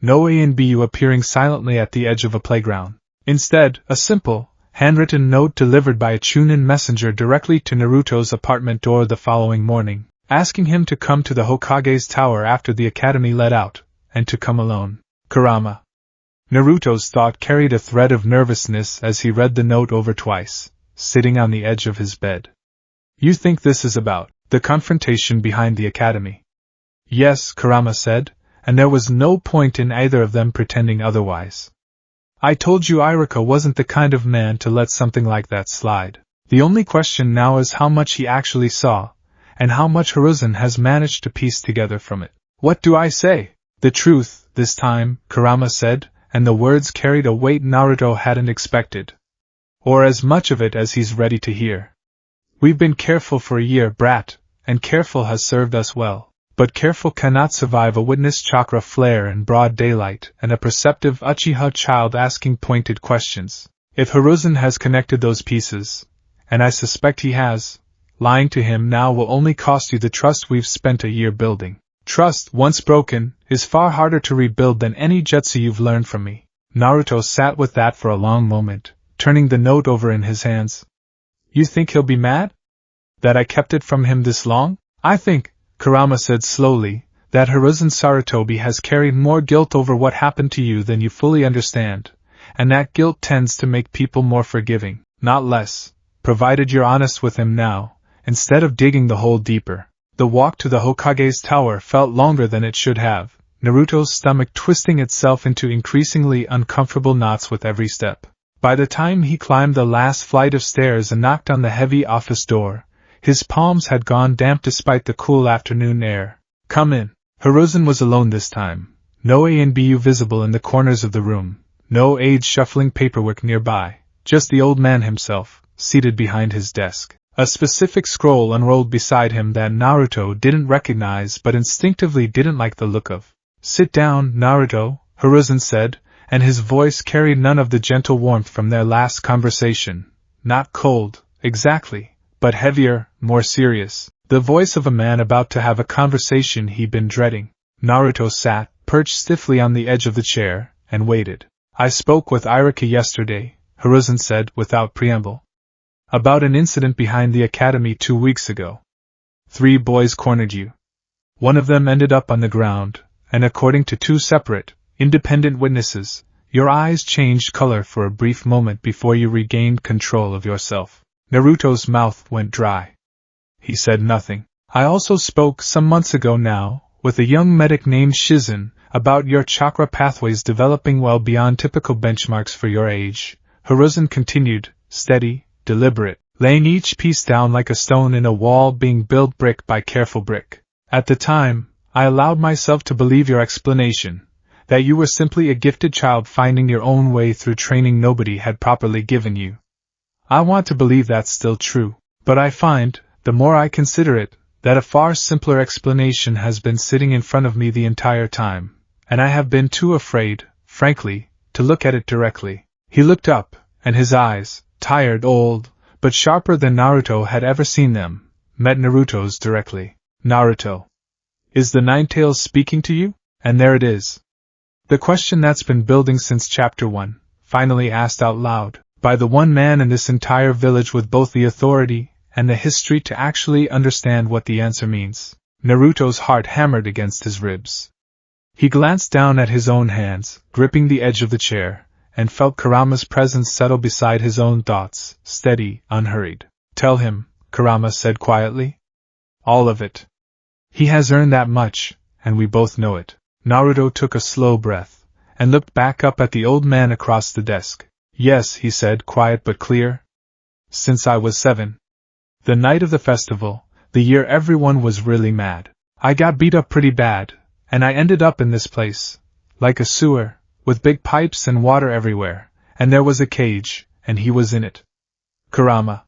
No A and BU appearing silently at the edge of a playground. Instead, a simple, handwritten note delivered by a Chunin messenger directly to Naruto's apartment door the following morning, asking him to come to the Hokage's tower after the academy let out, and to come alone. Kurama. Naruto's thought carried a thread of nervousness as he read the note over twice, sitting on the edge of his bed. You think this is about the confrontation behind the academy? Yes, Kurama said, and there was no point in either of them pretending otherwise. I told you Irika wasn't the kind of man to let something like that slide. The only question now is how much he actually saw, and how much Hiruzen has managed to piece together from it. What do I say? The truth, this time, Kurama said, and the words carried a weight Naruto hadn't expected. Or as much of it as he's ready to hear. We've been careful for a year, brat, and careful has served us well. But careful cannot survive a witness chakra flare in broad daylight and a perceptive Uchiha child asking pointed questions. If Hiruzen has connected those pieces, and I suspect he has, lying to him now will only cost you the trust we've spent a year building. Trust, once broken, is far harder to rebuild than any jutsu you've learned from me. Naruto sat with that for a long moment, turning the note over in his hands. You think he'll be mad? That I kept it from him this long? I think, Kurama said slowly, that Hiruzen Sarutobi has carried more guilt over what happened to you than you fully understand, and that guilt tends to make people more forgiving, not less, provided you're honest with him now, instead of digging the hole deeper. The walk to the Hokage's tower felt longer than it should have, Naruto's stomach twisting itself into increasingly uncomfortable knots with every step. By the time he climbed the last flight of stairs and knocked on the heavy office door, his palms had gone damp despite the cool afternoon air. Come in. Hiruzen was alone this time. No A and BU visible in the corners of the room, no aides shuffling paperwork nearby, just the old man himself, seated behind his desk. A specific scroll unrolled beside him that Naruto didn't recognize but instinctively didn't like the look of. Sit down, Naruto, Hiruzen said, and his voice carried none of the gentle warmth from their last conversation. Not cold, exactly, but heavier, more serious. The voice of a man about to have a conversation he'd been dreading. Naruto sat, perched stiffly on the edge of the chair, and waited. I spoke with Irika yesterday, Hiruzen said without preamble. About an incident behind the academy 2 weeks ago. 3 boys cornered you. One of them ended up on the ground, and according to 2 separate, independent witnesses, your eyes changed color for a brief moment before you regained control of yourself. Naruto's mouth went dry. He said nothing. I also spoke some months ago now, with a young medic named Shizen, about your chakra pathways developing well beyond typical benchmarks for your age. Hiruzen continued, steady, deliberate, laying each piece down like a stone in a wall being built brick by careful brick. At the time, I allowed myself to believe your explanation, that you were simply a gifted child finding your own way through training nobody had properly given you. I want to believe that's still true, but I find, the more I consider it, that a far simpler explanation has been sitting in front of me the entire time, and I have been too afraid, frankly, to look at it directly. He looked up, and his eyes, tired, old, but sharper than Naruto had ever seen them, met Naruto's directly. Naruto. Is the Nine-Tails speaking to you? And there it is. The question that's been building since Chapter 1, finally asked out loud, by the one man in this entire village with both the authority and the history to actually understand what the answer means. Naruto's heart hammered against his ribs. He glanced down at his own hands, gripping the edge of the chair, and felt Kurama's presence settle beside his own thoughts, steady, unhurried. Tell him, Kurama said quietly. All of it. He has earned that much, and we both know it. Naruto took a slow breath, and looked back up at the old man across the desk. Yes, he said, quiet but clear. Since I was 7. The night of the festival, the year everyone was really mad. I got beat up pretty bad, and I ended up in this place, like a sewer, with big pipes and water everywhere, and there was a cage, and he was in it. Kurama.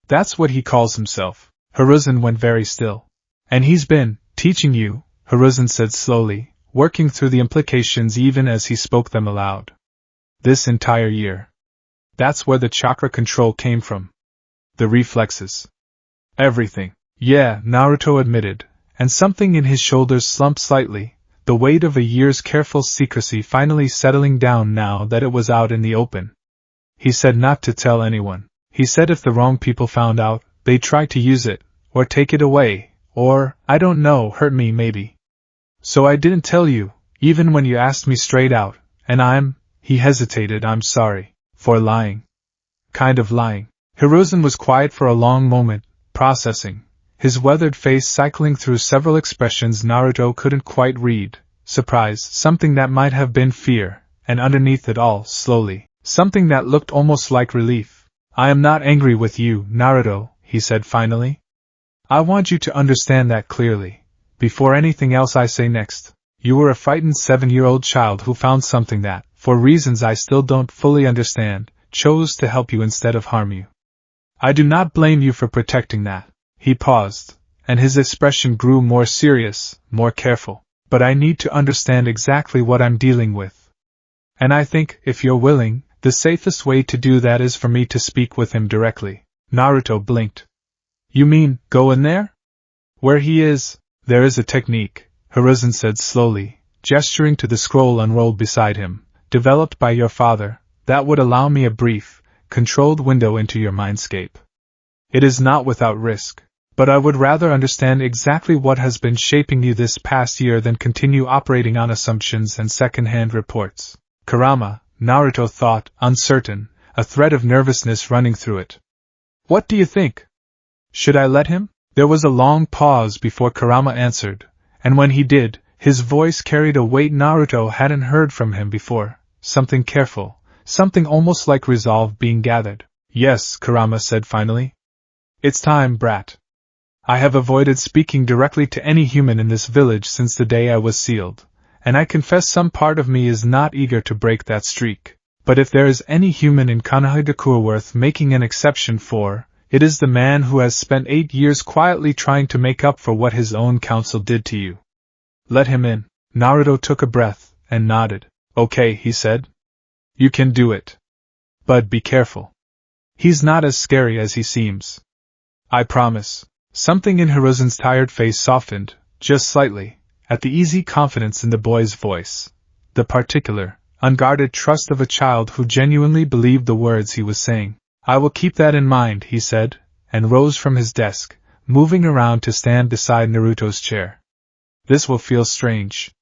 That's what he calls himself. Hiruzen went very still. And he's been teaching you, Hiruzen said slowly, working through the implications even as he spoke them aloud. This entire year. That's where the chakra control came from. The reflexes. Everything. Yeah, Naruto admitted, and something in his shoulders slumped slightly, the weight of a year's careful secrecy finally settling down now that it was out in the open. He said not to tell anyone. He said if the wrong people found out, they'd try to use it, or take it away, or, I don't know, hurt me maybe. So I didn't tell you, even when you asked me straight out, and he hesitated, I'm sorry, for lying. Kind of lying. Hiruzen was quiet for a long moment, processing, his weathered face cycling through several expressions Naruto couldn't quite read, surprise, something that might have been fear, and underneath it all, slowly, something that looked almost like relief. I am not angry with you, Naruto, he said finally. I want you to understand that clearly. Before anything else I say next, you were a frightened 7-year-old child who found something that, for reasons I still don't fully understand, chose to help you instead of harm you. I do not blame you for protecting that. He paused, and his expression grew more serious, more careful. But I need to understand exactly what I'm dealing with. And I think, if you're willing, the safest way to do that is for me to speak with him directly. Naruto blinked. You mean, go in there? Where he is? There is a technique, Hiruzen said slowly, gesturing to the scroll unrolled beside him, developed by your father, that would allow me a brief, controlled window into your mindscape. It is not without risk, but I would rather understand exactly what has been shaping you this past year than continue operating on assumptions and second-hand reports. Kurama, Naruto thought, uncertain, a thread of nervousness running through it. What do you think? Should I let him? There was a long pause before Kurama answered, and when he did, his voice carried a weight Naruto hadn't heard from him before, something careful, something almost like resolve being gathered. Yes, Kurama said finally. It's time, brat. I have avoided speaking directly to any human in this village since the day I was sealed, and I confess some part of me is not eager to break that streak. But if there is any human in Konoha worth making an exception for, it is the man who has spent 8 years quietly trying to make up for what his own council did to you. Let him in. Naruto took a breath, and nodded. Okay, he said. You can do it. But be careful. He's not as scary as he seems. I promise. Something in Hiruzen's tired face softened, just slightly, at the easy confidence in the boy's voice. The particular, unguarded trust of a child who genuinely believed the words he was saying. I will keep that in mind, he said, and rose from his desk, moving around to stand beside Naruto's chair. This will feel strange.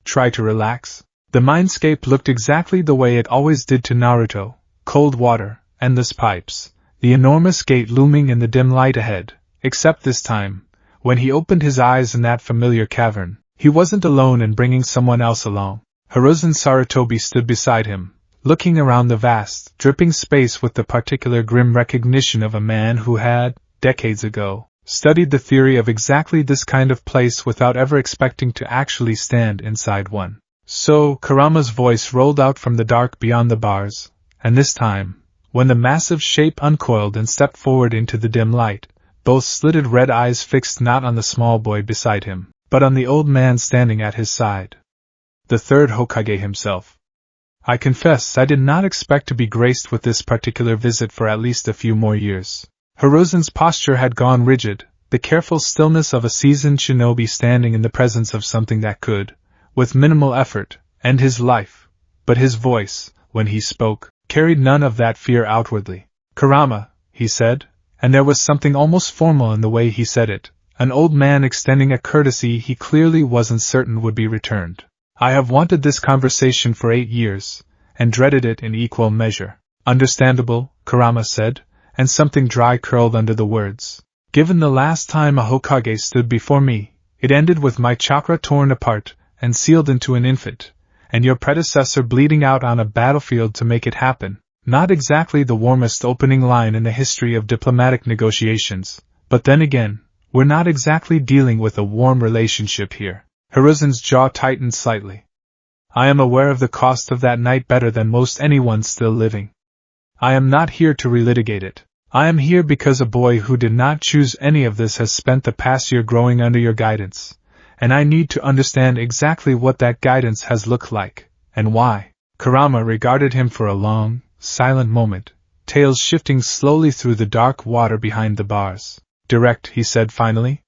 Try to relax. The mindscape looked exactly the way it always did to Naruto, cold water, endless pipes, the enormous gate looming in the dim light ahead, except this time, when he opened his eyes in that familiar cavern, he wasn't alone in bringing someone else along. Hiruzen Sarutobi stood beside him, looking around the vast, dripping space with the particular grim recognition of a man who had, decades ago, studied the theory of exactly this kind of place without ever expecting to actually stand inside one. So, Kurama's voice rolled out from the dark beyond the bars, and this time, when the massive shape uncoiled and stepped forward into the dim light, both slitted red eyes fixed not on the small boy beside him, but on the old man standing at his side. The third Hokage himself. I confess I did not expect to be graced with this particular visit for at least a few more years. Hiruzen's posture had gone rigid, the careful stillness of a seasoned shinobi standing in the presence of something that could, with minimal effort, end his life, but his voice, when he spoke, carried none of that fear outwardly. Kurama, he said, and there was something almost formal in the way he said it, an old man extending a courtesy he clearly wasn't certain would be returned. I have wanted this conversation for 8 years, and dreaded it in equal measure. Understandable, Kurama said, and something dry curled under the words. Given the last time a Hokage stood before me, it ended with my chakra torn apart and sealed into an infant, and your predecessor bleeding out on a battlefield to make it happen. Not exactly the warmest opening line in the history of diplomatic negotiations, but then again, we're not exactly dealing with a warm relationship here. Hiruzen's jaw tightened slightly. I am aware of the cost of that night better than most anyone still living. I am not here to relitigate it. I am here because a boy who did not choose any of this has spent the past year growing under your guidance, and I need to understand exactly what that guidance has looked like, and why. Kurama regarded him for a long, silent moment, tails shifting slowly through the dark water behind the bars. Direct, he said finally.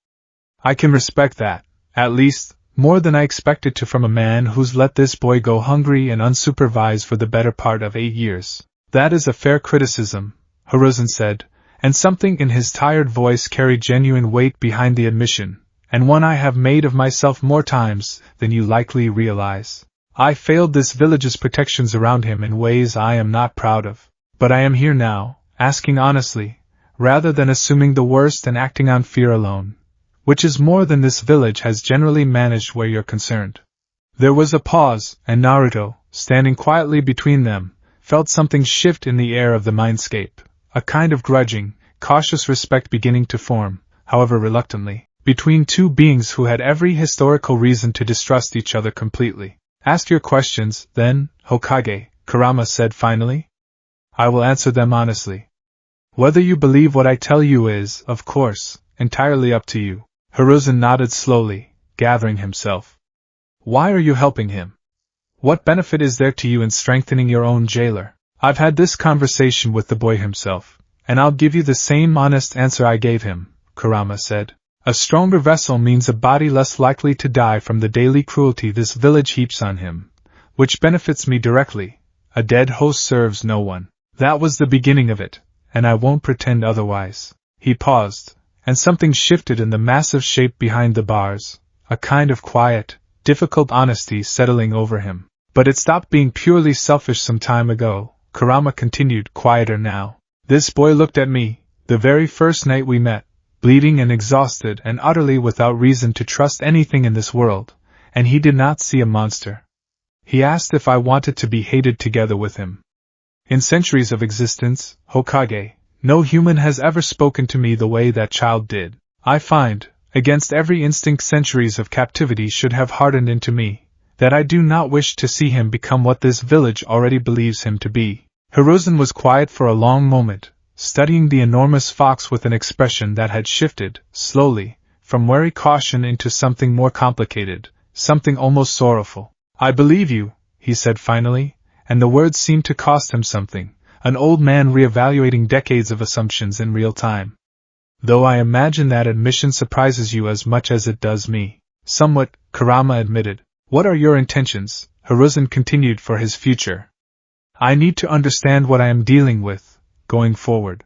I can respect that, at least, more than I expected to from a man who's let this boy go hungry and unsupervised for the better part of 8 years. That is a fair criticism, Hiruzen said, and something in his tired voice carried genuine weight behind the admission, and one I have made of myself more times than you likely realize. I failed this village's protections around him in ways I am not proud of, but I am here now, asking honestly, rather than assuming the worst and acting on fear alone, which is more than this village has generally managed where you're concerned. There was a pause, and Naruto, standing quietly between them, felt something shift in the air of the mindscape, a kind of grudging, cautious respect beginning to form, however reluctantly, between two beings who had every historical reason to distrust each other completely. Ask your questions, then, Hokage, Kurama said finally. I will answer them honestly. Whether you believe what I tell you is, of course, entirely up to you. Hiruzen nodded slowly, gathering himself. Why are you helping him? What benefit is there to you in strengthening your own jailer? I've had this conversation with the boy himself, and I'll give you the same honest answer I gave him, Kurama said. A stronger vessel means a body less likely to die from the daily cruelty this village heaps on him, which benefits me directly. A dead host serves no one. That was the beginning of it, and I won't pretend otherwise. He paused, and something shifted in the massive shape behind the bars, a kind of quiet, difficult honesty settling over him. But it stopped being purely selfish some time ago, Kurama continued, quieter now. This boy looked at me, the very first night we met, bleeding and exhausted and utterly without reason to trust anything in this world, and he did not see a monster. He asked if I wanted to be hated together with him. In centuries of existence, Hokage, no human has ever spoken to me the way that child did. I find, against every instinct centuries of captivity should have hardened into me, that I do not wish to see him become what this village already believes him to be. Hiruzen was quiet for a long moment, studying the enormous fox with an expression that had shifted, slowly, from wary caution into something more complicated, something almost sorrowful. I believe you, he said finally, and the words seemed to cost him something, an old man reevaluating decades of assumptions in real time. Though I imagine that admission surprises you as much as it does me. Somewhat, Kurama admitted. What are your intentions? Hiruzen continued for his future. I need to understand what I am dealing with, going forward.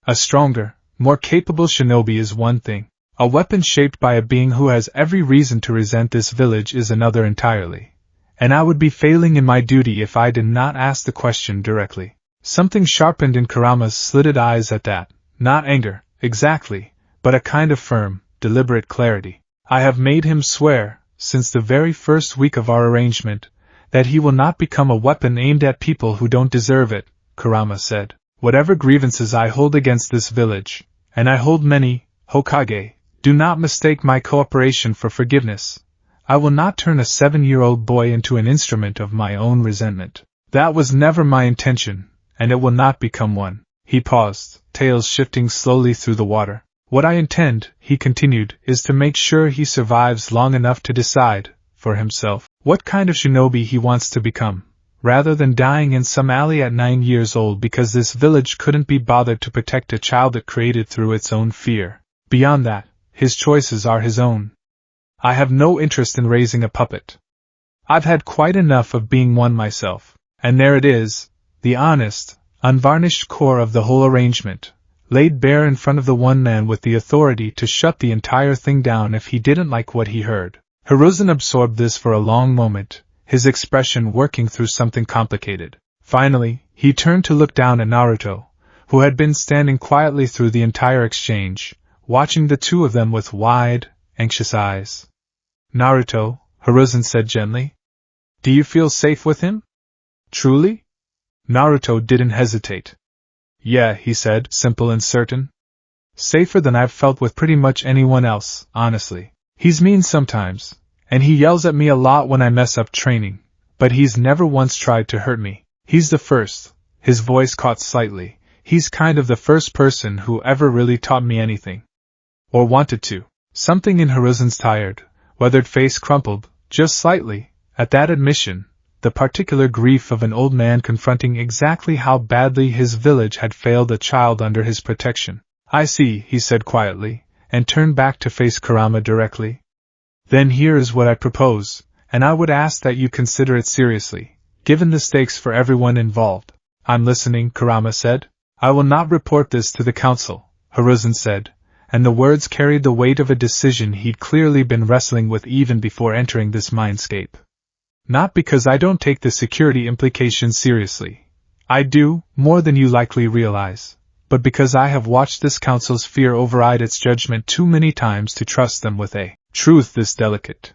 A stronger, more capable shinobi is one thing. A weapon shaped by a being who has every reason to resent this village is another entirely. And I would be failing in my duty if I did not ask the question directly. Something sharpened in Kurama's slitted eyes at that, not anger, exactly, but a kind of firm, deliberate clarity. I have made him swear, since the very first week of our arrangement, that he will not become a weapon aimed at people who don't deserve it, Kurama said. Whatever grievances I hold against this village, and I hold many, Hokage, do not mistake my cooperation for forgiveness. I will not turn a 7-year-old boy into an instrument of my own resentment. That was never my intention, and it will not become one. He paused, tails shifting slowly through the water. What I intend, he continued, is to make sure he survives long enough to decide, for himself, what kind of shinobi he wants to become, rather than dying in some alley at 9 years old because this village couldn't be bothered to protect a child it created through its own fear. Beyond that, his choices are his own. I have no interest in raising a puppet. I've had quite enough of being one myself. And there it is, the honest, unvarnished core of the whole arrangement, laid bare in front of the one man with the authority to shut the entire thing down if he didn't like what he heard. Hiruzen absorbed this for a long moment, his expression working through something complicated. Finally, he turned to look down at Naruto, who had been standing quietly through the entire exchange, watching the two of them with wide, anxious eyes. Naruto, Hiruzen said gently. Do you feel safe with him? Truly? Naruto didn't hesitate. Yeah, he said, simple and certain. Safer than I've felt with pretty much anyone else, honestly. He's mean sometimes, and he yells at me a lot when I mess up training, but he's never once tried to hurt me. He's the first, his voice caught slightly, he's kind of the first person who ever really taught me anything. Or wanted to. Something in Hiruzen's tired, weathered face crumpled, just slightly, at that admission, the particular grief of an old man confronting exactly how badly his village had failed a child under his protection. I see, he said quietly, and turned back to face Kurama directly. Then here is what I propose, and I would ask that you consider it seriously, given the stakes for everyone involved. I'm listening, Kurama said. I will not report this to the council, Hiruzen said, and the words carried the weight of a decision he'd clearly been wrestling with even before entering this mindscape. Not because I don't take the security implications seriously. I do, more than you likely realize. But because I have watched this council's fear override its judgment too many times to trust them with a truth this delicate.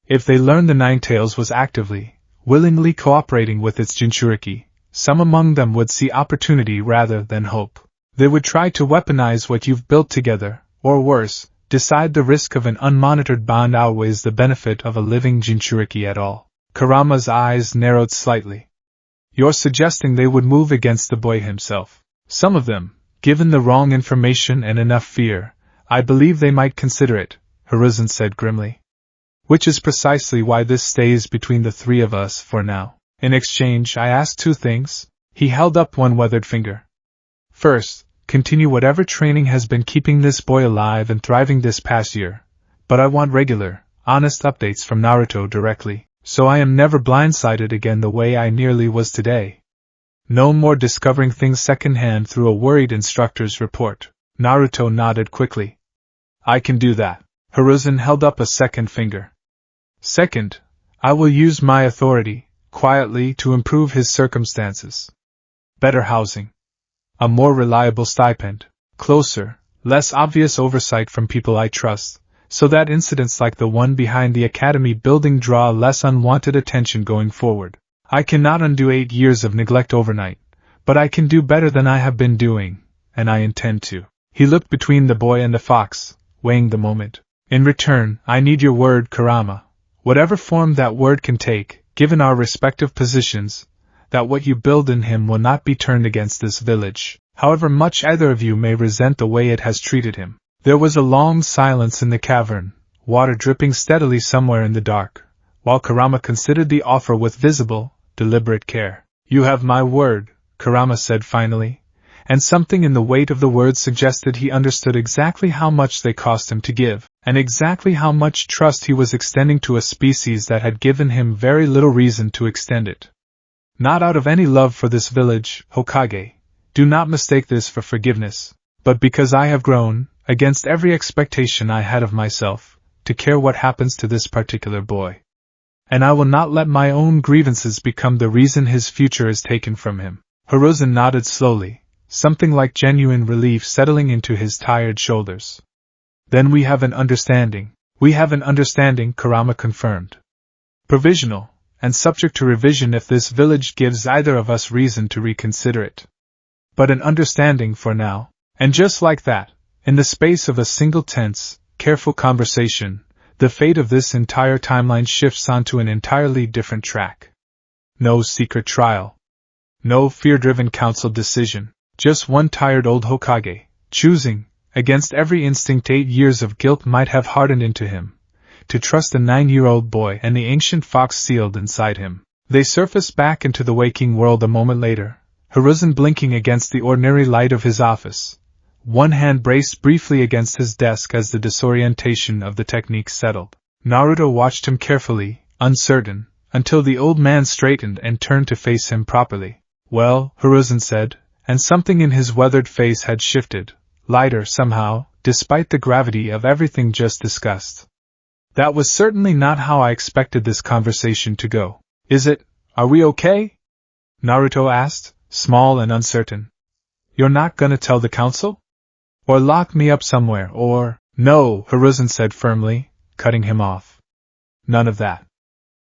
If they learned the Nine Tails was actively, willingly cooperating with its jinchūriki, some among them would see opportunity rather than hope. They would try to weaponize what you've built together, or worse, decide the risk of an unmonitored bond outweighs the benefit of a living jinchūriki at all. Kurama's eyes narrowed slightly. You're suggesting they would move against the boy himself. Some of them, given the wrong information and enough fear, I believe they might consider it, Hiruzen said grimly. Which is precisely why this stays between the three of us for now. In exchange, I ask two things. He held up one weathered finger. First, continue whatever training has been keeping this boy alive and thriving this past year. But I want regular, honest updates from Naruto directly, so I am never blindsided again the way I nearly was today. No more discovering things secondhand through a worried instructor's report. Naruto nodded quickly. I can do that. Hiruzen held up a second finger. Second, I will use my authority, quietly, to improve his circumstances. Better housing. A more reliable stipend. Closer, less obvious oversight from people I trust, so that incidents like the one behind the academy building draw less unwanted attention going forward. I cannot undo 8 years of neglect overnight, but I can do better than I have been doing, and I intend to. He looked between the boy and the fox, weighing the moment. In return, I need your word, Kurama, whatever form that word can take, given our respective positions, that what you build in him will not be turned against this village, however much either of you may resent the way it has treated him. There was a long silence in the cavern, water dripping steadily somewhere in the dark, while Kurama considered the offer with visible, deliberate care. You have my word, Kurama said finally, and something in the weight of the words suggested he understood exactly how much they cost him to give, and exactly how much trust he was extending to a species that had given him very little reason to extend it. Not out of any love for this village, Hokage, do not mistake this for forgiveness, but because I have grown, against every expectation I had of myself, to care what happens to this particular boy. And I will not let my own grievances become the reason his future is taken from him. Hiruzen nodded slowly, something like genuine relief settling into his tired shoulders. Then we have an understanding. We have an understanding, Kurama confirmed. Provisional, and subject to revision if this village gives either of us reason to reconsider it. But an understanding for now. And just like that, in the space of a single tense, careful conversation, the fate of this entire timeline shifts onto an entirely different track. No secret trial. No fear-driven council decision. Just one tired old Hokage, choosing, against every instinct 8 years of guilt might have hardened into him, to trust a 9-year-old boy and the ancient fox sealed inside him. They surfaced back into the waking world a moment later, Hiruzen blinking against the ordinary light of his office. One hand braced briefly against his desk as the disorientation of the technique settled. Naruto watched him carefully, uncertain, until the old man straightened and turned to face him properly. Well, Hiruzen said, and something in his weathered face had shifted, lighter somehow, despite the gravity of everything just discussed. That was certainly not how I expected this conversation to go. Is it? Are we okay? Naruto asked, small and uncertain. You're not gonna tell the council? Or lock me up somewhere, or… No, Hiruzen said firmly, cutting him off. None of that.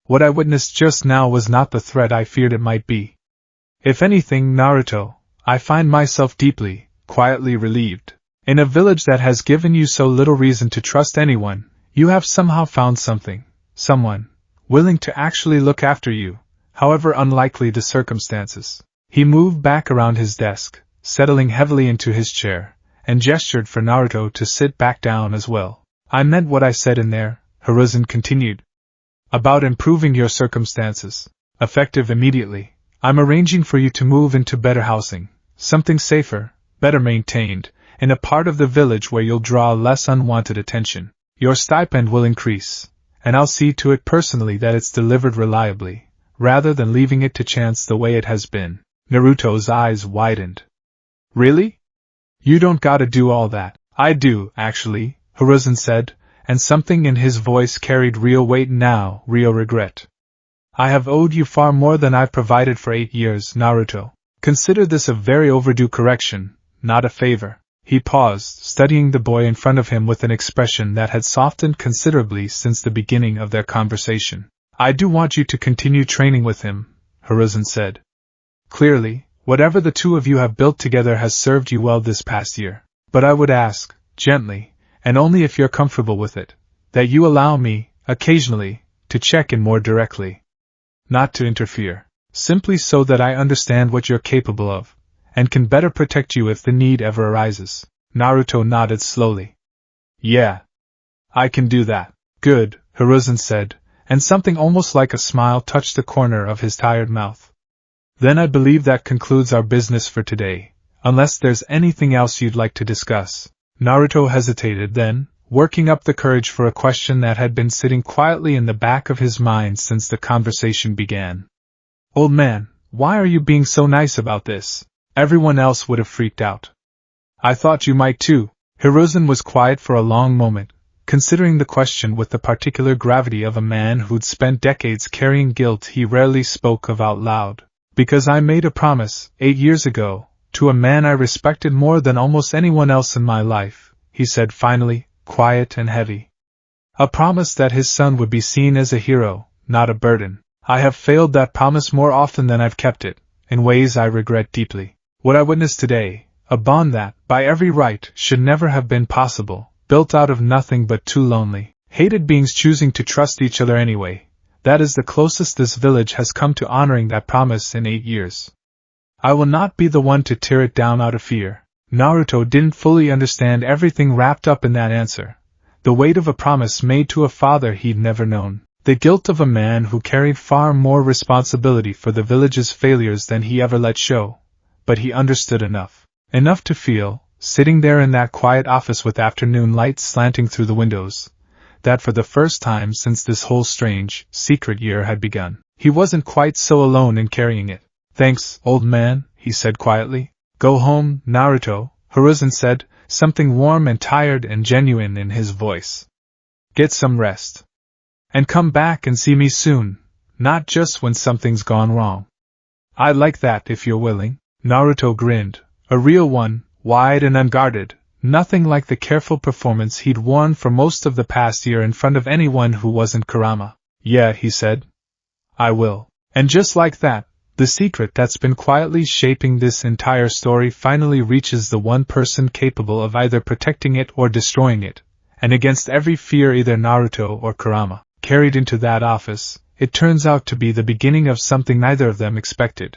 What I witnessed just now was not the threat I feared it might be. If anything, Naruto, I find myself deeply, quietly relieved. In a village that has given you so little reason to trust anyone, you have somehow found someone, willing to actually look after you, however unlikely the circumstances. He moved back around his desk, settling heavily into his chair, and gestured for Naruto to sit back down as well. I meant what I said in there, Hiruzen continued. About improving your circumstances. Effective immediately. I'm arranging for you to move into better housing, something safer, better maintained, in a part of the village where you'll draw less unwanted attention. Your stipend will increase, and I'll see to it personally that it's delivered reliably, rather than leaving it to chance the way it has been. Naruto's eyes widened. Really? You don't gotta do all that. I do, actually, Hiruzen said, and something in his voice carried real weight now, real regret. I have owed you far more than I've provided for 8 years, Naruto. Consider this a very overdue correction, not a favor. He paused, studying the boy in front of him with an expression that had softened considerably since the beginning of their conversation. I do want you to continue training with him, Hiruzen said. Clearly, whatever the two of you have built together has served you well this past year. But I would ask, gently, and only if you're comfortable with it, that you allow me, occasionally, to check in more directly. Not to interfere, simply so that I understand what you're capable of, and can better protect you if the need ever arises. Naruto nodded slowly. Yeah. I can do that. Good, Hiruzen said, and something almost like a smile touched the corner of his tired mouth. Then I believe that concludes our business for today, unless there's anything else you'd like to discuss. Naruto hesitated then, working up the courage for a question that had been sitting quietly in the back of his mind since the conversation began. Old man, why are you being so nice about this? Everyone else would have freaked out. I thought you might too. Hiruzen was quiet for a long moment, considering the question with the particular gravity of a man who'd spent decades carrying guilt he rarely spoke of out loud. Because I made a promise, 8 years ago, to a man I respected more than almost anyone else in my life, he said finally, quiet and heavy. A promise that his son would be seen as a hero, not a burden. I have failed that promise more often than I've kept it, in ways I regret deeply. What I witnessed today, a bond that, by every right, should never have been possible, built out of nothing but two lonely, hated beings choosing to trust each other anyway, that is the closest this village has come to honoring that promise in 8 years. I will not be the one to tear it down out of fear. Naruto didn't fully understand everything wrapped up in that answer. The weight of a promise made to a father he'd never known. The guilt of a man who carried far more responsibility for the village's failures than he ever let show. But he understood enough. Enough to feel, sitting there in that quiet office with afternoon light slanting through the windows, that for the first time since this whole strange, secret year had begun, he wasn't quite so alone in carrying it. Thanks, old man, he said quietly. Go home, Naruto, Hiruzen said, something warm and tired and genuine in his voice. Get some rest. And come back and see me soon, not just when something's gone wrong. I'd like that if you're willing. Naruto grinned, a real one, wide and unguarded, nothing like the careful performance he'd worn for most of the past year in front of anyone who wasn't Kurama. Yeah, he said. I will. And just like that, the secret that's been quietly shaping this entire story finally reaches the one person capable of either protecting it or destroying it, and against every fear either Naruto or Kurama carried into that office, it turns out to be the beginning of something neither of them expected.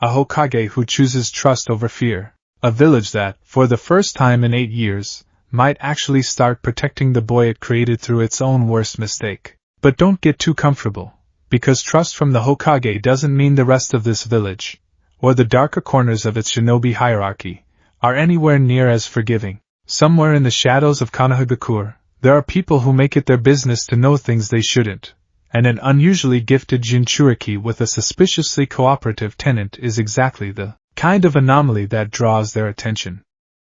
A Hokage who chooses trust over fear, a village that, for the first time in 8 years, might actually start protecting the boy it created through its own worst mistake. But don't get too comfortable. Because trust from the Hokage doesn't mean the rest of this village, or the darker corners of its shinobi hierarchy, are anywhere near as forgiving. Somewhere in the shadows of Konoha, there are people who make it their business to know things they shouldn't, and an unusually gifted jinchūriki with a suspiciously cooperative tenant is exactly the kind of anomaly that draws their attention.